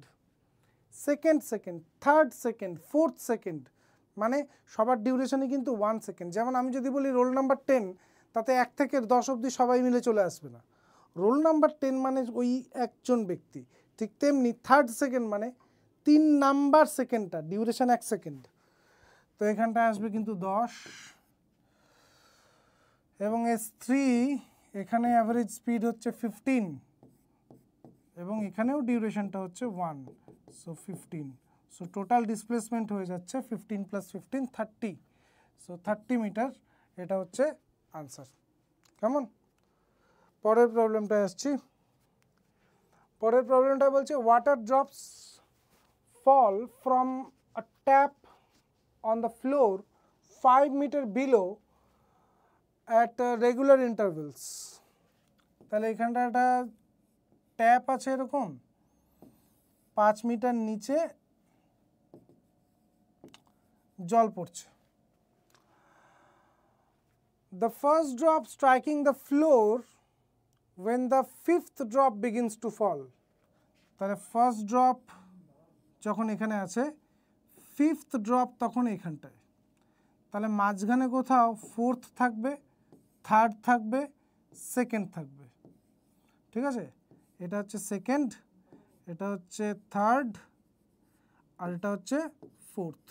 second, third second, fourth second, মানে সবার ডিউরেশনই কিন্তু 1 সেকেন্ড। যেমন আমি যদি বলি রোল নাম্বার 10, তাতে 1 থেকে 10 অবধি সবাই মিলে চলে আসবে না, রোল নাম্বার 10 মানে ওই একজন ব্যক্তি। ঠিক তেমনি থার্ড সেকেন্ড মানে 3 নাম্বার সেকেন্ডটা ডিউরেশন 1 সেকেন্ড, তো এখানটায় আসবে কিন্তু 10। এবং S3 এখানে অ্যাভারেজ স্পিড হচ্ছে 15 এবং এখানেও ডিউরেশনটা হচ্ছে 1, সো 15। সো টোটাল ডিসপ্লেসমেন্ট হয়ে যাচ্ছে 15 + 15 30, সো 30 মিটার। এটা হচ্ছে আনসার। কেমন? পরের প্রবলেমটায় আসছি। পরের প্রবলেমটা বলছে water drops fall from a tap on the floor 5 metre below at regular intervals. তাহলে এখানটা একটা ট্যাপ আছে এরকম 5 মিটার নিচে জল পড়ছে। The first drop striking the floor when the fifth drop begins to fall. তাহলে ফার্স্ট ড্রপ যখন এখানে আছে, ফিফথ ড্রপ তখন এখানটায়, তাহলে মাঝখানে কোথাও ফোর্থ থাকবে, থার্ড থাকবে, সেকেন্ড থাকবে। ঠিক আছে, এটা হচ্ছে সেকেন্ড, এটা হচ্ছে থার্ড, আর এটা হচ্ছে ফোর্থ,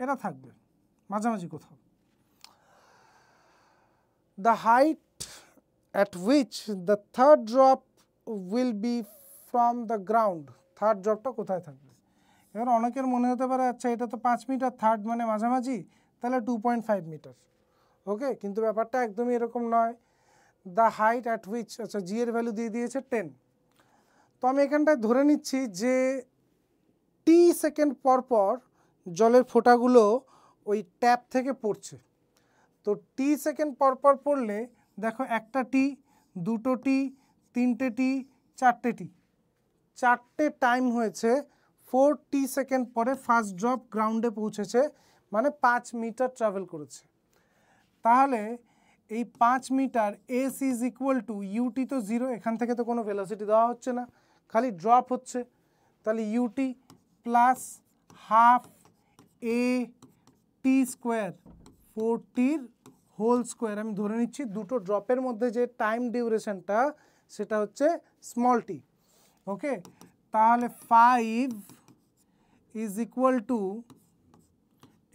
এটা থাকবে মাঝামাঝি কোথাও। The height at which the third drop will be from the ground, third ড্রপটা কোথায় থাকবে। এবার অনেকের মনে হতে পারে আচ্ছা এটা তো 5 মিটার, থার্ড মানে মাঝামাঝি, তাহলে 2.5 মিটার। ওকে, কিন্তু ব্যাপারটা একদমই এরকম নয়। দ্য হাইট অ্যাট হুইচ, আচ্ছা জি এর ভ্যালু দিয়ে দিয়েছে 10, তো আমি এখানটায় ধরে নিচ্ছি যে টি সেকেন্ড পর পর জলের ফোঁটাগুলো ওই ট্যাপ থেকে পড়ছে। তো টি সেকেন্ড পর পর পড়লে দেখো একটা টি, দুটো টি, তিনটে টি, চারটে টি, চারটে টাইম হয়েছে। 4 সেকেন্ড পরে ফার্স্ট ড্রপ গ্রাউন্ডে পৌঁছেছে, মানে 5 মিটার ট্রাভেল করেছে। তাহলে এই 5 metre S is equal to UT তো 0, এখান থেকে তো কোনো ভেলোসিটি দেওয়া হচ্ছে না, খালি ড্রপ হচ্ছে, তাহলে ইউটি প্লাস হাফ এ টি স্কোয়ার 4টির হোল স্কোয়ার। আমি ধরে নিচ্ছি দুটো ড্রপের মধ্যে যে টাইম ডিউরেশনটা সেটা হচ্ছে স্মল টি। ওকে, তাহলে 5 ইজ ইকুয়াল টু,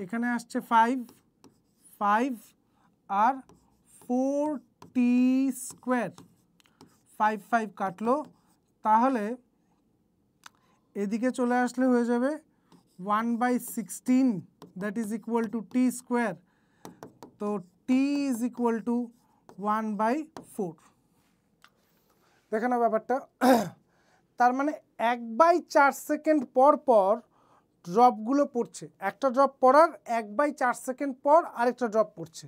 এখানে আসছে 5 আর 4t স্কোয়ার, 5 কাটলো, তাহলে এদিকে চলে আসলে হয়ে যাবে 1/16, that is equal to T square. তো টি ইজ ইকুয়াল টু 1/4। দেখে না ব্যাপারটা, তার মানে 1/4 সেকেন্ড পর পর ড্রপগুলো পড়ছে, একটা ড্রপ পড়ার 1/4 সেকেন্ড পর আরেকটা ড্রপ পড়ছে।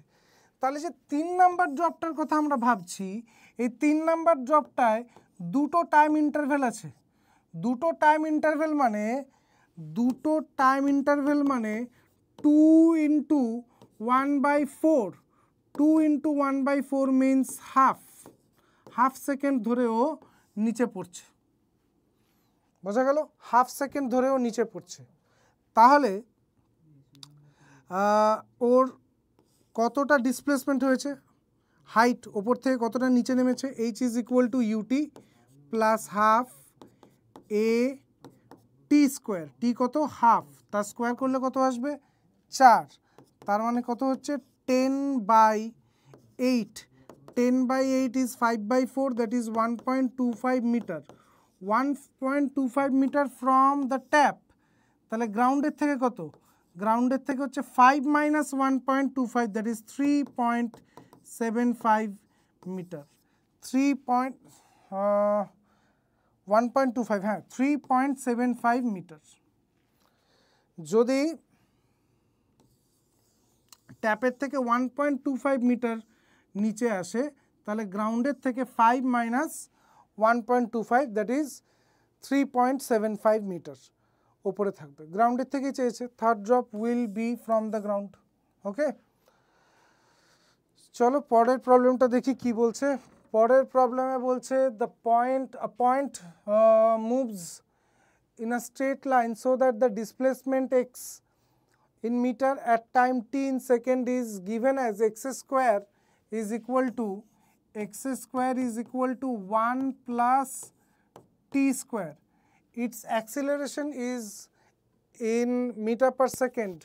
তাহলে যে 3 নাম্বার ড্রপটার কথা আমরা ভাবছি, এই 3 নাম্বার ড্রপটায় দুটো টাইম ইন্টারভেল আছে। দুটো টাইম ইন্টারভেল মানে 2 × 1/4, 2 × 1/4 মিনস হাফ সেকেন্ড ধরেও নিচে পড়ছে। বোঝা গেল? হাফ সেকেন্ড ধরেও নিচে পড়ছে। তাহলে ওর কতটা ডিসপ্লেসমেন্ট হয়েছে, হাইট ওপর থেকে কতটা নিচে নেমেছে, h is equal to UT plus half A T square, t কত হাফ, তার স্কোয়ার করলে কত আসবে 4, তার মানে কত হচ্ছে 10/8, 10/8 is 5/4, that is 1.25 metre, 1.25 metre from the tap. তাহলে গ্রাউন্ডের থেকে কত, গ্রাউন্ডের থেকে হচ্ছে 5 মাইনাস 1.25, দ্যাট ইজ 3.75 মিটার, 1.25 হ্যাঁ 3.75 মিটার। যদি ট্যাপের থেকে 1.25 মিটার নিচে আসে তাহলে গ্রাউন্ডের থেকে 5 মাইনাস 1.25 দ্যাট ইজ 3.75 মিটার ওপরে থাকবে, গ্রাউন্ডের থেকে চেয়েছে। Third drop will be from the ground. Okay, চলো পরের প্রবলেমটা দেখি কি বলছে। পরের প্রবলেমে বলছে the point moves in a straight line so that the displacement x in meter at time t in second is given as x square is equal to 1 plus t square. Its acceleration is in meter per second.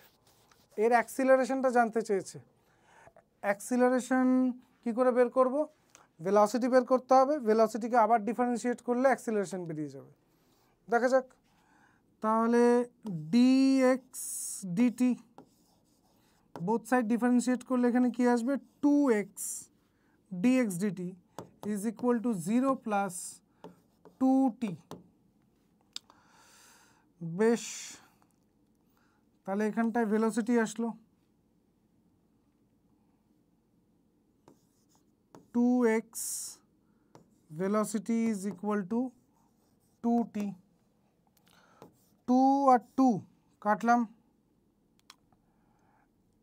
এর অ্যাক্সিলারেশনটা জানতে চেয়েছে। Acceleration কি করে বের করব, velocity বের করতে হবে, ভেলোসিটিকে আবার ডিফারেন্সিয়েট করলে অ্যাক্সিলারেশন বেরিয়ে যাবে। দেখা যাক তাহলে dx dt both side differentiate করলে এখানে কি আসবে 2x dx dt is equal to 0 plus 2t। বেশ, তাহলে এখানটায় ভেলোসিটি আসলো 2x, velocity is equal two 2t, 2 আর 2 কাটলাম।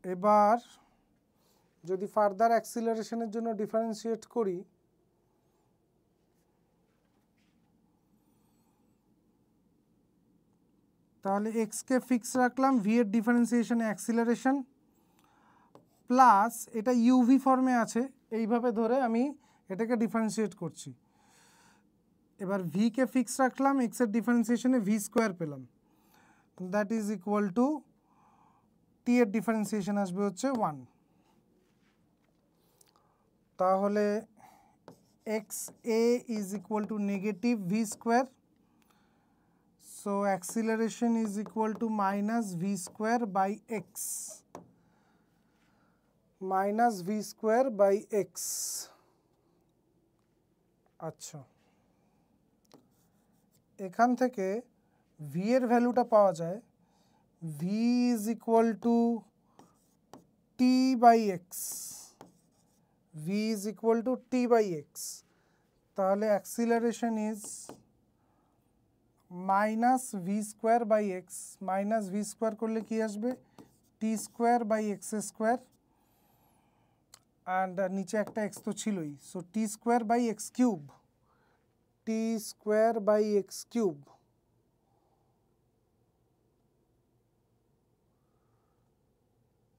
এবার যদি ফার্দার অ্যাক্সিলারেশনের জন্য ডিফারেন্সিয়েট করি তাহলে এক্সকে ফিক্স রাখলাম, ভি এর ডিফারেন্সিয়েশনে অ্যাক্সিলারেশন প্লাস এটা ইউভি ফর্মে আছে, এইভাবে ধরে আমি এটাকে ডিফারেন্সিয়েট করছি। এবার ভিকে ফিক্স রাখলাম, এক্সের ডিফারেন্সিয়েশনে ভি স্কোয়ার পেলাম, that is equal to t এর ডিফারেন্সিয়েশন আসবে হচ্ছে 1। তাহলে x a is equal to negative v square, so acceleration is equal to minus v square by x, minus v square by x. আচ্ছা, এখান থেকে v এর ভ্যালুটা পাওয়া যায়, v is equal to t by x, v is equal to t by x. তাহলে acceleration is minus v square by x, minus v square করলে কি আসবে t square by x square, and নিচে একটা এক্স তো ছিলই, so t square by x cube, t square by x cube.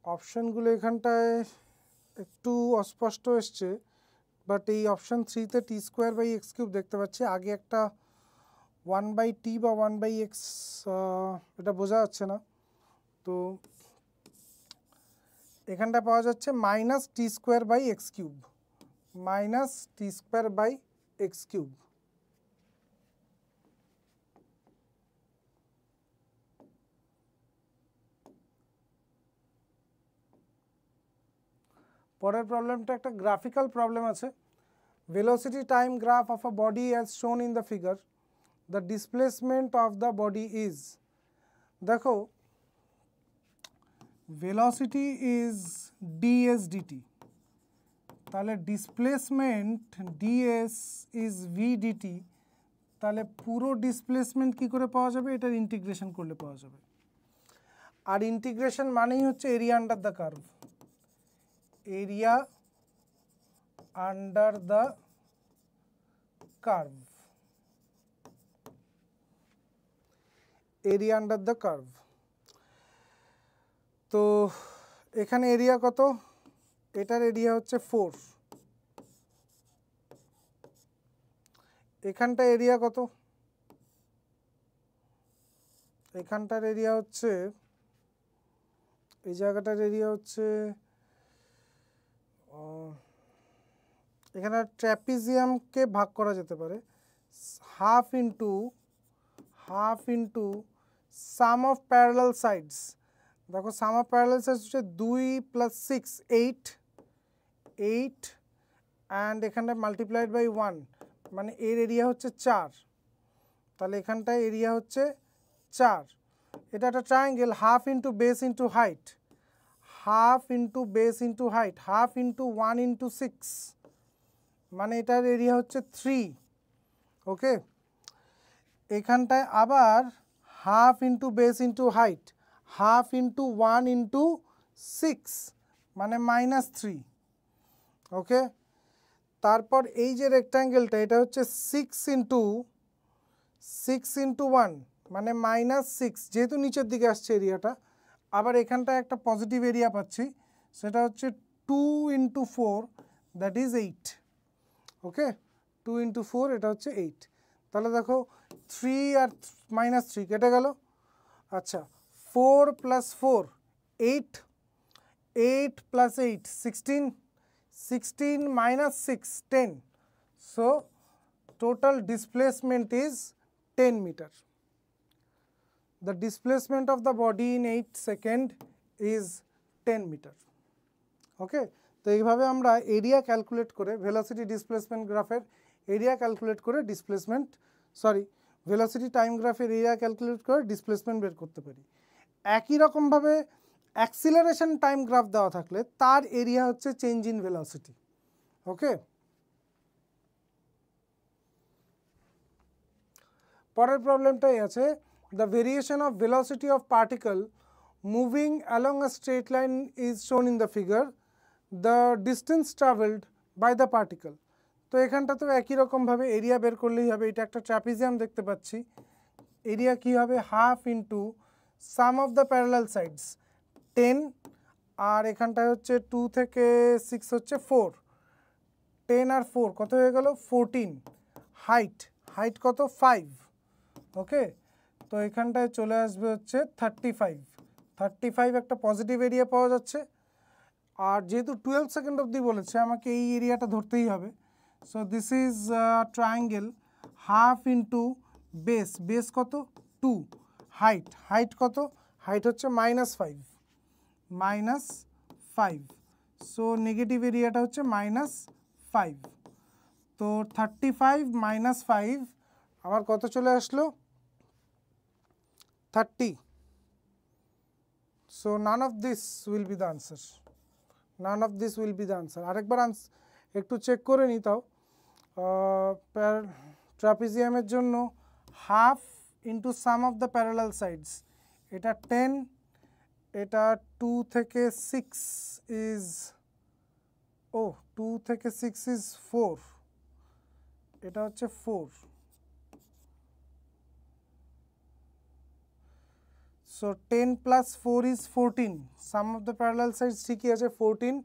অপশানগুলো এখানটায় একটু অস্পষ্ট এসছে, বাট এই অপশান 3তে t square by x cube দেখতে পাচ্ছি, আগে একটা 1/t বা 1/x এটা বোঝা যাচ্ছে না, তো এখানটা পাওয়া যাচ্ছে minus T square by x cube, minus T square by x cube. পরের প্রবলেমটা একটা গ্রাফিক্যাল প্রবলেম আছে। Velocity time graph of a body as shown in the figure, the displacement of the body is. দেখো velocity is DS DT, তাহলে displacement DS is V DT, তাহলে পুরো displacement কি করে পাওয়া যাবে, এটার ইন্টিগ্রেশন করলে পাওয়া যাবে। আর ইন্টিগ্রেশন মানেই হচ্ছে area under the curve, area under the curve, area under the curve. তো এখানে এরিয়া কত, এটার এরিয়া হচ্ছে 4, এখানটা এরিয়া কত, এখানটার এরিয়া হচ্ছে, এই জায়গাটার এরিয়া হচ্ছে, এখানে ট্র্যাপিজিয়ামকে ভাগ করা যেতে পারে half into some of parallel sides. দেখো সাম অফ প্যারালাল সাইডস হচ্ছে 2 + 6 8 অ্যান্ড এখানটায় মাল্টিপ্লাইড বাই 1, মানে এর এরিয়া হচ্ছে 4, তাহলে এখানটায় এরিয়া হচ্ছে 4। এটা একটা triangle, half into base into height, half into base into height, half into 1 into 6, মানে এটার এরিয়া হচ্ছে 3। ওকে, এখানটায় আবার half into base into height, half into 1 into 6, মানে -3। ওকে, তারপর এই যে রেক্ট্যাঙ্গেলটা এটা হচ্ছে 6 ইন্টু 1, মানে -6, যেহেতু নিচের দিকে আসছে এরিয়াটা। আবার এখানটায় একটা পজিটিভ এরিয়া পাচ্ছি, সেটা হচ্ছে 2 into 4, that is 8। Okay, 2 into 4 এটা হচ্ছে 8। তাহলে দেখো 3 আর -3 কেটে গেল। আচ্ছা, 4 + 4 8, 8 + 8 16, 16 - 6 10, so total displacement is 10 meter. The displacement of the body in 8 seconds is 10 meter. ওকে, তো এইভাবে আমরা এরিয়া ক্যালকুলেট করে ভেলোসিটি ডিসপ্লেসমেন্ট গ্রাফের এরিয়া ক্যালকুলেট করে ভেলোসিটি টাইম গ্রাফের এরিয়া ক্যালকুলেট করে ডিসপ্লেসমেন্ট বের করতে পারি। একই রকমভাবে অ্যাক্সিলারেশন টাইম গ্রাফ দেওয়া থাকলে তার এরিয়া হচ্ছে চেঞ্জ ইন ভেলোসিটি। ওকে, পরের প্রবলেমটাই আছে, the variation of velocity of particle moving along a straight line is shown in the figure, the distance travelled by the particle. তো এখানটা তো একই রকমভাবে এরিয়া বের করলেই হবে। এটা একটা ট্র্যাপিজিয়াম দেখতে পাচ্ছি, এরিয়া কী হবে, half into some of the parallel sides 10, আর এখানটায় হচ্ছে 2 থেকে 6 হচ্ছে 4, 10 আর 4 কত হয়ে গেল 14, হাইট কত 5। ওকে, তো এখানটায় চলে আসবে হচ্ছে 35 একটা পজিটিভ এরিয়া পাওয়া যাচ্ছে। আর যেহেতু 12 সেকেন্ড অবধি বলেছে আমাকে এই এরিয়াটা ধরতেই হবে। So this is triangle, half into base কত 2, হাইট কত, হাইট হচ্ছে -5, সো নেগেটিভ এরিয়াটা হচ্ছে -5। তো 35 - 5 আমার কত চলে আসলো 30। So none of this will be the answer, আরেকবার একটু চেক করে নিই তাও। ট্রাপিজিয়ামের জন্য half into some of the parallel sides, এটা 10, এটা 2 থেকে 6 ইজ 4, এটা হচ্ছে 4। So 10 + 4 is 14, some of the parallel sides ঠিকই আছে 14,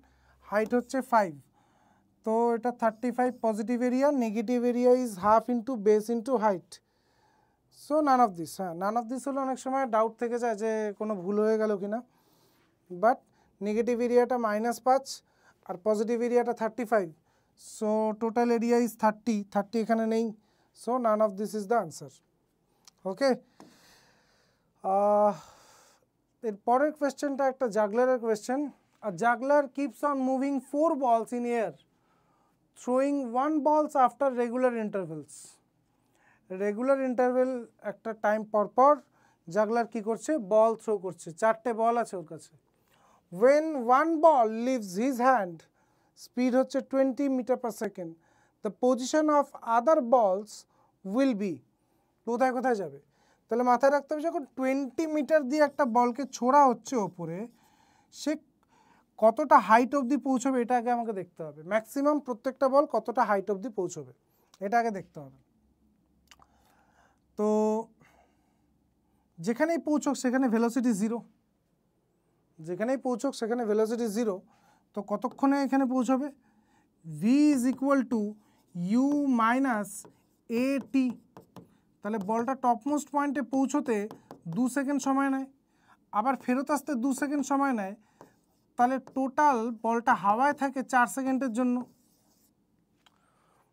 হাইট হচ্ছে 5। তো এটা 35 positive area, negative area is half into base into height. So none of this হলে অনেক সময় ডাউট থেকে যায় যে কোনো ভুল হয়ে গেল কিনা, বাট নেগেটিভ এরিয়াটা -5 আর পজিটিভ এরিয়াটা 35, সো টোটাল এরিয়া ইজ 30 এখানে নেই, so none of this is the answer. Okay, এর পরের কোয়েশ্চেনটা একটা জাগলারের question. A juggler keeps on moving 4 balls in air, throwing 1 balls after regular intervals. Regular interval একটা টাইম পর জাগলার কি করছে, বল থ্রো করছে, 4টে বল আছে ওর কাছে। when one ball leaves his hand, speed হচ্ছে 20 metre per second, the position of other balls will be, কোথায় যাবে। তাহলে মাথায় রাখতে হবে যখন 20 মিটার দিয়ে একটা বলকে ছোড়া হচ্ছে ওপরে, সে কতটা হাইট অবধি পৌঁছবে এটা আগে আমাকে দেখতে হবে। ম্যাক্সিমাম প্রত্যেকটা বল কতটা হাইট অবধি পৌঁছবে এটা আগে দেখতে হবে। তো যেখানেই পৌঁছক সেখানে ভেলোসিটি 0, তো কতক্ষণে এখানে পৌঁছবে, v = u - AT, তাহলে বলটা টপমোস্ট পয়েন্টে পৌঁছতে 2 সেকেন্ড সময় নেয়, আবার ফেরত আসতে 2 সেকেন্ড সময় নেয়, তাহলে টোটাল বলটা হাওয়ায় থাকে 4 সেকেন্ডের জন্য।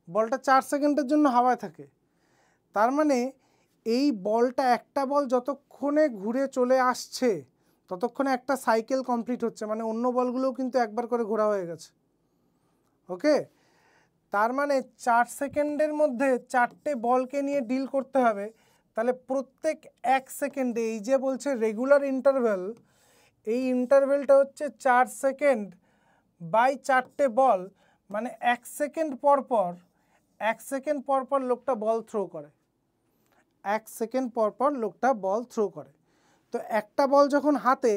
বলটা 4 সেকেন্ডের জন্য হাওয়ায় থাকে, তার মানে এই বলটা, একটা বল যতক্ষণে ঘুরে চলে আসছে ততক্ষণে একটা সাইকেল কমপ্লিট হচ্ছে, মানে অন্য বলগুলোও কিন্তু একবার করে ঘোরা হয়ে গেছে। ওকে, তার মানে 4 সেকেন্ডের মধ্যে 4টে বলকে নিয়ে ডিল করতে হবে, তাহলে প্রত্যেক 1 সেকেন্ডে, এই যে বলছে রেগুলার ইন্টারভ্যাল, এই ইন্টারভ্যালটা হচ্ছে 4 সেকেন্ড বাই 4টে বল, মানে 1 সেকেন্ড পর পর 1 সেকেন্ড পর পর লোকটা বল থ্রো করে, 1 সেকেন্ড পর পর লোকটা বল থ্রো করে। তো একটা বল যখন হাতে,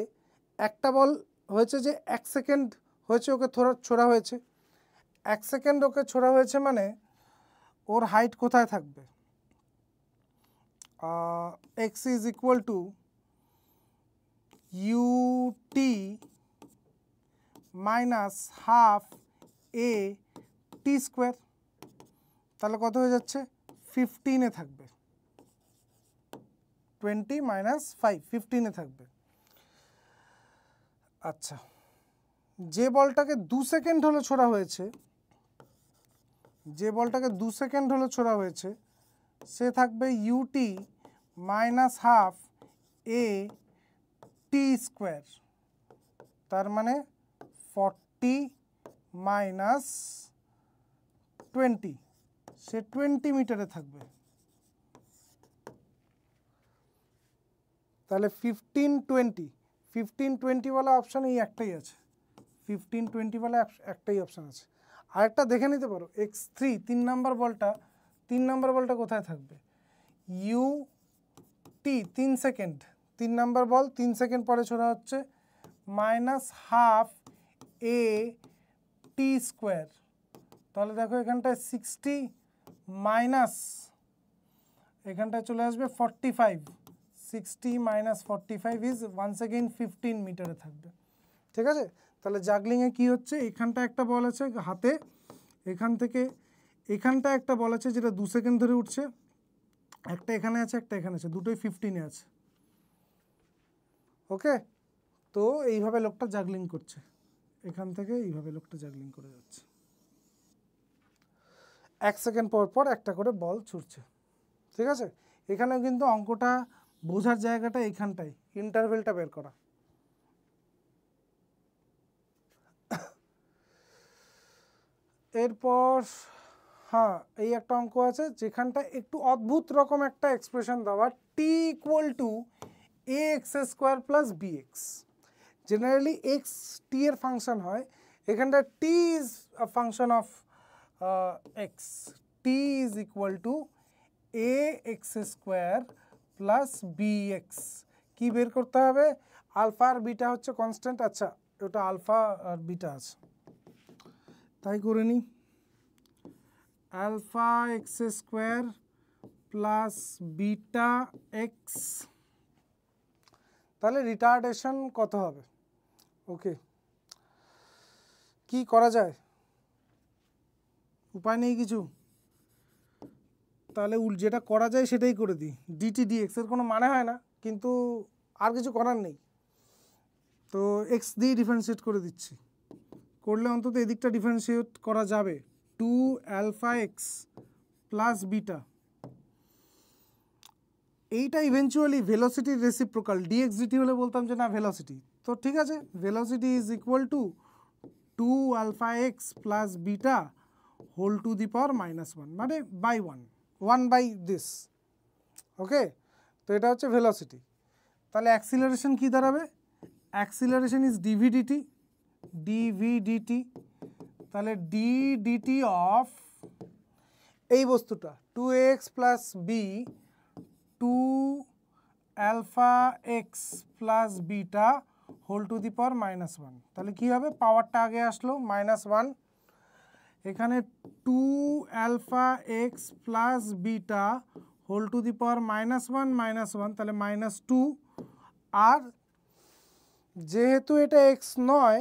একটা বল হয়েছে যে 1 সেকেন্ড হয়েছে ওকে ছোড়া হয়েছে, 1 সেকেন্ড ওকে ছোড়া হয়েছে, মানে ওর হাইট কোথায় থাকবে? x is equal two ut minus half a t square, তাহলে কত হয়ে যাচ্ছে? 15-এ থাকবে, 20 মাইনাস 5, 15-এ থাকবে। আচ্ছা, যে বলটাকে 2 সেকেন্ড হলো ছোড়া হয়েছে, যে বলটাকে 2 সেকেন্ড হলো ছোড়া হয়েছে, সে থাকবে ut minus half a t square, তার মানে 40 মাইনাস 20, সে 20 মিটারে থাকবে। তাহলে 15-20 वाला অপশান এই একটাই আছে, 15-20 वाला একটাই অপশান আছে। আরেকটা দেখে নিতে পারো, x3 3 নাম্বার বলটা কোথায় থাকবে? ut 3 সেকেন্ড, 3 নাম্বার বল 3 সেকেন্ড পরে ছোড়া হচ্ছে, minus half a t square, তাহলে দেখো এখানটায় 60 মাইনাস এখানটায় চলে আসবে 45, 60 মাইনাস 45 ইজ ওয়ান্স এগেইন 15 মিটারে থাকবে। ঠিক আছে, তাহলে জাগলিংয়ে কি হচ্ছে, এখানটা একটা বল আছে হাতে, এখান থেকে এখানটা একটা বল আছে যেটা 2 সেকেন্ড ধরে উঠছে, একটা এখানে আছে একটা এখানে আছে, দুটোই 15-এ আছে। ওকে, তো এইভাবে লোকটা জাগলিং করছে, এখান থেকে এইভাবে লোকটা জাগলিং করে যাচ্ছে, 1 সেকেন্ড পর পর একটা করে বল ছুটছে। ঠিক আছে, এখানেও কিন্তু অঙ্কটা বোঝার জায়গাটা এইখানটাই, ইন্টারভেলটা বের করা। এরপর হ্যাঁ, এই একটা অঙ্ক আছে যেখানটা একটু অদ্ভুত রকম একটা এক্সপ্রেশন দেওয়া, t equal to a x square plus b x. Generally x t এর ফাংশন হয়, এখানটা t is a function of x, t is equal to a x square plus b x. কী বের করতে হবে? আলফা আর beta হচ্ছে constant. আচ্ছা, ওটা আলফা আর বিটা আছে, তাই করে নিই। Alpha x square plus beta x, তাহলে রিটার্ডেশন কত হবে? ওকে, কি করা যায়? উপায় নেই কিছু, তাহলে যেটা করা যায় সেটাই করে দিই। ডিটি ডিএক্স এর কোনো মানে হয় না, কিন্তু আর কিছু করার নেই, তো এক্স দিয়ে ডিফারেন্সিয়েট করে দিচ্ছি, করলে অন্তত এদিকটা ডিফারেন্সিয়েট করা যাবে। 2 আলফা এক্স প্লাস বিটা, এইটা ইভেনচুয়ালি ভেলোসিটির রেসিপ্রোকাল, ডিএক্স ডিটি হলে বলতাম যে না ভেলোসিটি, তো ঠিক আছে, velocity is equal to 2 alpha x plus beta whole to the power -1, মানে বাই 1 বাই দিস। ওকে, তো এটা হচ্ছে ভেলোসিটি। তাহলে অ্যাক্সিলারেশন কি দাঁড়াবে? অ্যাক্সিলারেশন ইজ ডিভিডিটি, ডিভিডিটি, তাহলে ডি ডিটি অফ এই বস্তুটা 2ax plus b 2 alpha x plus beta whole to the power -1, তাহলে কী হবে? পাওয়ারটা আগে আসলো -1, এখানে 2 alpha x plus beta whole to the power -1, তাহলে -2, আর যেহেতু এটা এক্স নয়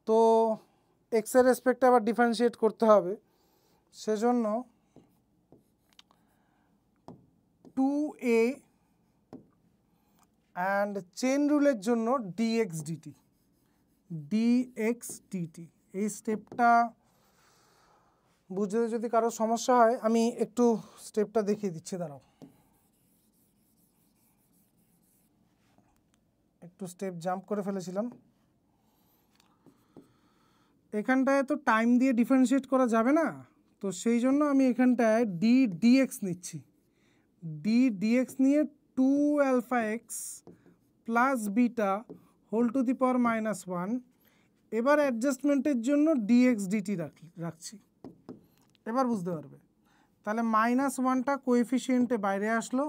তো এক্সের রেসপেক্টে আবার ডিফারেন্সিয়েট করতে হবে, সেজন্য 2a অ্যান্ড চেন রুলের জন্য dx dt এই স্টেপটা বুঝতে যদি কারো সমস্যা হয় আমি একটু স্টেপটা দেখিয়ে দিচ্ছি, দাঁড়াও একটু স্টেপ জাম্প করে ফেলেছিলাম। এখানটায় তো টাইম দিয়ে ডিফারেন্সিয়েট করা যাবে না, তো সেই জন্য আমি এখানটায় dx নিচ্ছি। dx নিয়ে 2α(x plus beta whole to the power -1, এবার অ্যাডজাস্টমেন্টের জন্য dx dt রাখছি। এবার বুঝতে পারবে। তাহলে -1টা কোএফিসিয়েন্টে বাইরে আসলো,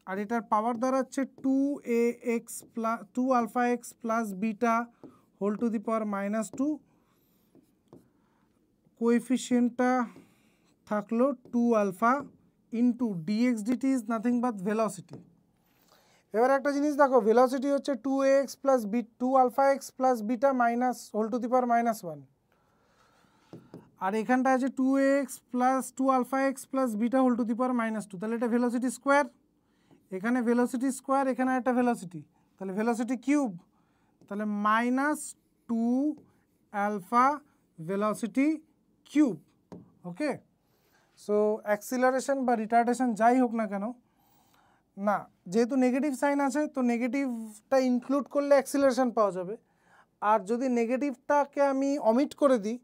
আর এটার পাওয়ার দাঁড়াচ্ছে 2α(x plus beta whole to the power -2, কোএফিসিয়েন্টটা থাকলো 2α into dx dt is nothing but velocity. এবার একটা জিনিস দেখো, ভেলোসিটি হচ্ছে 2α(x plus beta minus whole to the power -1, আর এখানটা আছে 2α(x plus beta whole to the power -2, তাহলে এটা ভেলোসিটি স্কোয়ার, এখানে ভেলোসিটি স্কোয়ার, এখানে একটা ভেলোসিটি, তাহলে ভেলোসিটি কিউব, তাহলে -2α velocity cube. Okay, so acceleration বা রিটার্ডেশন যাই হোক না কেন, না যেহেতু নেগেটিভ সাইন আছে তো নেগেটিভটা ইনক্লুড করলে অ্যাক্সিলারেশন পাওয়া যাবে, আর যদি নেগেটিভটাকে আমি অমিট করে দিই,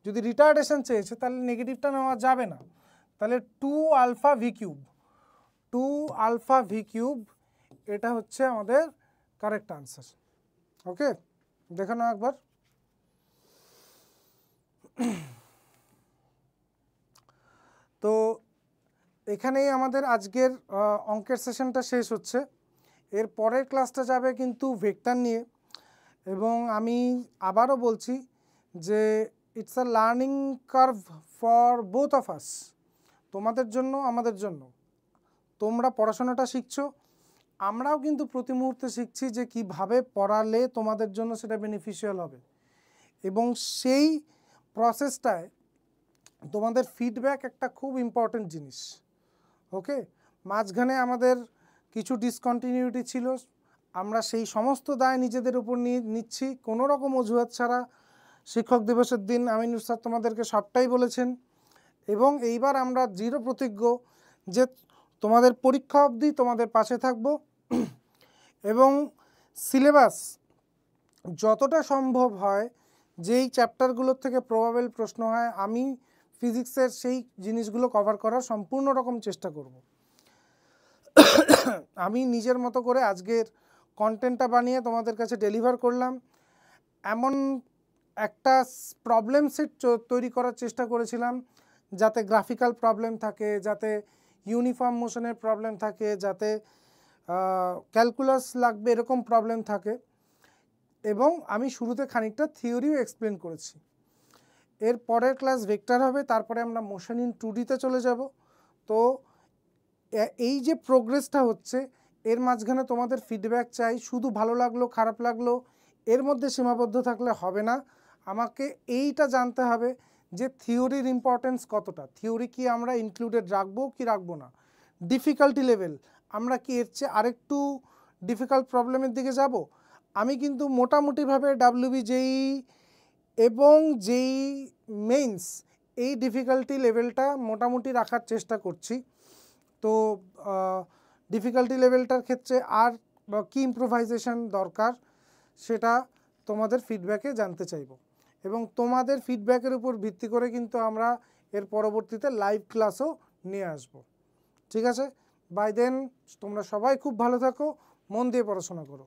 যদি রিটার্ডেশন চেয়েছে তাহলে নেগেটিভটা নেওয়া যাবে না, তাহলে 2α v³ এটা হচ্ছে আমাদের কারেক্ট আনসার। ওকে, দেখে নাও একবার। তো এখানেই আমাদের আজকের অঙ্কের সেশনটা শেষ হচ্ছে। এর পরের ক্লাসটা যাবে কিন্তু ভেক্টর নিয়ে, এবং আমি আবারও বলছি যে it's a learning curve for both of us, তোমাদের জন্য আমাদের জন্য। তোমরা পড়াশোনাটা শিখছো, আমরাও কিন্তু প্রতি মুহূর্তে শিখছি যে কিভাবে পড়ালে তোমাদের জন্য সেটা বেনিফিশিয়াল হবে, এবং সেই প্রসেসটায় তোমাদের ফিডব্যাক একটা খুব ইম্পর্টেন্ট জিনিস। ওকে, মাঝখানে আমাদের কিছু ডিসকন্টিনিউটি ছিল, আমরা সেই সমস্ত দায় নিজেদের উপর নিচ্ছি কোনো রকম অজুহাত ছাড়া। শিক্ষক দিবসের দিন আমিনুর স্যার তোমাদেরকে সবটাই বলেছেন, এবং এইবার আমরা দৃঢ় প্রতিজ্ঞ যে তোমাদের পরীক্ষা অবধি তোমাদের পাশে থাকব, এবং সিলেবাস যতটা সম্ভব হয় যেই চ্যাপ্টারগুলোর থেকে প্রবাবেল প্রশ্ন হয় আমি ফিজিক্সের সেই জিনিসগুলো কভার করার সম্পূর্ণ রকম চেষ্টা করব। আমি নিজের মতো করে আজকের কন্টেন্টটা বানিয়ে তোমাদের কাছে ডেলিভার করলাম, এমন একটা প্রবলেম সেট তৈরি করার চেষ্টা করেছিলাম যাতে গ্রাফিক্যাল প্রবলেম থাকে, যাতে ইউনিফর্ম মোশনের প্রবলেম থাকে, যাতে ক্যালকুলাস লাগবে এরকম প্রবলেম থাকে, এবং আমি শুরুতে খানিকটা থিওরিও এক্সপ্লেন করেছি। এর পরের ক্লাস ভেক্টর হবে, তারপরে আমরা মোশন ইন 2Dতে চলে যাব। তো এই যে প্রোগ্রেসটা হচ্ছে এর মাঝখানে তোমাদের ফিডব্যাক চাই, শুধু ভালো লাগলো খারাপ লাগলো এর মধ্যে সীমাবদ্ধ থাকলে হবে না, আমাকে এইটা জানতে হবে যে থিওরির ইম্পর্টেন্স কতটা, থিওরি কি আমরা ইনক্লুডেড রাখবো কি রাখবো না, ডিফিকাল্টি লেভেল আমরা কি এর চেয়ে আরেকটু ডিফিকাল্ট প্রবলেমের দিকে যাব। আমি কিন্তু মোটামুটিভাবে WB JEE এবং JEE মেইনস এই ডিফিকাল্টি লেভেলটা মোটামুটি রাখার চেষ্টা করছি। তো ডিফিকাল্টি লেভেলটার ক্ষেত্রে আর কি ইম্প্রোভাইজেশন দরকার সেটা তোমাদের ফিডব্যাকে জানতে চাইব, এবং তোমাদের ফিডব্যাকের উপর ভিত্তি করে কিন্তু আমরা এর পরবর্তীতে লাইভ ক্লাসও নিয়ে আসব। ঠিক আছে, বাই দেন তোমরা সবাই খুব ভালো থাকো, মন দিয়ে পড়াশোনা করো।